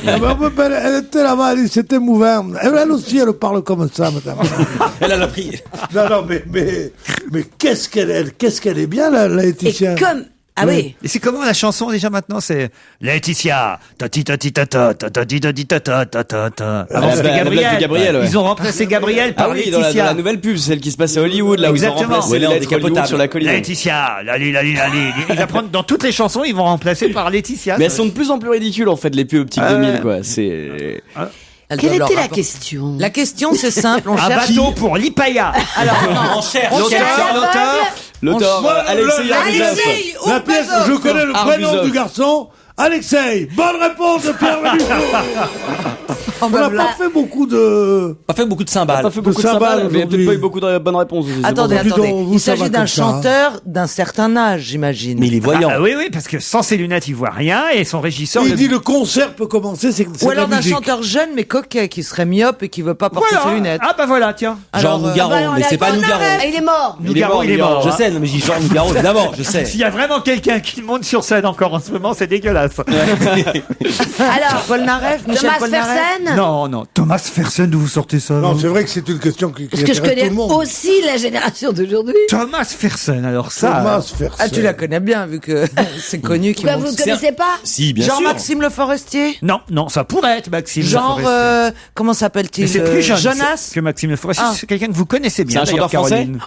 [SPEAKER 10] Elle était là-bas, elle dit, c'était émouvant. Elle aussi, elle parle comme ça, madame.
[SPEAKER 12] Elle a appris.
[SPEAKER 10] Non, mais qu'est-ce qu'elle est bien, la Laetitia.
[SPEAKER 13] Et comme... Ah oui.
[SPEAKER 9] Et c'est comment la chanson déjà maintenant? C'est Laetitia. Tati tati tata tati tati tata tata. Avant c'était
[SPEAKER 7] La blague de Gabriel, ouais.
[SPEAKER 9] Ils ont remplacé Gabriel par
[SPEAKER 7] Ah oui, dans
[SPEAKER 9] Laetitia.
[SPEAKER 7] la nouvelle pub, celle qui se passe à Hollywood, là où ils ont
[SPEAKER 9] Exactement.
[SPEAKER 7] remplacé
[SPEAKER 12] Ouais,
[SPEAKER 7] les
[SPEAKER 12] là, en
[SPEAKER 7] lettres Hollywood
[SPEAKER 12] décapotable.
[SPEAKER 7] sur la colline.
[SPEAKER 9] Laetitia. Lali. Il va prendre dans toutes les chansons, ils vont remplacer par Laetitia.
[SPEAKER 7] Mais elles sont de plus en plus ridicules en fait, les pubs type 2000 quoi. C'est.
[SPEAKER 13] Quelle était la question?
[SPEAKER 11] La question, c'est simple. On
[SPEAKER 9] un
[SPEAKER 11] cherche.
[SPEAKER 9] bateau pour l'Ipaya.
[SPEAKER 11] Alors,
[SPEAKER 12] On cherche.
[SPEAKER 7] L'auteur, Alexei Arbuzov.
[SPEAKER 13] Alexei,
[SPEAKER 10] La pièce, je connais le prénom
[SPEAKER 7] Arbuzov.
[SPEAKER 10] du garçon. Alexei. Bonne réponse de Pierre Leduc. On n'a pas fait beaucoup de...
[SPEAKER 12] Pas fait beaucoup de cymbales.
[SPEAKER 7] Pas fait beaucoup de
[SPEAKER 10] cymbales
[SPEAKER 7] cymbales, mais il y a
[SPEAKER 10] aujourd'hui.
[SPEAKER 7] peut-être pas eu beaucoup de bonnes réponses. aussi, c'est
[SPEAKER 11] Attendez,
[SPEAKER 7] pour ça.
[SPEAKER 10] Plutôt,
[SPEAKER 11] attendez.
[SPEAKER 10] vous,
[SPEAKER 11] Il
[SPEAKER 10] ça va
[SPEAKER 11] s'agit d'un
[SPEAKER 10] comme ça.
[SPEAKER 11] chanteur d'un certain âge, j'imagine.
[SPEAKER 12] Mais il est voyant.
[SPEAKER 9] Ah oui, parce que sans ses lunettes, il voit rien et son régisseur.
[SPEAKER 10] Il dit le concert peut commencer, c'est
[SPEAKER 11] Ou
[SPEAKER 10] de la
[SPEAKER 11] alors d'un
[SPEAKER 10] musique.
[SPEAKER 11] chanteur jeune mais coquet qui serait myope et qui veut pas porter ses lunettes.
[SPEAKER 9] Ah bah voilà, tiens.
[SPEAKER 12] Jean
[SPEAKER 11] Alors,
[SPEAKER 12] Nougaro, mais c'est pas Nougaro.
[SPEAKER 13] Ah, il est mort.
[SPEAKER 9] Nougaro, il est mort.
[SPEAKER 12] Je
[SPEAKER 9] hein.
[SPEAKER 12] sais, non mais je dis Jean Nougaro, évidemment, je sais.
[SPEAKER 9] S'il y a vraiment quelqu'un qui monte sur scène encore en ce moment, c'est dégueulasse.
[SPEAKER 13] Alors,
[SPEAKER 11] Paul Naref, Michel
[SPEAKER 13] Thomas
[SPEAKER 11] Paul Naref.
[SPEAKER 13] Fersen.
[SPEAKER 9] Non. Thomas Fersen, d'où vous sortez ça?
[SPEAKER 10] Non,
[SPEAKER 9] vous
[SPEAKER 10] c'est vrai que c'est une question qui
[SPEAKER 13] Parce que je
[SPEAKER 10] intéresse
[SPEAKER 13] connais
[SPEAKER 10] tout le monde.
[SPEAKER 13] aussi la génération d'aujourd'hui.
[SPEAKER 9] Thomas Fersen, alors ça.
[SPEAKER 10] Thomas Fersen.
[SPEAKER 11] Ah, tu la connais bien vu que c'est connu qui
[SPEAKER 13] Pourquoi vous ne connaissez pas?
[SPEAKER 12] Si, bien sûr.
[SPEAKER 11] Jean-Maxime Le Forestier.
[SPEAKER 9] Non, ça pourrait être Maxime.
[SPEAKER 11] Genre,
[SPEAKER 9] Forestier.
[SPEAKER 11] comment s'appelle-t-il?
[SPEAKER 9] Mais c'est plus jeune
[SPEAKER 11] Jonas.
[SPEAKER 9] que Maxime Le Forestier.
[SPEAKER 11] Ah.
[SPEAKER 9] C'est quelqu'un que vous connaissez bien.
[SPEAKER 7] C'est un chanteur
[SPEAKER 9] d'ailleurs,
[SPEAKER 7] français
[SPEAKER 9] Caroline.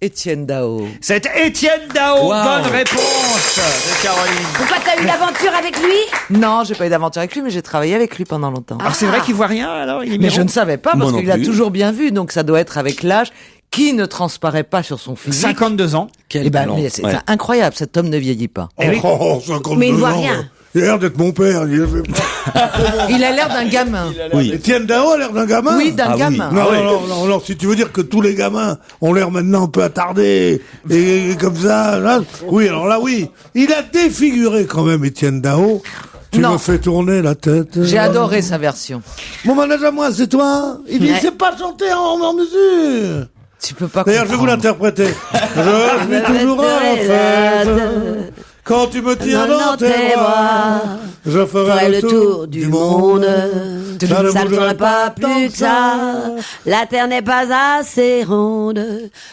[SPEAKER 11] Étienne Dao.
[SPEAKER 9] C'est Étienne Dao.
[SPEAKER 12] Wow.
[SPEAKER 9] Bonne réponse de Caroline.
[SPEAKER 13] Pourquoi t'as eu l'aventure avec lui?
[SPEAKER 11] Non, j'ai pas eu d'aventure avec lui, mais j'ai travaillé avec lui pendant longtemps.
[SPEAKER 9] Alors c'est vrai qu'il voit rien, alors il est
[SPEAKER 11] Mais
[SPEAKER 9] mignon.
[SPEAKER 11] je ne savais pas parce
[SPEAKER 12] Moi non
[SPEAKER 11] qu'il a
[SPEAKER 12] plus.
[SPEAKER 11] toujours bien vu, donc ça doit être avec l'âge qui ne transparaît pas sur son physique.
[SPEAKER 9] 52 ans.
[SPEAKER 12] Quel
[SPEAKER 11] Eh ben,
[SPEAKER 12] talent.
[SPEAKER 11] mais c'est
[SPEAKER 12] Ouais.
[SPEAKER 11] incroyable, cet homme ne vieillit pas.
[SPEAKER 9] Eh oui.
[SPEAKER 10] Oh, 52
[SPEAKER 13] Mais il ne voit
[SPEAKER 10] ans,
[SPEAKER 13] rien.
[SPEAKER 10] là. Il a l'air d'être mon père.
[SPEAKER 11] Il a l'air d'un gamin.
[SPEAKER 12] Oui.
[SPEAKER 10] Étienne Dao a l'air d'un gamin.
[SPEAKER 11] Oui, d'un
[SPEAKER 12] Ah oui.
[SPEAKER 11] gamin.
[SPEAKER 10] Non, si tu veux dire que tous les gamins ont l'air maintenant un peu attardés et comme ça, là, oui, alors là, oui. Il a défiguré quand même Étienne Dao. Tu
[SPEAKER 11] Non.
[SPEAKER 10] me fais tourner la tête.
[SPEAKER 11] J'ai adoré sa version.
[SPEAKER 10] Mon manager à moi, c'est toi. Il dit,
[SPEAKER 11] Ouais.
[SPEAKER 10] c'est pas chanter en mesure.
[SPEAKER 11] Tu peux pas
[SPEAKER 10] D'ailleurs, je vais vous
[SPEAKER 11] comprendre.
[SPEAKER 10] l'interpréter. Je suis toujours à la fête. Quand tu me tiens dans tes bras, je ferai le tour du monde.
[SPEAKER 13] Ça ne bougerait pas plus que ça. La terre n'est pas assez ronde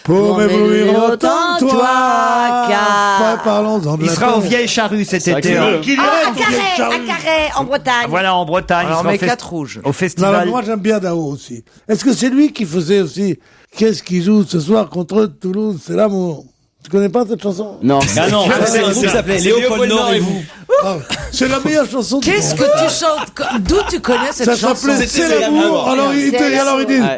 [SPEAKER 10] Pour m'éblouir autant que toi.
[SPEAKER 13] car...
[SPEAKER 10] Parlons-en de
[SPEAKER 9] Il
[SPEAKER 10] la
[SPEAKER 9] sera au
[SPEAKER 10] terre.
[SPEAKER 9] Vieille Charrue cet
[SPEAKER 10] C'est vrai
[SPEAKER 9] été.
[SPEAKER 10] que
[SPEAKER 9] hein.
[SPEAKER 10] c'est-
[SPEAKER 13] à Carhaix, en Bretagne.
[SPEAKER 9] Voilà, en Bretagne.
[SPEAKER 11] Alors,
[SPEAKER 9] il sera
[SPEAKER 11] mais
[SPEAKER 9] au
[SPEAKER 11] 4 rouges.
[SPEAKER 9] Au
[SPEAKER 10] Non,
[SPEAKER 9] festival.
[SPEAKER 10] moi j'aime bien Dao aussi. Est-ce que c'est lui qui faisait aussi Qu'est-ce qui joue ce soir contre Toulouse? C'est l'amour. Tu connais pas cette chanson?
[SPEAKER 7] Non.
[SPEAKER 12] Ah non, c'est un groupe qui s'appelait Léopold Nord et vous.
[SPEAKER 10] Ah, c'est la meilleure chanson du
[SPEAKER 11] Qu'est-ce
[SPEAKER 10] monde.
[SPEAKER 11] que tu chantes? D'où tu connais cette
[SPEAKER 10] Ça
[SPEAKER 11] chanson?
[SPEAKER 10] s'appelait C'est l'amour. Alors il dit.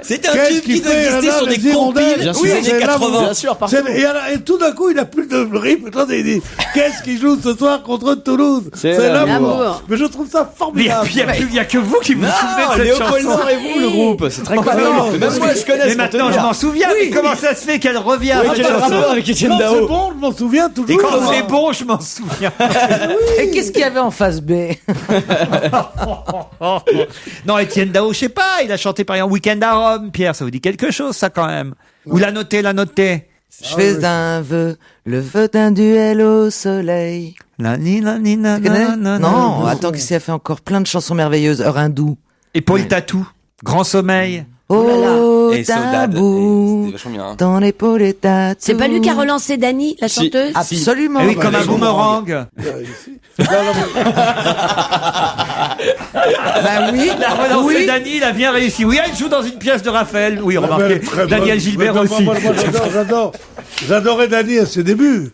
[SPEAKER 12] C'était un
[SPEAKER 10] Qu'est-ce
[SPEAKER 12] tube qui
[SPEAKER 10] qu'il fait,
[SPEAKER 12] existait
[SPEAKER 10] là,
[SPEAKER 12] sur
[SPEAKER 10] les
[SPEAKER 12] des
[SPEAKER 10] hirondelles?
[SPEAKER 12] compiles
[SPEAKER 10] Oui,
[SPEAKER 12] des années
[SPEAKER 10] c'est
[SPEAKER 12] 80.
[SPEAKER 10] l'amour.
[SPEAKER 7] Bien sûr, partout.
[SPEAKER 10] Et tout d'un coup, il a plus de rythme. Attendez, il dit qu'est-ce qui joue ce soir contre Toulouse?
[SPEAKER 7] C'est
[SPEAKER 10] l'amour.
[SPEAKER 13] l'amour.
[SPEAKER 10] Mais je trouve ça
[SPEAKER 9] Mais
[SPEAKER 10] formidable.
[SPEAKER 9] il n'y a que vous qui vous souvenez de cette
[SPEAKER 7] Léopold
[SPEAKER 9] chanson.
[SPEAKER 7] Nord et vous, le groupe. C'est très connu.
[SPEAKER 10] non,
[SPEAKER 7] Même moi, je connais.
[SPEAKER 9] Mais maintenant, je m'en souviens. Mais comment ça se fait qu'elle revient
[SPEAKER 7] Oui,
[SPEAKER 9] cette
[SPEAKER 7] quel
[SPEAKER 9] chanson
[SPEAKER 7] rapport avec Étienne
[SPEAKER 10] Non, c'est
[SPEAKER 7] Dao?
[SPEAKER 10] bon, je m'en souviens toujours.
[SPEAKER 9] Et quand c'est bon, je m'en souviens.
[SPEAKER 11] Et qu'est-ce qu'il y avait en face B?
[SPEAKER 9] Non, Étienne Dao, je sais pas. Il a chanté par exemple Week-end à Rome. Pierre, ça vous dit quelque chose, ça quand même? Ou la noter.
[SPEAKER 11] Je fais un vœu, le vœu d'un duel au soleil. Tu connais? Non, attends, qu'est-ce qu'il a fait encore? Plein de chansons merveilleuses. Heure hindoue.
[SPEAKER 9] Et Paul Tatou. Grand sommeil.
[SPEAKER 11] Oh,
[SPEAKER 12] Et Saudade.
[SPEAKER 11] tabou,
[SPEAKER 12] C'était vachement bien. hein.
[SPEAKER 11] ton épaule est tatou.
[SPEAKER 13] C'est pas lui qui a relancé Dani, la
[SPEAKER 7] Si.
[SPEAKER 13] chanteuse?
[SPEAKER 11] Absolument.
[SPEAKER 9] Eh oui, comme un
[SPEAKER 10] les
[SPEAKER 9] boomerang.
[SPEAKER 11] Bah oui.
[SPEAKER 9] La relance
[SPEAKER 11] Oui.
[SPEAKER 9] Dani, il a bien réussi. Oui, elle joue dans une pièce de Raphaël. Oui,
[SPEAKER 10] Ah,
[SPEAKER 9] remarquez.
[SPEAKER 10] mais très
[SPEAKER 9] Daniel
[SPEAKER 10] bonne.
[SPEAKER 9] Gilbert
[SPEAKER 10] Mais
[SPEAKER 9] aussi.
[SPEAKER 10] moi, j'adore. J'adorais Dani à ses débuts.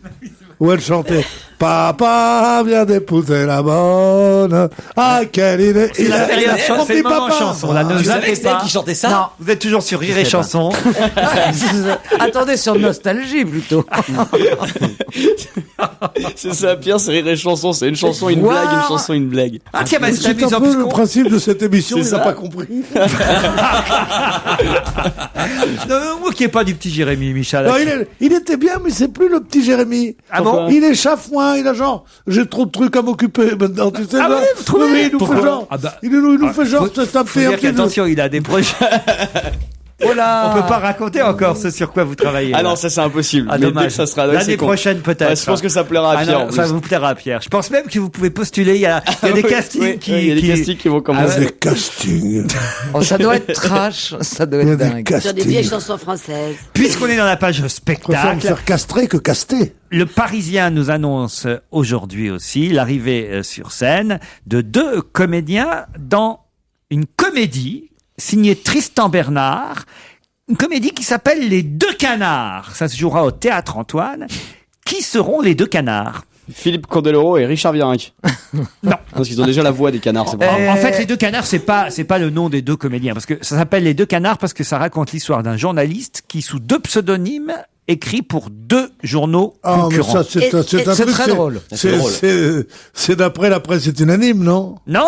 [SPEAKER 10] Où elle chantait Papa vient d'épouser la bonne. Ah, quelle idée.
[SPEAKER 9] C'est la période chanson, c'est le moment chanson. Là, ne
[SPEAKER 12] Tu
[SPEAKER 9] vous
[SPEAKER 12] savais que
[SPEAKER 9] inquiétez
[SPEAKER 12] c'est elle
[SPEAKER 9] pas.
[SPEAKER 12] qui chantait ça?
[SPEAKER 11] Non.
[SPEAKER 9] Vous êtes toujours sur Rire et Chanson.
[SPEAKER 11] Attendez, sur Nostalgie plutôt.
[SPEAKER 7] C'est ça, Pierre, c'est Rire et Chanson. C'est une chanson, une
[SPEAKER 11] Voir.
[SPEAKER 7] blague, une chanson, une blague.
[SPEAKER 9] Ah tiens, bah, c'est
[SPEAKER 10] C'est un
[SPEAKER 9] amusant.
[SPEAKER 10] peu le
[SPEAKER 9] puisqu'on-
[SPEAKER 10] principe de cette émission,
[SPEAKER 7] C'est
[SPEAKER 10] il n'a
[SPEAKER 7] ça.
[SPEAKER 10] pas compris.
[SPEAKER 9] Non, moi qui n'ai pas du petit Jérémy Michel.
[SPEAKER 10] Non, il était bien, mais c'est plus le petit Jérémy.
[SPEAKER 9] Ah bon?
[SPEAKER 10] Il est chafouin, il a genre, j'ai trop de trucs à m'occuper maintenant, tu sais.
[SPEAKER 9] Ah
[SPEAKER 10] là.
[SPEAKER 9] oui, vous trouvez?
[SPEAKER 10] Oui, il nous
[SPEAKER 9] Pourquoi?
[SPEAKER 10] fait genre.
[SPEAKER 9] Ah bah,
[SPEAKER 10] Il nous fait genre,
[SPEAKER 9] faut
[SPEAKER 10] c'est un
[SPEAKER 9] dire
[SPEAKER 10] petit.
[SPEAKER 9] qu'attention, il a des projets.
[SPEAKER 11] Oh là.
[SPEAKER 9] On peut pas raconter encore ce sur quoi vous travaillez.
[SPEAKER 7] Ah
[SPEAKER 9] là.
[SPEAKER 7] non, ça c'est impossible.
[SPEAKER 9] Ah,
[SPEAKER 7] Mais dès
[SPEAKER 9] dommage.
[SPEAKER 7] que ça sera
[SPEAKER 9] L'année prochaine, peut-être.
[SPEAKER 7] Ouais, je pense que ça plaira à
[SPEAKER 9] Ah
[SPEAKER 7] Pierre.
[SPEAKER 9] non,
[SPEAKER 7] en
[SPEAKER 9] ça
[SPEAKER 7] plus.
[SPEAKER 9] vous plaira à Pierre. Je pense même que vous pouvez postuler. Il y a des castings
[SPEAKER 7] Oui,
[SPEAKER 9] qui.
[SPEAKER 7] oui, il y a des castings qui vont commencer.
[SPEAKER 9] Ah ouais.
[SPEAKER 10] Des castings.
[SPEAKER 11] Oh, ça doit être trash. Ça doit
[SPEAKER 10] Il y a
[SPEAKER 11] être
[SPEAKER 10] des
[SPEAKER 11] dingue.
[SPEAKER 13] Sur des vieilles
[SPEAKER 10] castings.
[SPEAKER 13] chansons françaises.
[SPEAKER 9] Puisqu'on est dans la page
[SPEAKER 10] Je préfère me
[SPEAKER 9] spectacle,
[SPEAKER 10] faire castrer que caster.
[SPEAKER 9] le Parisien nous annonce aujourd'hui aussi l'arrivée sur scène de 2 comédiens dans une comédie signée Tristan Bernard. Une comédie qui s'appelle Les 2 Canards. Ça se jouera au Théâtre Antoine. Qui seront les 2 canards?
[SPEAKER 7] Philippe Candeloro et Richard Virenque.
[SPEAKER 9] Non.
[SPEAKER 7] Parce qu'ils ont déjà la voix des canards, c'est pour ça.
[SPEAKER 9] En fait, les 2 canards, c'est pas le nom des 2 comédiens, parce que ça s'appelle les 2 canards parce que ça raconte l'histoire d'un journaliste qui, sous 2 pseudonymes, écrit pour 2 journaux
[SPEAKER 10] Ah, mais
[SPEAKER 9] concurrents.
[SPEAKER 10] ça, c'est un
[SPEAKER 11] c'est
[SPEAKER 10] truc,
[SPEAKER 11] très drôle.
[SPEAKER 10] C'est d'après la presse, c'est unanime, non?
[SPEAKER 9] Non.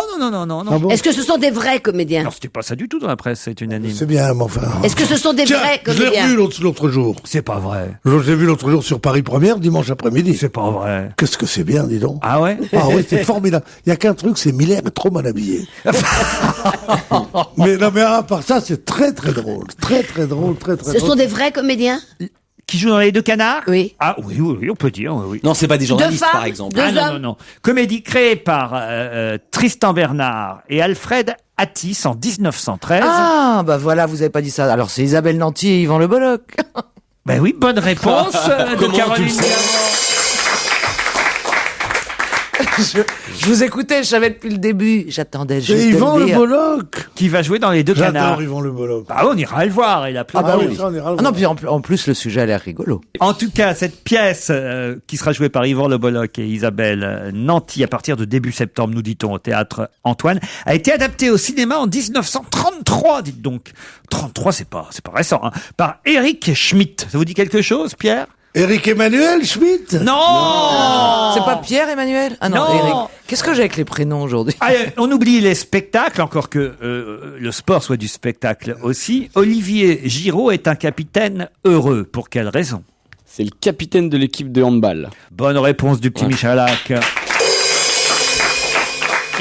[SPEAKER 10] Ah bon?
[SPEAKER 13] Est-ce que ce sont des vrais comédiens?
[SPEAKER 9] Non, c'était pas ça du tout dans la presse, c'est unanime.
[SPEAKER 10] C'est bien, mais enfin.
[SPEAKER 13] Est-ce que ce sont des
[SPEAKER 10] Tiens,
[SPEAKER 13] vrais
[SPEAKER 10] je l'ai
[SPEAKER 13] comédiens?
[SPEAKER 10] revu l'autre jour.
[SPEAKER 9] C'est pas vrai.
[SPEAKER 10] Je l'ai vu l'autre jour sur Paris Première, dimanche après-midi.
[SPEAKER 9] C'est pas vrai.
[SPEAKER 10] Qu'est-ce que c'est bien, dis donc.
[SPEAKER 9] Ah ouais?
[SPEAKER 10] Ah oui, c'est formidable. Il y a qu'un truc, c'est Miller est trop mal habillé. mais non, mais à part ça, c'est très très drôle. Très très drôle, très très
[SPEAKER 13] Ce
[SPEAKER 10] drôle.
[SPEAKER 13] sont des vrais comédiens?
[SPEAKER 9] Qui joue dans les 2 canards?
[SPEAKER 13] Oui.
[SPEAKER 9] Ah oui, on peut dire, oui.
[SPEAKER 12] Non, c'est pas des journalistes,
[SPEAKER 13] femmes,
[SPEAKER 12] par exemple.
[SPEAKER 13] deux
[SPEAKER 9] Ah
[SPEAKER 13] hommes.
[SPEAKER 9] non. Comédie créée par Tristan Bernard et Alfred Attis en 1913.
[SPEAKER 11] Ah, bah voilà, vous avez pas dit ça. Alors c'est Isabelle Nanty et Yvan Le Bolloc.
[SPEAKER 9] Ben oui, bonne réponse de
[SPEAKER 12] Comment tu
[SPEAKER 9] Caroline
[SPEAKER 12] le sais
[SPEAKER 9] Diamant.
[SPEAKER 11] Je vous écoutais, je savais depuis le début. J'attendais juste
[SPEAKER 10] C'est
[SPEAKER 11] de
[SPEAKER 10] Yvan
[SPEAKER 11] le
[SPEAKER 10] Le
[SPEAKER 11] dire.
[SPEAKER 10] Bolloc.
[SPEAKER 9] Qui va jouer dans les 2 canards.
[SPEAKER 10] J'adore Yvan Le Bolloc.
[SPEAKER 9] Ah, on ira le voir, il a plein
[SPEAKER 11] Ah bah
[SPEAKER 9] de
[SPEAKER 11] oui.
[SPEAKER 9] rôles.
[SPEAKER 10] Ça, on ira le
[SPEAKER 11] Ah non,
[SPEAKER 10] voir.
[SPEAKER 11] puis en plus le sujet a l'air rigolo.
[SPEAKER 9] En tout cas, cette pièce qui sera jouée par Yvan Le Bolloc et Isabelle Nanty à partir de début septembre, nous dit-on, au Théâtre Antoine, a été adaptée au cinéma en 1933, dites donc. 33, c'est pas récent, hein, par Eric Schmitt. Ça vous dit quelque chose, Pierre?
[SPEAKER 10] Éric Emmanuel Schmitt.
[SPEAKER 9] Non!
[SPEAKER 11] C'est pas Pierre-Emmanuel? Ah non,
[SPEAKER 9] Non.
[SPEAKER 11] Eric. Qu'est-ce que j'ai avec les prénoms aujourd'hui?
[SPEAKER 9] Allez, on oublie les spectacles, encore que le sport soit du spectacle aussi. Olivier Giraud est un capitaine heureux. Pour quelle raison?
[SPEAKER 7] C'est le capitaine de l'équipe de handball.
[SPEAKER 9] Bonne réponse du petit Michalak.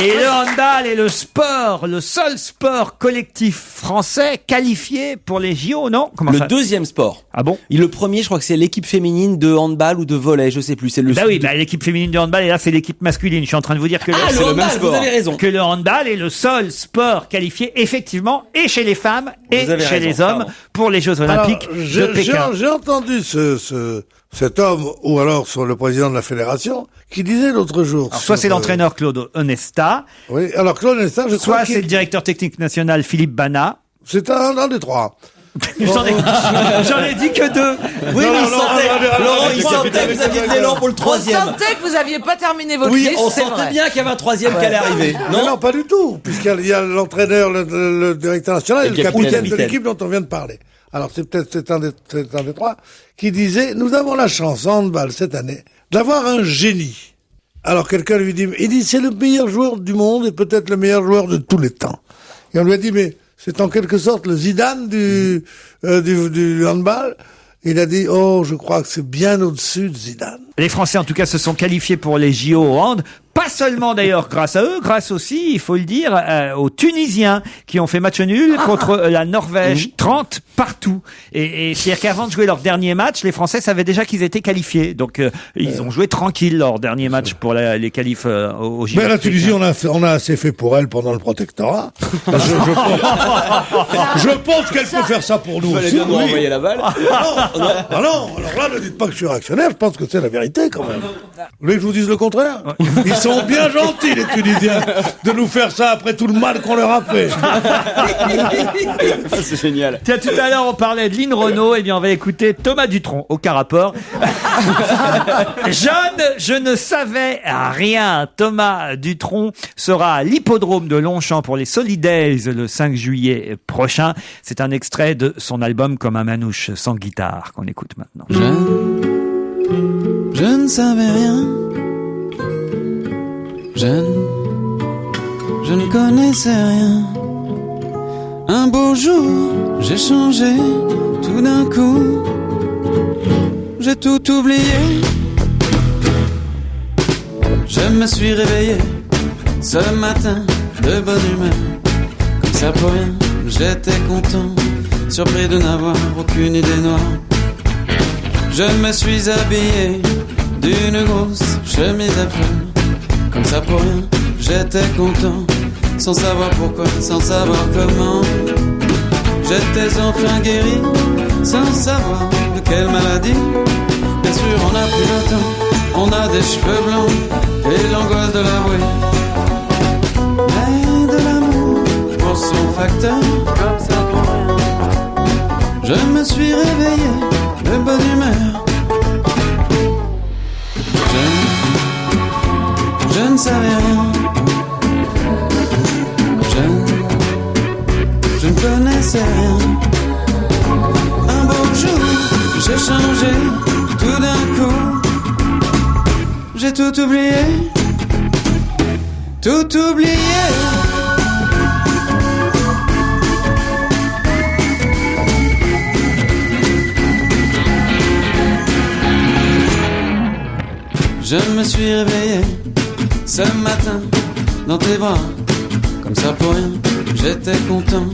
[SPEAKER 9] Et le handball est le seul sport collectif français qualifié pour les JO, non? Comment
[SPEAKER 12] Le
[SPEAKER 9] ça
[SPEAKER 12] deuxième sport.
[SPEAKER 9] Ah bon?
[SPEAKER 12] Le premier, je crois que c'est l'équipe féminine de handball ou de volley, je sais plus. C'est le.
[SPEAKER 9] Bah oui, l'équipe féminine de handball, et là c'est l'équipe masculine. Je suis en train de vous dire que
[SPEAKER 12] c'est le même sport. Vous avez raison.
[SPEAKER 9] Que le handball est le seul sport qualifié effectivement et chez les femmes et chez les hommes pour les Jeux Olympiques de Pékin.
[SPEAKER 10] J'ai entendu cet homme, ou alors sur le président de la fédération, qui disait l'autre jour.
[SPEAKER 9] Alors, soit c'est l'entraîneur Claude Onesta.
[SPEAKER 10] Oui, alors Claude Onesta, je crois.
[SPEAKER 9] Soit c'est le directeur technique national Philippe Bana.
[SPEAKER 10] C'est un des trois.
[SPEAKER 9] J'en ai dit que deux.
[SPEAKER 12] Oui, Laurent, il sentait que vous aviez de l'élan pour le troisième.
[SPEAKER 11] On sentait que vous aviez pas terminé votre
[SPEAKER 12] Oui,
[SPEAKER 11] liste,
[SPEAKER 12] on
[SPEAKER 11] c'est
[SPEAKER 12] sentait
[SPEAKER 11] vrai.
[SPEAKER 12] bien qu'il y avait un troisième qui allait arriver.
[SPEAKER 10] Non, pas du tout, puisqu'il y a l'entraîneur, le directeur national et le capitaine de l'équipe dont on vient de parler. Alors c'est un des trois qui disait: nous avons la chance en handball cette année d'avoir un génie. Alors quelqu'un lui dit, c'est le meilleur joueur du monde et peut-être le meilleur joueur de tous les temps. Et on lui a dit, mais c'est en quelque sorte le Zidane du handball. Il a dit, je crois que c'est bien au-dessus de Zidane.
[SPEAKER 9] Les Français, en tout cas, se sont qualifiés pour les JO au hand. Pas seulement d'ailleurs grâce à eux, grâce aussi, il faut le dire, aux Tunisiens qui ont fait match nul contre la Norvège, 30 partout. Et c'est-à-dire qu'avant de jouer leur dernier match, les Français savaient déjà qu'ils étaient qualifiés. Donc ils ont joué tranquille leur dernier match pour les qualifs aux JO.
[SPEAKER 10] Mais la Tunisie, on a assez fait pour elle pendant le protectorat. Je pense qu'elle peut faire ça pour nous.
[SPEAKER 12] Il fallait bien nous envoyer la balle.
[SPEAKER 10] Non, alors là, ne dites pas que je suis réactionnaire, je pense que c'est la vérité quand même. Vous voulez que je vous dise le contraire? Ils sont bien gentils, les Tunisiens, de nous faire ça après tout le mal qu'on leur a fait.
[SPEAKER 12] C'est génial.
[SPEAKER 9] Tiens, tout à l'heure, on parlait de Lynn Renault, et bien on va écouter Thomas Dutronc, aucun rapport. Jeune, je ne savais rien. Thomas Dutronc sera à l'hippodrome de Longchamp pour les Solidays le 5 juillet prochain. C'est un extrait de son album Comme un manouche sans guitare qu'on écoute maintenant.
[SPEAKER 15] Je ne savais rien. Je ne connaissais rien. Un beau jour, j'ai changé tout d'un coup. J'ai tout oublié. Je me suis réveillé ce matin de bonne humeur. Comme ça pour rien, j'étais content, surpris de n'avoir aucune idée noire. Je me suis habillé d'une grosse chemise à fleurs. Comme ça pour rien, j'étais content, sans savoir pourquoi, sans savoir comment. J'étais enfin guéri, sans savoir de quelle maladie. Bien sûr on n'a plus le temps, on a des cheveux blancs et l'angoisse de l'avouer. Mais de l'amour pour son facteur, comme ça pour rien. Je me suis réveillé de bonne humeur. Je ne savais rien. Je ne connaissais rien. Un beau jour, j'ai changé tout d'un coup. J'ai tout oublié. Tout oublié. Je me suis réveillé ce matin dans tes bras, comme ça pour rien, j'étais content,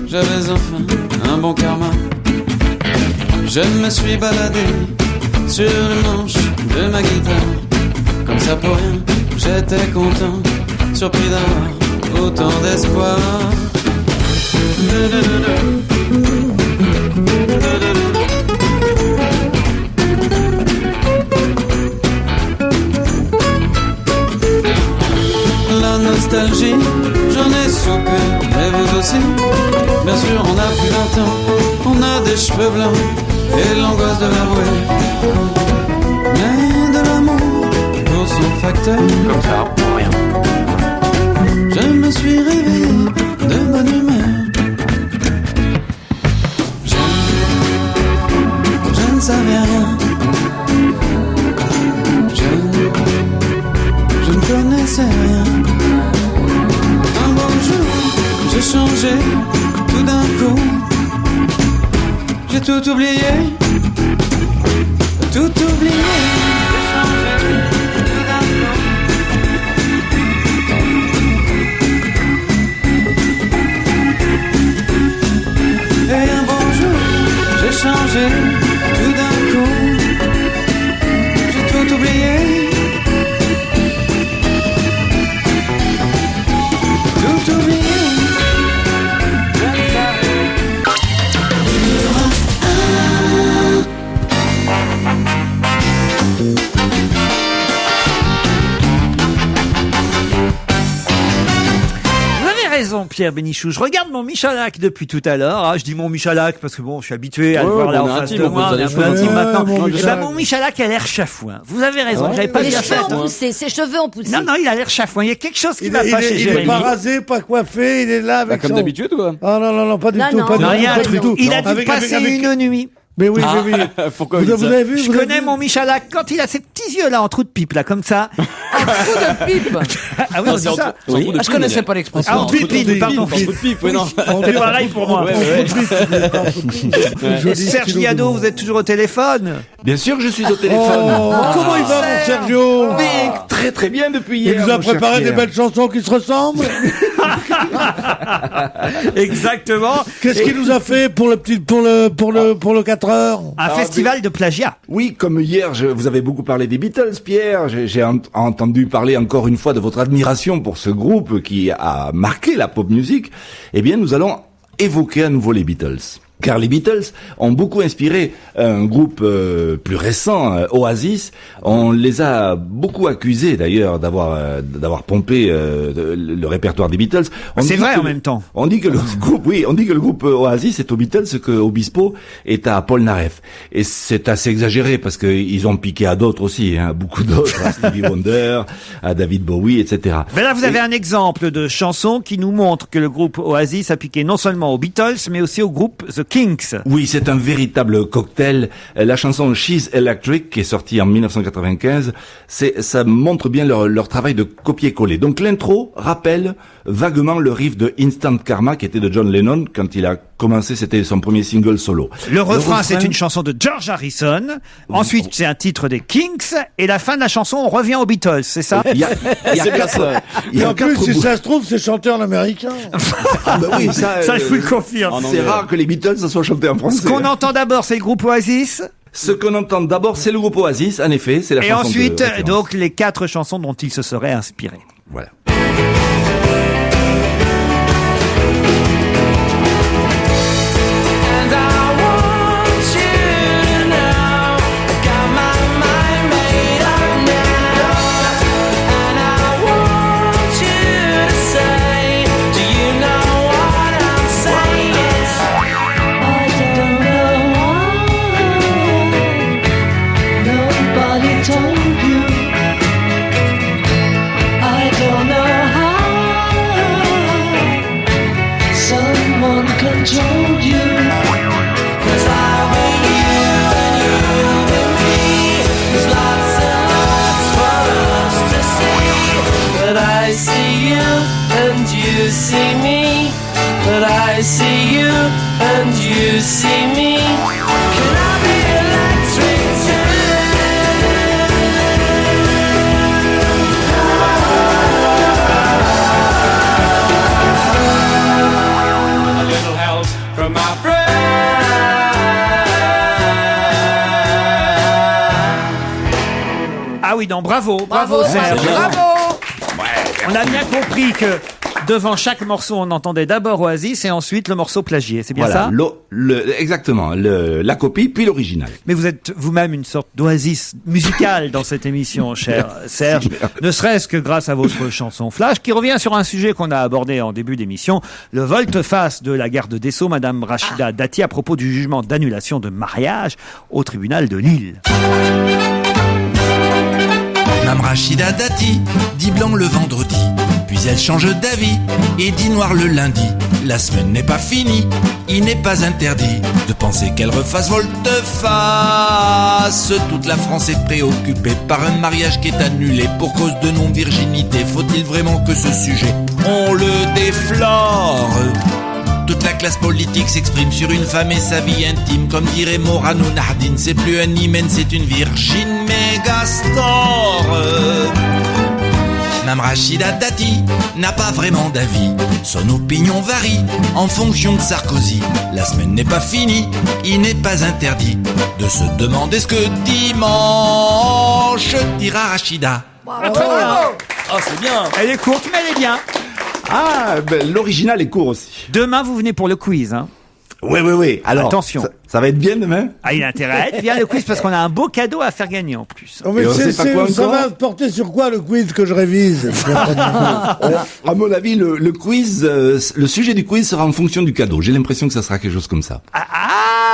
[SPEAKER 15] j'avais enfin un bon karma. Je me suis baladé sur le manche de ma guitare, comme ça pour rien, j'étais content, surpris d'avoir autant d'espoir. La nostalgie, j'en ai soupé, et vous aussi. Bien sûr, on n'a plus 20 ans, on a des cheveux blancs et l'angoisse de l'avouer. Mais de l'amour pour son facteur, comme ça, pour rien. Je me suis réveillé de bonne humeur. Je ne savais rien. Je ne connaissais rien. Un beau jour, j'ai changé tout d'un coup. J'ai tout oublié. Tout oublié. J'ai changé tout d'un coup.
[SPEAKER 9] raison, Pierre Bénichou. Je regarde mon Michalak depuis tout à l'heure. Ah, je dis mon Michalak parce que bon, je suis habitué à le voir là en face de moi. On est un peu intime maintenant. Mon Michalak a l'air chafouin. Vous avez raison. J'avais pas bien fait.
[SPEAKER 13] Ses cheveux ont poussé.
[SPEAKER 9] Non, il a l'air chafouin. Il y a quelque chose qui va pas chez
[SPEAKER 10] Il
[SPEAKER 9] Jérémy.
[SPEAKER 10] est pas rasé, pas coiffé, il est là avec
[SPEAKER 7] comme d'habitude, quoi.
[SPEAKER 10] Ah non, pas du tout.
[SPEAKER 9] Rien du tout. Il a dû passer une nuit.
[SPEAKER 10] Mais oui.
[SPEAKER 7] Pourquoi
[SPEAKER 10] vous avez vu?
[SPEAKER 9] Je connais mon Michalak quand il a ses petits yeux là en trou de pipe là comme ça.
[SPEAKER 11] Un trou de pipe.
[SPEAKER 9] Ah oui, on dit ça.
[SPEAKER 11] Je connaissais pas l'expression.
[SPEAKER 9] En trou de pipe, pardon.
[SPEAKER 7] Trou de pipe, oui, non.
[SPEAKER 9] C'est pareil pour moi. Serge Liado, vous êtes toujours au téléphone?
[SPEAKER 16] Bien sûr que je suis au téléphone.
[SPEAKER 10] Comment il va, mon Sergio?
[SPEAKER 16] Mais très très bien depuis hier.
[SPEAKER 10] Il nous a préparé des belles chansons qui se ressemblent.
[SPEAKER 9] Exactement.
[SPEAKER 10] Qu'est-ce qu'il nous a fait pour le 4 heures?
[SPEAKER 9] Un festival de plagiat.
[SPEAKER 16] Oui, comme hier, vous avez beaucoup parlé des Beatles, Pierre. J'ai entendu parler encore une fois de votre admiration pour ce groupe qui a marqué la pop music. Eh bien, nous allons évoquer à nouveau les Beatles. Car les Beatles ont beaucoup inspiré un groupe plus récent, Oasis. On les a beaucoup accusés d'ailleurs d'avoir pompé le répertoire des Beatles.
[SPEAKER 9] C'est vrai en même temps.
[SPEAKER 16] On dit que le groupe Oasis est aux Beatles ce que Obispo est à Paul Naref. Et c'est assez exagéré parce que ils ont piqué à d'autres aussi, beaucoup d'autres, à Stevie Wonder, à David Bowie, etc.
[SPEAKER 9] Mais là, vous avez un exemple de chanson qui nous montre que le groupe Oasis a piqué non seulement aux Beatles, mais aussi au groupe The Kinks.
[SPEAKER 16] Oui, c'est un véritable cocktail. La chanson She's Electric, qui est sortie en 1995, ça montre bien leur travail de copier-coller. Donc l'intro rappelle vaguement le riff de Instant Karma, qui était de John Lennon quand il a commencé, c'était son premier single solo.
[SPEAKER 9] Le refrain, c'est une chanson de George Harrison. Ensuite, c'est un titre des Kinks. Et la fin de la chanson, on revient aux Beatles, c'est ça?
[SPEAKER 10] Et en plus, si ça se trouve, c'est chanté en américain.
[SPEAKER 16] Oui, ça
[SPEAKER 9] je vous le confirme.
[SPEAKER 16] C'est rare que les Beatles soient chantés en français.
[SPEAKER 9] Ce qu'on entend d'abord, c'est le groupe Oasis.
[SPEAKER 16] Ce qu'on entend d'abord, c'est le groupe Oasis, en effet, c'est la chanson.
[SPEAKER 9] Et ensuite, donc, les 4 chansons dont il se serait inspiré.
[SPEAKER 16] Voilà.
[SPEAKER 14] See me, but I see you and you see me. Can I be electric too? A little help from my friend.
[SPEAKER 9] Ah oui, non, bravo Serge.
[SPEAKER 11] Bravo.
[SPEAKER 9] On a bien compris que devant chaque morceau, on entendait d'abord Oasis et ensuite le morceau plagié. C'est bien
[SPEAKER 16] voilà,
[SPEAKER 9] ça?
[SPEAKER 16] Exactement. La copie puis l'original.
[SPEAKER 9] Mais vous êtes vous-même une sorte d'oasis musicale dans cette émission, cher Serge. Ne serait-ce que grâce à votre chanson Flash, qui revient sur un sujet qu'on a abordé en début d'émission, le volte-face de la garde des Sceaux, Madame Rachida Dati, à propos du jugement d'annulation de mariage au tribunal de Lille.
[SPEAKER 17] Mme Rachida Dati dit blanc le vendredi, puis elle change d'avis et dit noir le lundi. La semaine n'est pas finie, il n'est pas interdit de penser qu'elle refasse volte-face. Toute la France est préoccupée par un mariage qui est annulé pour cause de non-virginité. Faut-il vraiment que ce sujet, on le déflore? Toute la classe politique s'exprime sur une femme et sa vie intime. Comme dirait Morano Nardine, c'est plus un hymen, c'est une virgin mégastor. Mme Rachida Dati n'a pas vraiment d'avis. Son opinion varie en fonction de Sarkozy. La semaine n'est pas finie, il n'est pas interdit de se demander ce que dimanche dira Rachida.
[SPEAKER 9] Très bien.
[SPEAKER 12] Ah, c'est bien.
[SPEAKER 9] Elle est courte, mais elle est bien.
[SPEAKER 16] Ah, l'original est court aussi.
[SPEAKER 9] Demain, vous venez pour le quiz, hein?
[SPEAKER 16] Oui. Alors,
[SPEAKER 9] attention.
[SPEAKER 16] Ça va être bien demain?
[SPEAKER 9] Ah, il a intérêt à être bien le quiz parce qu'on a un beau cadeau à faire gagner en plus.
[SPEAKER 10] Oh, mais ça va porter sur quoi le quiz que je révise?
[SPEAKER 16] À mon avis, le quiz, le sujet du quiz sera en fonction du cadeau. J'ai l'impression que ça sera quelque chose comme ça.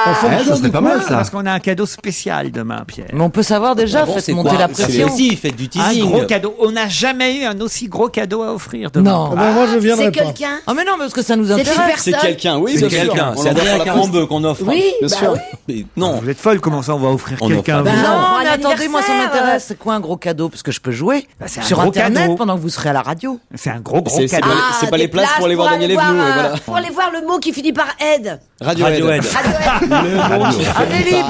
[SPEAKER 16] Ça serait pas mal, ça.
[SPEAKER 9] Parce qu'on a un cadeau spécial demain, Pierre.
[SPEAKER 11] Mais on peut savoir déjà, faites monter la pression.
[SPEAKER 12] Faites du teasing.
[SPEAKER 9] Un gros cadeau. On n'a jamais eu un aussi gros cadeau à offrir demain.
[SPEAKER 11] Non.
[SPEAKER 10] Moi, je viendrai
[SPEAKER 13] C'est
[SPEAKER 10] pas.
[SPEAKER 13] quelqu'un.
[SPEAKER 11] Ah mais non, parce que ça nous
[SPEAKER 13] C'est une
[SPEAKER 11] intéresse.
[SPEAKER 13] personne.
[SPEAKER 7] C'est quelqu'un, oui,
[SPEAKER 12] C'est
[SPEAKER 7] bien sûr.
[SPEAKER 12] quelqu'un.
[SPEAKER 7] On
[SPEAKER 12] C'est
[SPEAKER 7] l'envoie
[SPEAKER 12] Adrien
[SPEAKER 7] par la
[SPEAKER 12] Carambeu qu'on offre.
[SPEAKER 13] Oui,
[SPEAKER 12] Bien
[SPEAKER 13] bah
[SPEAKER 12] sûr.
[SPEAKER 13] oui.
[SPEAKER 12] Mais non.
[SPEAKER 9] Vous êtes folle, comment ça on va offrir
[SPEAKER 12] On
[SPEAKER 9] quelqu'un
[SPEAKER 12] offre
[SPEAKER 9] vous
[SPEAKER 13] pas.
[SPEAKER 11] Non,
[SPEAKER 13] pour
[SPEAKER 11] mais
[SPEAKER 13] un
[SPEAKER 11] attendez, moi ça
[SPEAKER 13] anniversaire.
[SPEAKER 11] m'intéresse. C'est quoi un gros cadeau? Parce que je peux jouer
[SPEAKER 9] c'est un
[SPEAKER 11] sur
[SPEAKER 9] gros
[SPEAKER 11] Internet
[SPEAKER 9] cadeau.
[SPEAKER 11] pendant que vous serez à la radio.
[SPEAKER 9] C'est un gros
[SPEAKER 7] C'est
[SPEAKER 9] cadeau.
[SPEAKER 7] pas les
[SPEAKER 13] des
[SPEAKER 7] places pour aller voir Daniel Evenou, et voilà.
[SPEAKER 13] Pour aller voir le mot qui finit par aide.
[SPEAKER 7] Radiohead.
[SPEAKER 9] Adélib.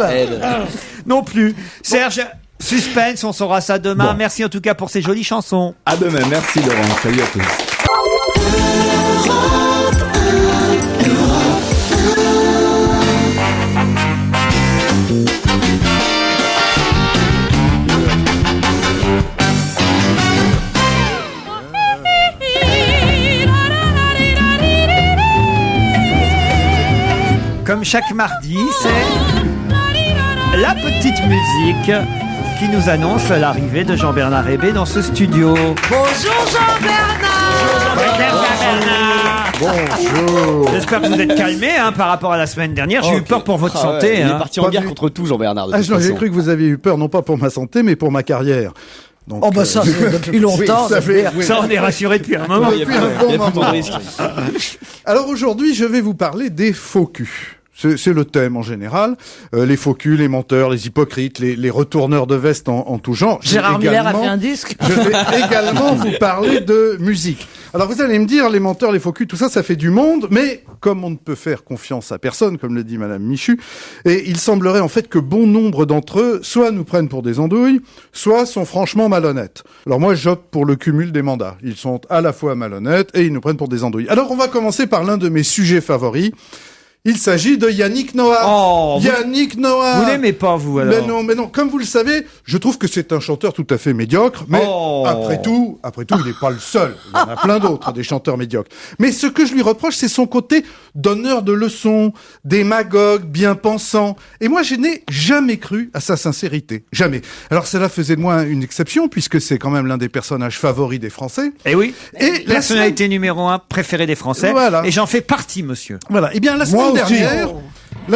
[SPEAKER 9] Non plus. Serge, suspense, on saura ça demain.
[SPEAKER 16] Bon.
[SPEAKER 9] Merci en tout cas pour ces jolies chansons.
[SPEAKER 16] À demain. Merci Laurent. Salut à tous.
[SPEAKER 9] Comme chaque mardi, c'est la petite musique qui nous annonce l'arrivée de Jean-Bernard Hébé dans ce studio.
[SPEAKER 11] Bonjour Jean-Bernard.
[SPEAKER 10] Bonjour.
[SPEAKER 9] J'espère que vous êtes calmé par rapport à la semaine dernière. J'ai eu peur pour votre santé.
[SPEAKER 7] Il est
[SPEAKER 9] hein.
[SPEAKER 7] parti en guerre contre tout, Jean-Bernard. de toute
[SPEAKER 18] J'ai
[SPEAKER 7] façon.
[SPEAKER 18] cru que vous aviez eu peur, non pas pour ma santé, mais pour ma carrière. Donc,
[SPEAKER 11] Oh bah ça, c'est depuis longtemps.
[SPEAKER 18] oui, ça fait- oui.
[SPEAKER 9] Ça, on est rassuré depuis un moment.
[SPEAKER 7] Il y a plus de risque.
[SPEAKER 18] Alors aujourd'hui, je vais vous parler des faux culs. C'est le thème en général. Les faux culs, les menteurs, les hypocrites, les retourneurs de veste en tout genre.
[SPEAKER 11] Gérard Miller a fait un disque.
[SPEAKER 18] Je vais également vous parler de musique. Alors vous allez me dire, les menteurs, les faux culs, tout ça, ça fait du monde, mais comme on ne peut faire confiance à personne, comme le dit Madame Michu, et il semblerait en fait que bon nombre d'entre eux soit nous prennent pour des andouilles, soit sont franchement malhonnêtes. Alors moi, j'opte pour le cumul des mandats. Ils sont à la fois malhonnêtes et ils nous prennent pour des andouilles. Alors on va commencer par l'un de mes sujets favoris. Il s'agit de Yannick Noah.
[SPEAKER 9] Oh,
[SPEAKER 18] Yannick Noah.
[SPEAKER 9] Vous l'aimez pas, vous, alors?
[SPEAKER 18] Mais non. Comme vous le savez, je trouve que c'est un chanteur tout à fait médiocre. Mais après tout, il n'est pas le seul. Il y en a plein d'autres, des chanteurs médiocres. Mais ce que je lui reproche, c'est son côté donneur de leçons, démagogue, bien pensant. Et moi, je n'ai jamais cru à sa sincérité. Jamais. Alors, cela faisait de moi une exception, puisque c'est quand même l'un des personnages favoris des Français.
[SPEAKER 9] Et oui.
[SPEAKER 18] Et
[SPEAKER 9] Personnalité numéro 1 préférée des Français.
[SPEAKER 18] Voilà.
[SPEAKER 9] Et j'en fais partie, monsieur.
[SPEAKER 18] Voilà. Eh bien, la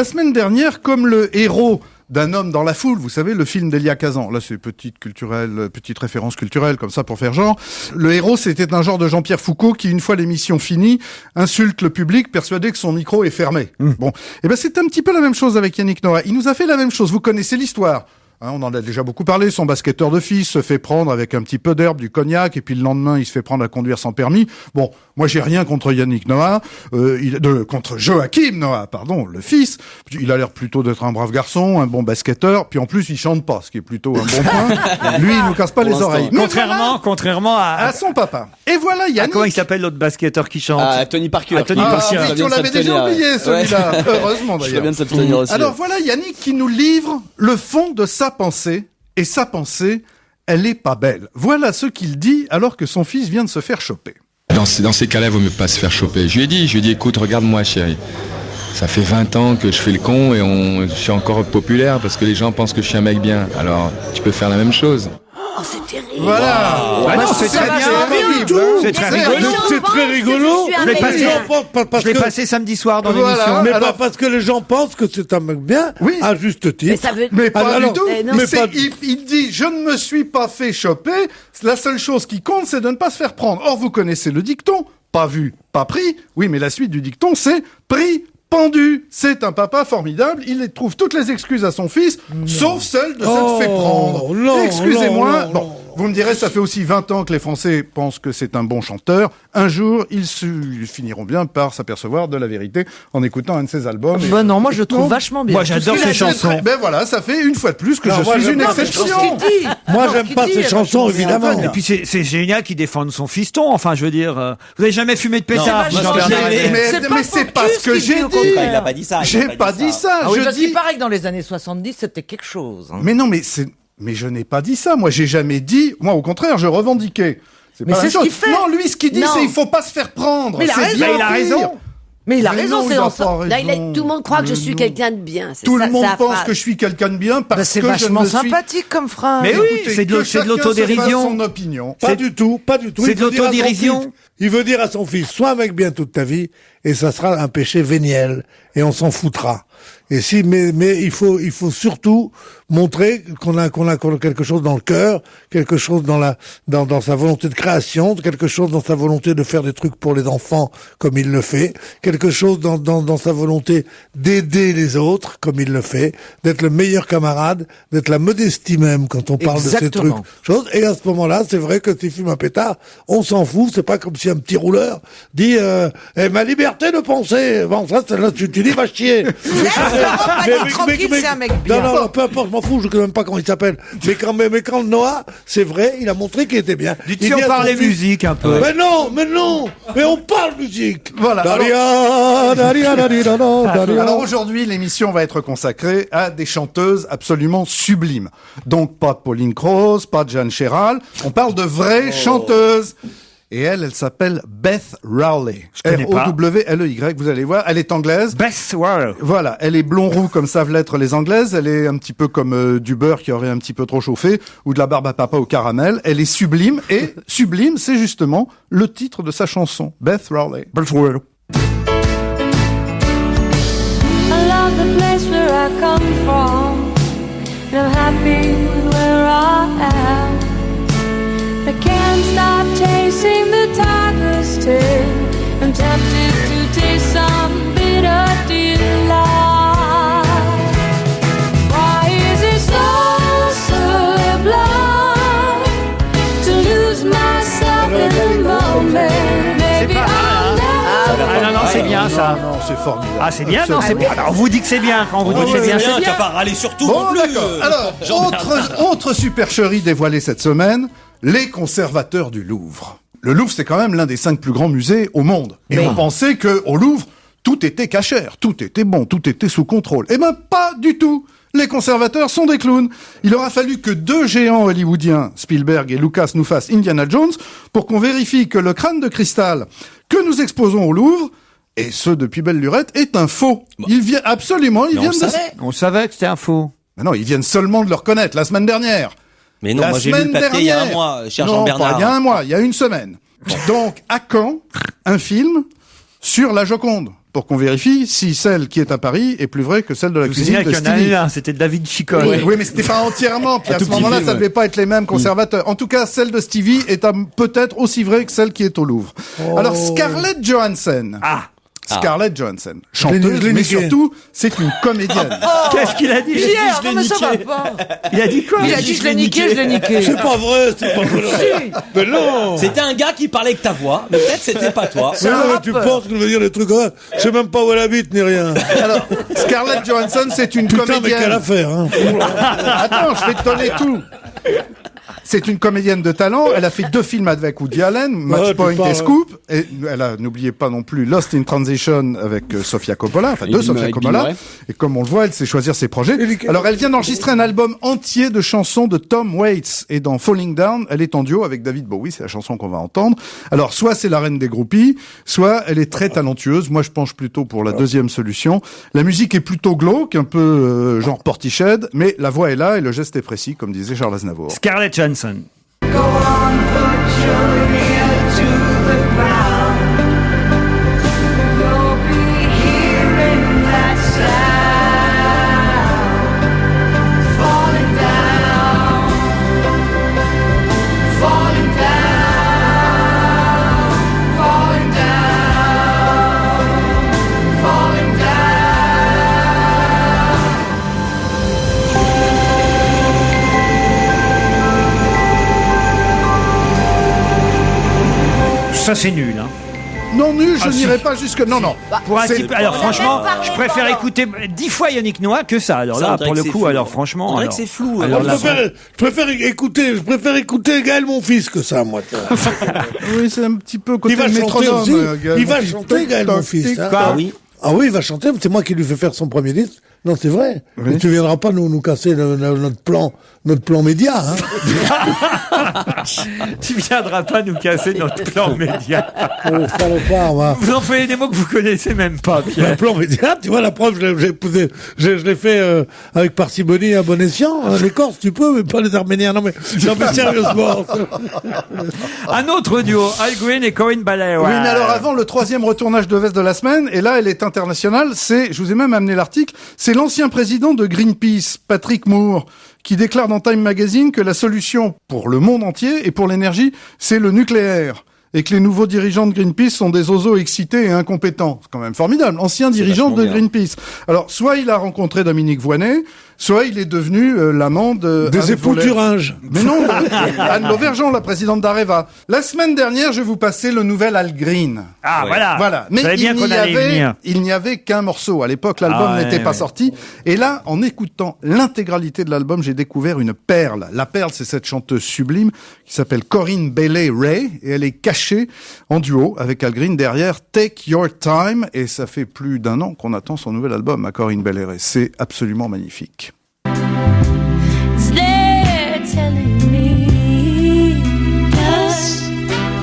[SPEAKER 18] semaine dernière, comme le héros d'un homme dans la foule, vous savez, le film d'Elia Kazan. Là, c'est petite référence culturelle, comme ça, pour faire genre. Le héros, c'était un genre de Jean-Pierre Foucault qui, une fois l'émission finie, insulte le public, persuadé que son micro est fermé. Bon. Eh ben, c'est un petit peu la même chose avec Yannick Noah. Il nous a fait la même chose. Vous connaissez l'histoire. On en a déjà beaucoup parlé. Son basketteur de fils se fait prendre avec un petit peu d'herbe, du cognac, et puis le lendemain, il se fait prendre à conduire sans permis. Bon, moi, j'ai rien contre Yannick Noah, contre Joachim Noah, pardon, le fils. Il a l'air plutôt d'être un brave garçon, un bon basketteur. Puis en plus, il chante pas, ce qui est plutôt un bon point. Lui, il nous casse pas les oreilles. Mais
[SPEAKER 9] Contrairement à
[SPEAKER 18] son papa. Et voilà Yannick.
[SPEAKER 9] Comment il s'appelle l'autre basketteur qui chante?
[SPEAKER 7] Tony Parker.
[SPEAKER 9] Tony Parker.
[SPEAKER 18] Oui, on l'avait déjà oublié, celui-là. Heureusement, d'ailleurs.
[SPEAKER 7] Je bien de s'abstenir aussi.
[SPEAKER 18] Alors voilà Yannick qui nous livre le fond de sa pensée. Et sa pensée, elle est pas belle. Voilà ce qu'il dit alors que son fils vient de se faire choper.
[SPEAKER 19] Dans ces cas-là, il vaut mieux pas se faire choper. Je lui ai dit, écoute, regarde-moi chérie. Ça fait 20 ans que je fais le con et je suis encore populaire parce que les gens pensent que je suis un mec bien. Alors, tu peux faire la même chose.
[SPEAKER 13] Oh, c'est terrible.
[SPEAKER 18] Voilà.
[SPEAKER 9] Bah non, c'est très bien. C'est très rigolo.
[SPEAKER 10] C'est très rigolo.
[SPEAKER 9] Je l'ai passé samedi soir dans l'émission.
[SPEAKER 10] Mais pas parce que les gens pensent que c'est un mec bien, à juste titre.
[SPEAKER 18] Mais pas du tout.
[SPEAKER 10] Mais
[SPEAKER 18] il dit, je ne me suis pas fait choper. La seule chose qui compte, c'est de ne pas se faire prendre. Or, vous connaissez le dicton. Pas vu, pas pris. Oui, mais la suite du dicton, c'est pris, pendu. C'est un papa formidable. Il trouve toutes les excuses à son fils, sauf celle de s'être fait prendre. Excusez-moi. Bon. Vous me direz, ça fait aussi 20 ans que les Français pensent que c'est un bon chanteur. Un jour, ils finiront bien par s'apercevoir de la vérité en écoutant un de ses albums.
[SPEAKER 11] Bah non, moi je le trouve vachement bien.
[SPEAKER 9] Moi j'adore ses chansons.
[SPEAKER 18] Ben voilà, ça fait une fois de plus que je suis une exception.
[SPEAKER 10] Moi j'aime pas ses chansons, évidemment.
[SPEAKER 9] Et puis c'est génial qu'il défende son fiston. Enfin, je veux dire, vous avez jamais fumé de pétard, Jean-Bernard Hébé.
[SPEAKER 18] Mais c'est pas ce que j'ai dit.
[SPEAKER 12] Il a pas dit ça.
[SPEAKER 18] J'ai pas dit ça.
[SPEAKER 11] Je dis pareil que dans les années 70, c'était quelque chose.
[SPEAKER 18] Mais non, mais je n'ai pas dit ça. Moi, j'ai jamais dit. Moi, au contraire, je revendiquais.
[SPEAKER 11] Mais c'est ce qu'il fait.
[SPEAKER 18] Non, lui, ce qu'il dit, c'est il faut pas se faire prendre.
[SPEAKER 11] Mais il a raison.
[SPEAKER 9] Il a raison.
[SPEAKER 11] Mais il a
[SPEAKER 18] Mais
[SPEAKER 11] raison,
[SPEAKER 18] non,
[SPEAKER 11] c'est
[SPEAKER 18] il a
[SPEAKER 11] dans
[SPEAKER 18] pas
[SPEAKER 11] ça.
[SPEAKER 18] raison.
[SPEAKER 13] Là, tout le monde croit que je suis quelqu'un de bien. C'est
[SPEAKER 18] Tout
[SPEAKER 13] ça,
[SPEAKER 18] le monde
[SPEAKER 13] sa
[SPEAKER 18] pense
[SPEAKER 13] phrase.
[SPEAKER 18] que je suis quelqu'un de bien parce
[SPEAKER 11] C'est
[SPEAKER 18] que je
[SPEAKER 11] vachement
[SPEAKER 18] ne suis...
[SPEAKER 11] sympathique comme phrase.
[SPEAKER 9] Mais oui,
[SPEAKER 18] Écoutez,
[SPEAKER 9] c'est de
[SPEAKER 18] que chacun se fasse
[SPEAKER 9] l'autodérision.
[SPEAKER 18] son opinion.
[SPEAKER 10] Pas du tout, pas du tout.
[SPEAKER 9] C'est
[SPEAKER 10] Il
[SPEAKER 9] de
[SPEAKER 10] veut dire à son
[SPEAKER 9] l'autodérision.
[SPEAKER 10] fils- Il veut dire à son fils, sois un mec bien toute ta vie, et ça sera un péché véniel, et on s'en foutra. Et si, mais il faut surtout montrer qu'on a quelque chose dans le cœur, quelque chose dans sa volonté de création, quelque chose dans sa volonté de faire des trucs pour les enfants comme il le fait, quelque chose dans sa volonté d'aider les autres comme il le fait, d'être le meilleur camarade, d'être la modestie même quand on parle de ces
[SPEAKER 11] Exactement.
[SPEAKER 10] trucs, choses. Et à ce moment-là, c'est vrai que s'il fume un pétard, on s'en fout. C'est pas comme si un petit rouleur dit ma liberté de penser. Bon, ça, là, tu dis va chier.
[SPEAKER 11] tranquille, c'est un mec bien.
[SPEAKER 10] Non, peu importe, je m'en fous, je sais même pas comment il s'appelle. Mais quand Noah, c'est vrai, il a montré qu'il était bien.
[SPEAKER 9] Dites
[SPEAKER 10] Il
[SPEAKER 9] si on
[SPEAKER 10] dit à son
[SPEAKER 9] parlait
[SPEAKER 10] fils,
[SPEAKER 9] musique un peu.
[SPEAKER 10] Mais non, mais on parle musique.
[SPEAKER 18] Voilà.
[SPEAKER 10] Daria.
[SPEAKER 18] Alors aujourd'hui, l'émission va être consacrée à des chanteuses absolument sublimes. Donc pas de Pauline Croze, pas de Jeanne Chéral. On parle de vraies chanteuses. Et elle s'appelle Beth Rowley.
[SPEAKER 9] connais pas.
[SPEAKER 18] R-O-W-L-E-Y, vous allez voir. Elle est anglaise.
[SPEAKER 9] Beth Rowley.
[SPEAKER 18] Voilà. Elle est blond roux comme savent l'être les anglaises. Elle est un petit peu comme du beurre qui aurait un petit peu trop chauffé ou de la barbe à papa au caramel. Elle est sublime. Et sublime, c'est justement le titre de sa chanson. Beth Rowley. Beth Rowley.
[SPEAKER 14] I love the place where I come from, and I'm happy with where I am. I can't stop chasing the tiger's tail. I'm tempted to taste some bitter delight. Why is it so sublime to lose myself in the moment? Maybe I'll never.
[SPEAKER 9] Ah non, c'est bien ça.
[SPEAKER 18] Non, c'est formidable.
[SPEAKER 9] Ah, c'est bien, non, c'est bien. Alors, on vous dit que c'est bien. Quand on vous dit que c'est bien, c'est
[SPEAKER 12] Tu
[SPEAKER 9] bien.
[SPEAKER 12] vas pas râler sur tout
[SPEAKER 18] Bon,
[SPEAKER 12] non plus.
[SPEAKER 18] d'accord. Alors, autre supercherie dévoilée cette semaine, les conservateurs du Louvre. Le Louvre, c'est quand même l'un des 5 plus grands musées au monde. Et on pensait que au Louvre, tout était cachère, tout était bon, tout était sous contrôle. Eh ben, pas du tout. Les conservateurs sont des clowns. Il aura fallu que 2 géants hollywoodiens, Spielberg et Lucas, nous fassent Indiana Jones pour qu'on vérifie que le crâne de cristal que nous exposons au Louvre, et ce depuis belle lurette, est un faux. Ils viennent absolument, ils
[SPEAKER 12] Mais on
[SPEAKER 18] viennent de...
[SPEAKER 12] savait.
[SPEAKER 9] On savait que c'était un faux.
[SPEAKER 18] Mais non, ils viennent seulement de le reconnaître la semaine dernière.
[SPEAKER 12] Mais non,
[SPEAKER 18] La
[SPEAKER 12] moi j'ai lu le
[SPEAKER 18] semaine
[SPEAKER 12] papier il y a un
[SPEAKER 18] dernière.
[SPEAKER 12] mois, cher
[SPEAKER 18] Non,
[SPEAKER 12] Jean-Bernard.
[SPEAKER 18] pas il y a un mois, il y a une semaine. Donc, à quand un film sur la Joconde pour qu'on vérifie si celle qui est à Paris est plus vraie que celle de la
[SPEAKER 9] Je vous
[SPEAKER 18] cuisine
[SPEAKER 9] signale
[SPEAKER 18] de
[SPEAKER 9] qu'il y en a
[SPEAKER 18] Stevie.
[SPEAKER 9] eu un, c'était David Chicone.
[SPEAKER 18] Oui, mais c'était pas entièrement. Puis
[SPEAKER 12] Un
[SPEAKER 18] à
[SPEAKER 12] tout
[SPEAKER 18] ce
[SPEAKER 12] petit
[SPEAKER 18] moment-là,
[SPEAKER 12] film,
[SPEAKER 18] ça
[SPEAKER 12] ouais.
[SPEAKER 18] devait pas être les mêmes conservateurs. En tout cas, celle de Stevie est peut-être aussi vraie que celle qui est au Louvre. Alors, Scarlett Johansson. Scarlett Johansson, chanteuse,
[SPEAKER 10] je l'ai
[SPEAKER 18] mais
[SPEAKER 10] niqué.
[SPEAKER 18] surtout, c'est une comédienne.
[SPEAKER 9] Qu'est-ce qu'il a dit?
[SPEAKER 11] Pierre, non mais ça va pas.
[SPEAKER 9] Il a dit quoi?
[SPEAKER 11] Il a dit je l'ai niqué, je l'ai niqué.
[SPEAKER 10] C'est pas vrai. Mais non.
[SPEAKER 12] C'était un gars qui parlait avec ta voix, mais peut-être c'était pas toi.
[SPEAKER 10] Mais non, mais tu penses que je veux dire des trucs comme ça. Je sais même pas où elle habite ni rien.
[SPEAKER 18] Alors, Scarlett Johansson, c'est une
[SPEAKER 10] Putain, mais
[SPEAKER 18] comédienne.
[SPEAKER 10] quelle affaire, hein.
[SPEAKER 18] Attends, je vais te donner tout. C'est une comédienne de talent. Elle a fait 2 films avec Woody Allen, Matchpoint
[SPEAKER 10] tu parles,
[SPEAKER 18] et Scoop. Et elle a, n'oubliez pas non plus, Lost in Transition avec Sofia Coppola, enfin de Sofia
[SPEAKER 7] avec Bill
[SPEAKER 18] Coppola.
[SPEAKER 7] Murray.
[SPEAKER 18] Et comme on le voit, elle sait choisir ses projets. Alors, elle vient d'enregistrer un album entier de chansons de Tom Waits. Et dans Falling Down, elle est en duo avec David Bowie. C'est la chanson qu'on va entendre. Alors, soit c'est la reine des groupies, soit elle est très talentueuse. Moi, je penche plutôt pour la deuxième solution. La musique est plutôt glauque, un peu genre Portiched, mais la voix est là et le geste est précis, comme disait Charles Aznavour.
[SPEAKER 9] Scarlett Johansson.
[SPEAKER 14] Go on, put your ear to the ground. You'll be hearing that sound. Falling down, falling down, falling down, falling down.
[SPEAKER 9] Ça, c'est nul, hein.
[SPEAKER 18] Non, nul, je
[SPEAKER 9] Ah, si.
[SPEAKER 18] n'irai pas jusque... Non, non.
[SPEAKER 9] Pour un
[SPEAKER 18] C'est-
[SPEAKER 9] type, alors franchement, je préfère écouter 10 fois Yannick Noah que ça. Alors
[SPEAKER 12] Ça, on
[SPEAKER 9] là,
[SPEAKER 12] dirait
[SPEAKER 9] pour
[SPEAKER 12] que
[SPEAKER 9] le
[SPEAKER 12] c'est
[SPEAKER 9] coup,
[SPEAKER 12] flou.
[SPEAKER 9] alors franchement.
[SPEAKER 12] On dirait
[SPEAKER 9] alors-
[SPEAKER 12] que c'est flou.
[SPEAKER 9] alors
[SPEAKER 10] Je
[SPEAKER 9] là,
[SPEAKER 10] préfère écouter Gaël mon fils que ça, moi.
[SPEAKER 18] Oui, c'est un petit peu côté
[SPEAKER 10] Il va chanter
[SPEAKER 18] métronome.
[SPEAKER 10] aussi.
[SPEAKER 18] Gaël,
[SPEAKER 10] Il va
[SPEAKER 18] mon fils.
[SPEAKER 10] chanter, Gaël, mon fils. hein.
[SPEAKER 9] Quoi
[SPEAKER 12] Ah oui.
[SPEAKER 10] Ah oui, il va chanter. C'est moi qui lui fais faire son premier disque. Non, c'est vrai.
[SPEAKER 18] Oui.
[SPEAKER 10] Mais tu viendras pas nous casser notre plan média, hein.
[SPEAKER 9] Tu viendras pas nous casser notre plan média.
[SPEAKER 10] Oh, salopard, va.
[SPEAKER 9] Vous employez des mots que vous connaissez même pas, Pierre.
[SPEAKER 10] Le plan média, tu vois, la preuve, je l'ai fait avec parcimonie et à bon escient. Hein. Les Corses, tu peux, mais pas les Arméniens. Non, mais sérieusement.
[SPEAKER 9] Un autre duo, Al Green et Corinne Bailey.
[SPEAKER 18] Oui, mais alors avant le troisième retournage de veste de la semaine, et là elle est internationale, je vous ai même amené l'article, c'est l'ancien président de Greenpeace, Patrick Moore, qui déclare dans Time Magazine que la solution pour le monde entier et pour l'énergie, c'est le nucléaire. Et que les nouveaux dirigeants de Greenpeace sont des osos excités et incompétents. C'est quand même formidable. Ancien dirigeant de Greenpeace. Alors, soit il a rencontré Dominique Voynet, soit il est devenu l'amant de...
[SPEAKER 10] Des épaules Thuringe.
[SPEAKER 18] Mais non, Anne Lauvergeon, la présidente d'Areva. La semaine dernière, je vais vous passer le nouvel Al Green.
[SPEAKER 9] Ah, voilà.
[SPEAKER 18] Voilà. Mais il n'y avait qu'un morceau. À l'époque, l'album n'était pas sorti. Et là, en écoutant l'intégralité de l'album, j'ai découvert une perle. La perle, c'est cette chanteuse sublime qui s'appelle Corinne Bailey Ray, et elle est cachée en duo avec Al Green derrière Take Your Time, et ça fait plus d'1 an qu'on attend son nouvel album à Corinne Bailey Ray. C'est absolument magnifique.
[SPEAKER 14] They're telling me, just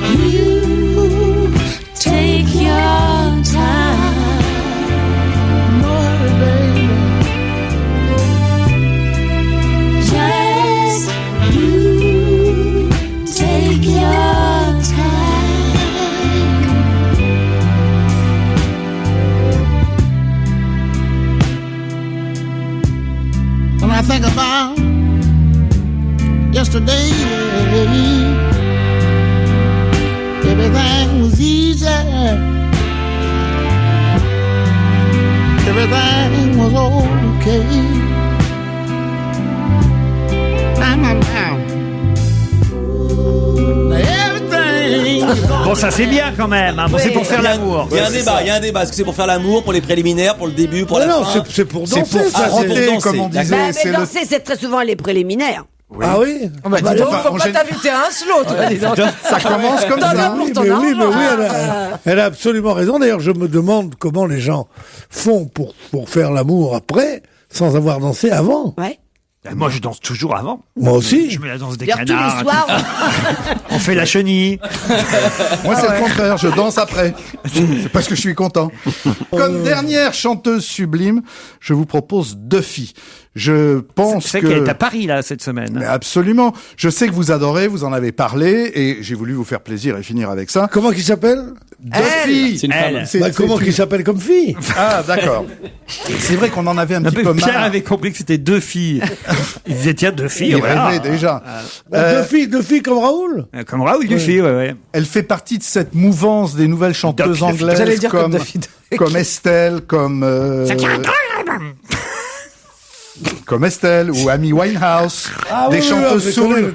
[SPEAKER 14] you take your time. No, baby. Just you take your time.
[SPEAKER 20] When I think about yesterday, everything was easy, everything was okay.
[SPEAKER 9] Bon, ça c'est bien quand même, hein. Bon, c'est pour faire l'amour.
[SPEAKER 12] Il y a un débat. Est-ce que c'est pour faire l'amour, pour les préliminaires, pour le début, pour la fin?
[SPEAKER 10] Non, c'est pour danser.
[SPEAKER 12] C'est pour
[SPEAKER 18] arrêter, comme on disait.
[SPEAKER 13] Mais danser, c'est très souvent les préliminaires.
[SPEAKER 18] Oui.
[SPEAKER 10] Ah oui?
[SPEAKER 11] Faut pas t'inviter à un slot, toi, dis donc.
[SPEAKER 18] Ça commence comme ça.
[SPEAKER 10] Mais oui, elle a absolument raison. D'ailleurs, je me demande comment les gens font pour faire l'amour après, sans avoir dansé avant.
[SPEAKER 13] Ouais.
[SPEAKER 9] Moi, je danse toujours avant.
[SPEAKER 10] Moi aussi.
[SPEAKER 9] Je mets la danse des
[SPEAKER 13] D'ailleurs, tous
[SPEAKER 9] canards.
[SPEAKER 13] les soirs.
[SPEAKER 9] On fait la chenille.
[SPEAKER 18] Moi, c'est le contraire. Je danse après. C'est parce que je suis content. Comme dernière chanteuse sublime, je vous propose Duffy. Je pense
[SPEAKER 9] C'est
[SPEAKER 18] que...
[SPEAKER 9] qu'elle est à Paris, là, cette semaine.
[SPEAKER 18] Mais absolument. Je sais que vous adorez, vous en avez parlé, et j'ai voulu vous faire plaisir et finir avec ça.
[SPEAKER 10] Comment qu'il s'appelle?
[SPEAKER 18] Duffy.
[SPEAKER 7] C'est une femme.
[SPEAKER 10] Comment qu'il s'appelle comme fille?
[SPEAKER 18] Ah, d'accord. C'est vrai qu'on en avait un petit peu
[SPEAKER 9] Pierre
[SPEAKER 18] marre.
[SPEAKER 9] avait compris que c'était 2 filles. Il disait, tiens, 2 filles.
[SPEAKER 18] Il
[SPEAKER 9] voilà.
[SPEAKER 18] rêvait déjà.
[SPEAKER 10] Deux filles comme Raoul?
[SPEAKER 9] Comme Raoul Dufy, ouais.
[SPEAKER 18] Elle fait partie de cette mouvance des nouvelles chanteuses
[SPEAKER 11] J'allais
[SPEAKER 18] anglaises
[SPEAKER 11] dire comme Duffy.
[SPEAKER 18] comme Estelle, comme Estelle ou Amy Winehouse, des chanteuses soul.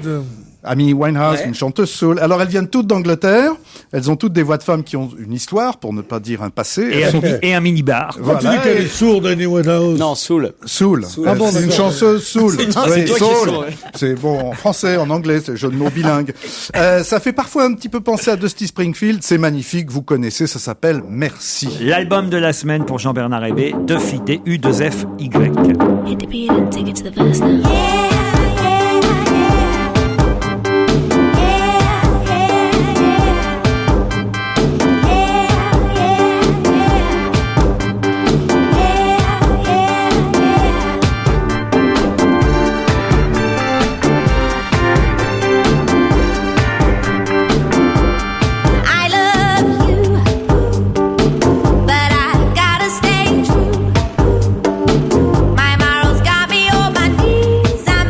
[SPEAKER 18] Amy Winehouse, une chanteuse soul. Alors elles viennent toutes d'Angleterre. Elles ont toutes des voix de femmes qui ont une histoire, pour ne pas dire un passé.
[SPEAKER 9] Et un mini-bar.
[SPEAKER 10] Voilà, tu dis qu'elle est sourde, Amy Winehouse?
[SPEAKER 7] Non, soul.
[SPEAKER 18] Soul.
[SPEAKER 10] Ah bon,
[SPEAKER 18] C'est une
[SPEAKER 10] d'accord.
[SPEAKER 18] chanteuse soul.
[SPEAKER 7] C'est toi qui es
[SPEAKER 18] soul.
[SPEAKER 7] sourd, ouais.
[SPEAKER 18] C'est bon en français, en anglais, c'est jeu de mots bilingue. Ça fait parfois un petit peu penser à Dusty Springfield. C'est magnifique, vous connaissez, ça s'appelle Merci.
[SPEAKER 9] L'album de la semaine pour Jean-Bernard Hébé, Duffy, D-U-2-F-Y.
[SPEAKER 14] Hit the beat and take it to the verse now. I love you, but I gotta stay true. My morals got me on my knees. I'm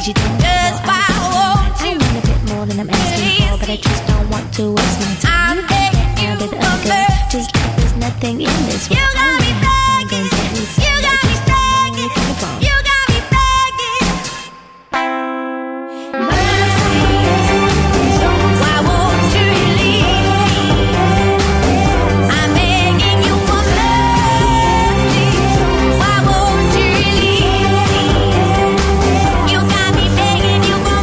[SPEAKER 14] 'cause you don't just why won't you? I want a bit more than I'm asking for, but I just don't want to waste my time. I'm begging you for mercy. Just like there's nothing in this world. You got me begging. You got me begging. You got me begging. Mercy. Why won't you leave? I'm begging you for mercy. Why won't you leave? You got me begging you for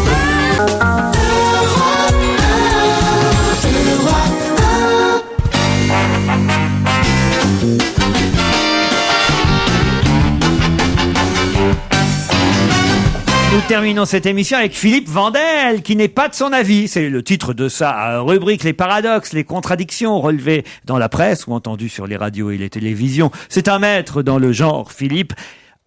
[SPEAKER 9] Nous terminons cette émission avec Philippe Vandel, qui n'est pas de son avis. C'est le titre de sa rubrique, les paradoxes, les contradictions relevées dans la presse ou entendues sur les radios et les télévisions. C'est un maître dans le genre, Philippe.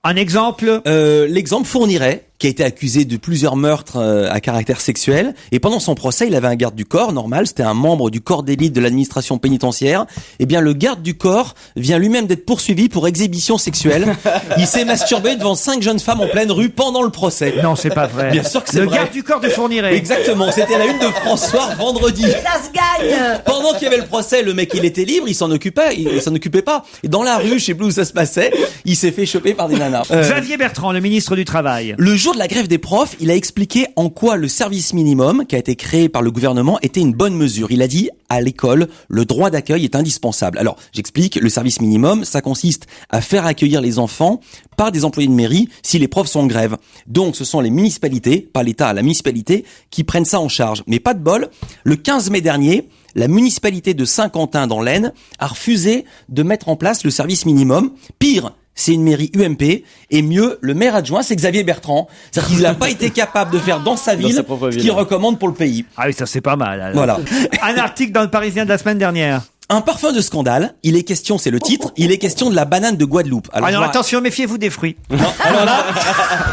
[SPEAKER 9] Un exemple?
[SPEAKER 12] L'exemple fournirait qui a été accusé de plusieurs meurtres à caractère sexuel. Et pendant son procès, il avait un garde du corps, normal, c'était un membre du corps d'élite de l'administration pénitentiaire. Eh bien, le garde du corps vient lui-même d'être poursuivi pour exhibition sexuelle. Il s'est masturbé devant 5 jeunes femmes en pleine rue pendant le procès.
[SPEAKER 9] Non, c'est pas vrai.
[SPEAKER 12] Bien sûr que c'est vrai.
[SPEAKER 9] Le garde du corps de Fourniret.
[SPEAKER 12] Exactement, c'était la une de François vendredi.
[SPEAKER 13] Ça se gagne.
[SPEAKER 12] Pendant qu'il y avait le procès, le mec il était libre, il s'en occupait pas. Et dans la rue, je sais plus où ça se passait, il s'est fait choper par des nanas.
[SPEAKER 9] Xavier Bertrand, le ministre du Travail.
[SPEAKER 12] Le jour de la grève des profs, il a expliqué en quoi le service minimum qui a été créé par le gouvernement était une bonne mesure. Il a dit à l'école, le droit d'accueil est indispensable. Alors, j'explique, le service minimum, ça consiste à faire accueillir les enfants par des employés de mairie si les profs sont en grève. Donc, ce sont les municipalités, pas l'État, la municipalité, qui prennent ça en charge. Mais pas de bol, le 15 mai dernier, la municipalité de Saint-Quentin dans l'Aisne a refusé de mettre en place le service minimum. Pire, c'est une mairie UMP, et mieux, le maire adjoint, c'est Xavier Bertrand. C'est-à-dire qu'il n'a pas été capable de faire dans sa ville ce qu'il recommande pour le pays.
[SPEAKER 9] Ah oui, ça c'est pas mal. Alors.
[SPEAKER 12] Voilà.
[SPEAKER 9] Un article dans le Parisien de la semaine dernière.
[SPEAKER 12] Un parfum de scandale, il est question, c'est le titre, il est question de la banane de Guadeloupe.
[SPEAKER 9] Alors attention, méfiez-vous des fruits.
[SPEAKER 12] Non, alors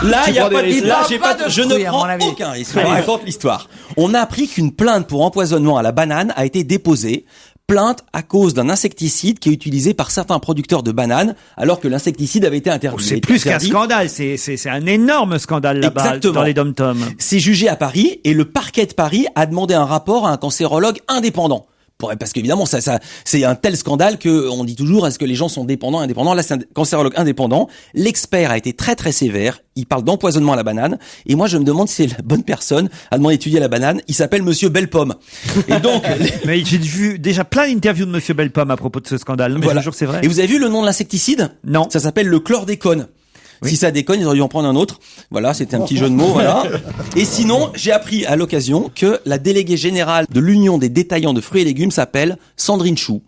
[SPEAKER 12] là, il y a pas de, je ne prends aucun risque. Je raconte l'histoire. On a appris qu'une plainte pour empoisonnement à la banane a été déposée. Plainte à cause d'un insecticide qui est utilisé par certains producteurs de bananes, alors que l'insecticide avait été interdit.
[SPEAKER 9] C'est plus qu'un scandale, c'est un énorme scandale là-bas.
[SPEAKER 12] Exactement.
[SPEAKER 9] Dans les dom-toms.
[SPEAKER 12] C'est jugé à Paris et le parquet de Paris a demandé un rapport à un cancérologue indépendant. Parce qu'évidemment, ça, c'est un tel scandale que on dit toujours, est-ce que les gens sont dépendants, indépendants? Là, c'est un cancérologue indépendant. L'expert a été très très sévère. Il parle d'empoisonnement à la banane. Et moi, je me demande si c'est la bonne personne à demander d'étudier la banane. Il s'appelle Monsieur Bellepomme. Et donc,
[SPEAKER 9] mais j'ai vu déjà plein d'interviews de Monsieur Bellepomme à propos de ce scandale. Non, mais
[SPEAKER 12] voilà.
[SPEAKER 9] Je jure que c'est vrai.
[SPEAKER 12] Et vous avez vu le nom de l'insecticide?
[SPEAKER 9] Non.
[SPEAKER 12] Ça s'appelle le chlordécone. Oui. Si ça déconne, ils auraient dû en prendre un autre. Voilà, c'était un petit jeu de mots, voilà. Et sinon, j'ai appris à l'occasion que la déléguée générale de l'Union des détaillants de fruits et légumes s'appelle Sandrine Chou.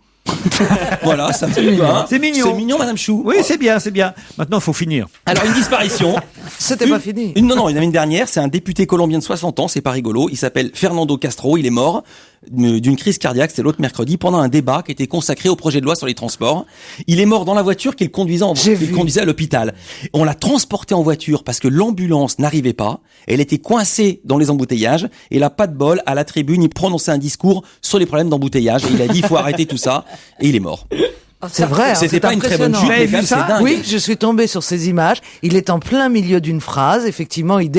[SPEAKER 12] Voilà, ça me fait bien.
[SPEAKER 9] C'est mignon.
[SPEAKER 12] C'est mignon, Madame Chou.
[SPEAKER 9] Oui, c'est bien, c'est bien. Maintenant, il faut finir.
[SPEAKER 12] Alors, une disparition.
[SPEAKER 11] C'était pas fini.
[SPEAKER 12] Non, il y en a une dernière. C'est un député colombien de 60 ans. C'est pas rigolo. Il s'appelle Fernando Castro. Il est mort d'une crise cardiaque. C'était l'autre mercredi pendant un débat qui était consacré au projet de loi sur les transports. Il est mort dans la voiture qu'il conduisait à l'hôpital. On l'a transporté en voiture parce que l'ambulance n'arrivait pas. Elle était coincée dans les embouteillages. Et là, pas de bol. À la tribune, il prononçait un discours sur les problèmes d'embouteillage. Et il a dit, il faut arrêter tout ça. Et il est mort.
[SPEAKER 11] C'est vrai.
[SPEAKER 12] C'était pas une très bonne chute, mais quand même, c'est dingue.
[SPEAKER 11] Oui, je suis tombé sur ces images. Il est en plein milieu d'une phrase. Effectivement, il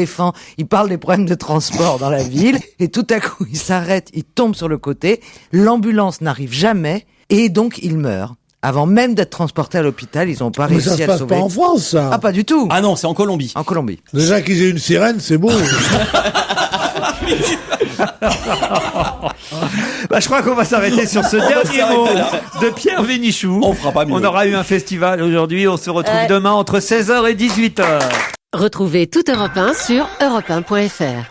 [SPEAKER 11] parle des problèmes de transport dans la ville. Et tout à coup, il s'arrête, il tombe sur le côté. L'ambulance n'arrive jamais. Et donc, il meurt. Avant même d'être transporté à l'hôpital, ils n'ont pas réussi à le sauver.
[SPEAKER 10] Mais ça se passe pas en France, ça.
[SPEAKER 11] Ah, pas du tout.
[SPEAKER 12] Ah non, c'est en Colombie.
[SPEAKER 11] En Colombie.
[SPEAKER 10] Déjà qu'ils aient une sirène, c'est beau.
[SPEAKER 9] Je crois qu'on va s'arrêter sur ce dernier mot de Pierre Bénichou.
[SPEAKER 12] On fera pas mieux.
[SPEAKER 9] On aura eu un festival aujourd'hui. On se retrouve demain entre 16h et 18h.
[SPEAKER 1] Retrouvez toute Europe 1 sur europe1.fr.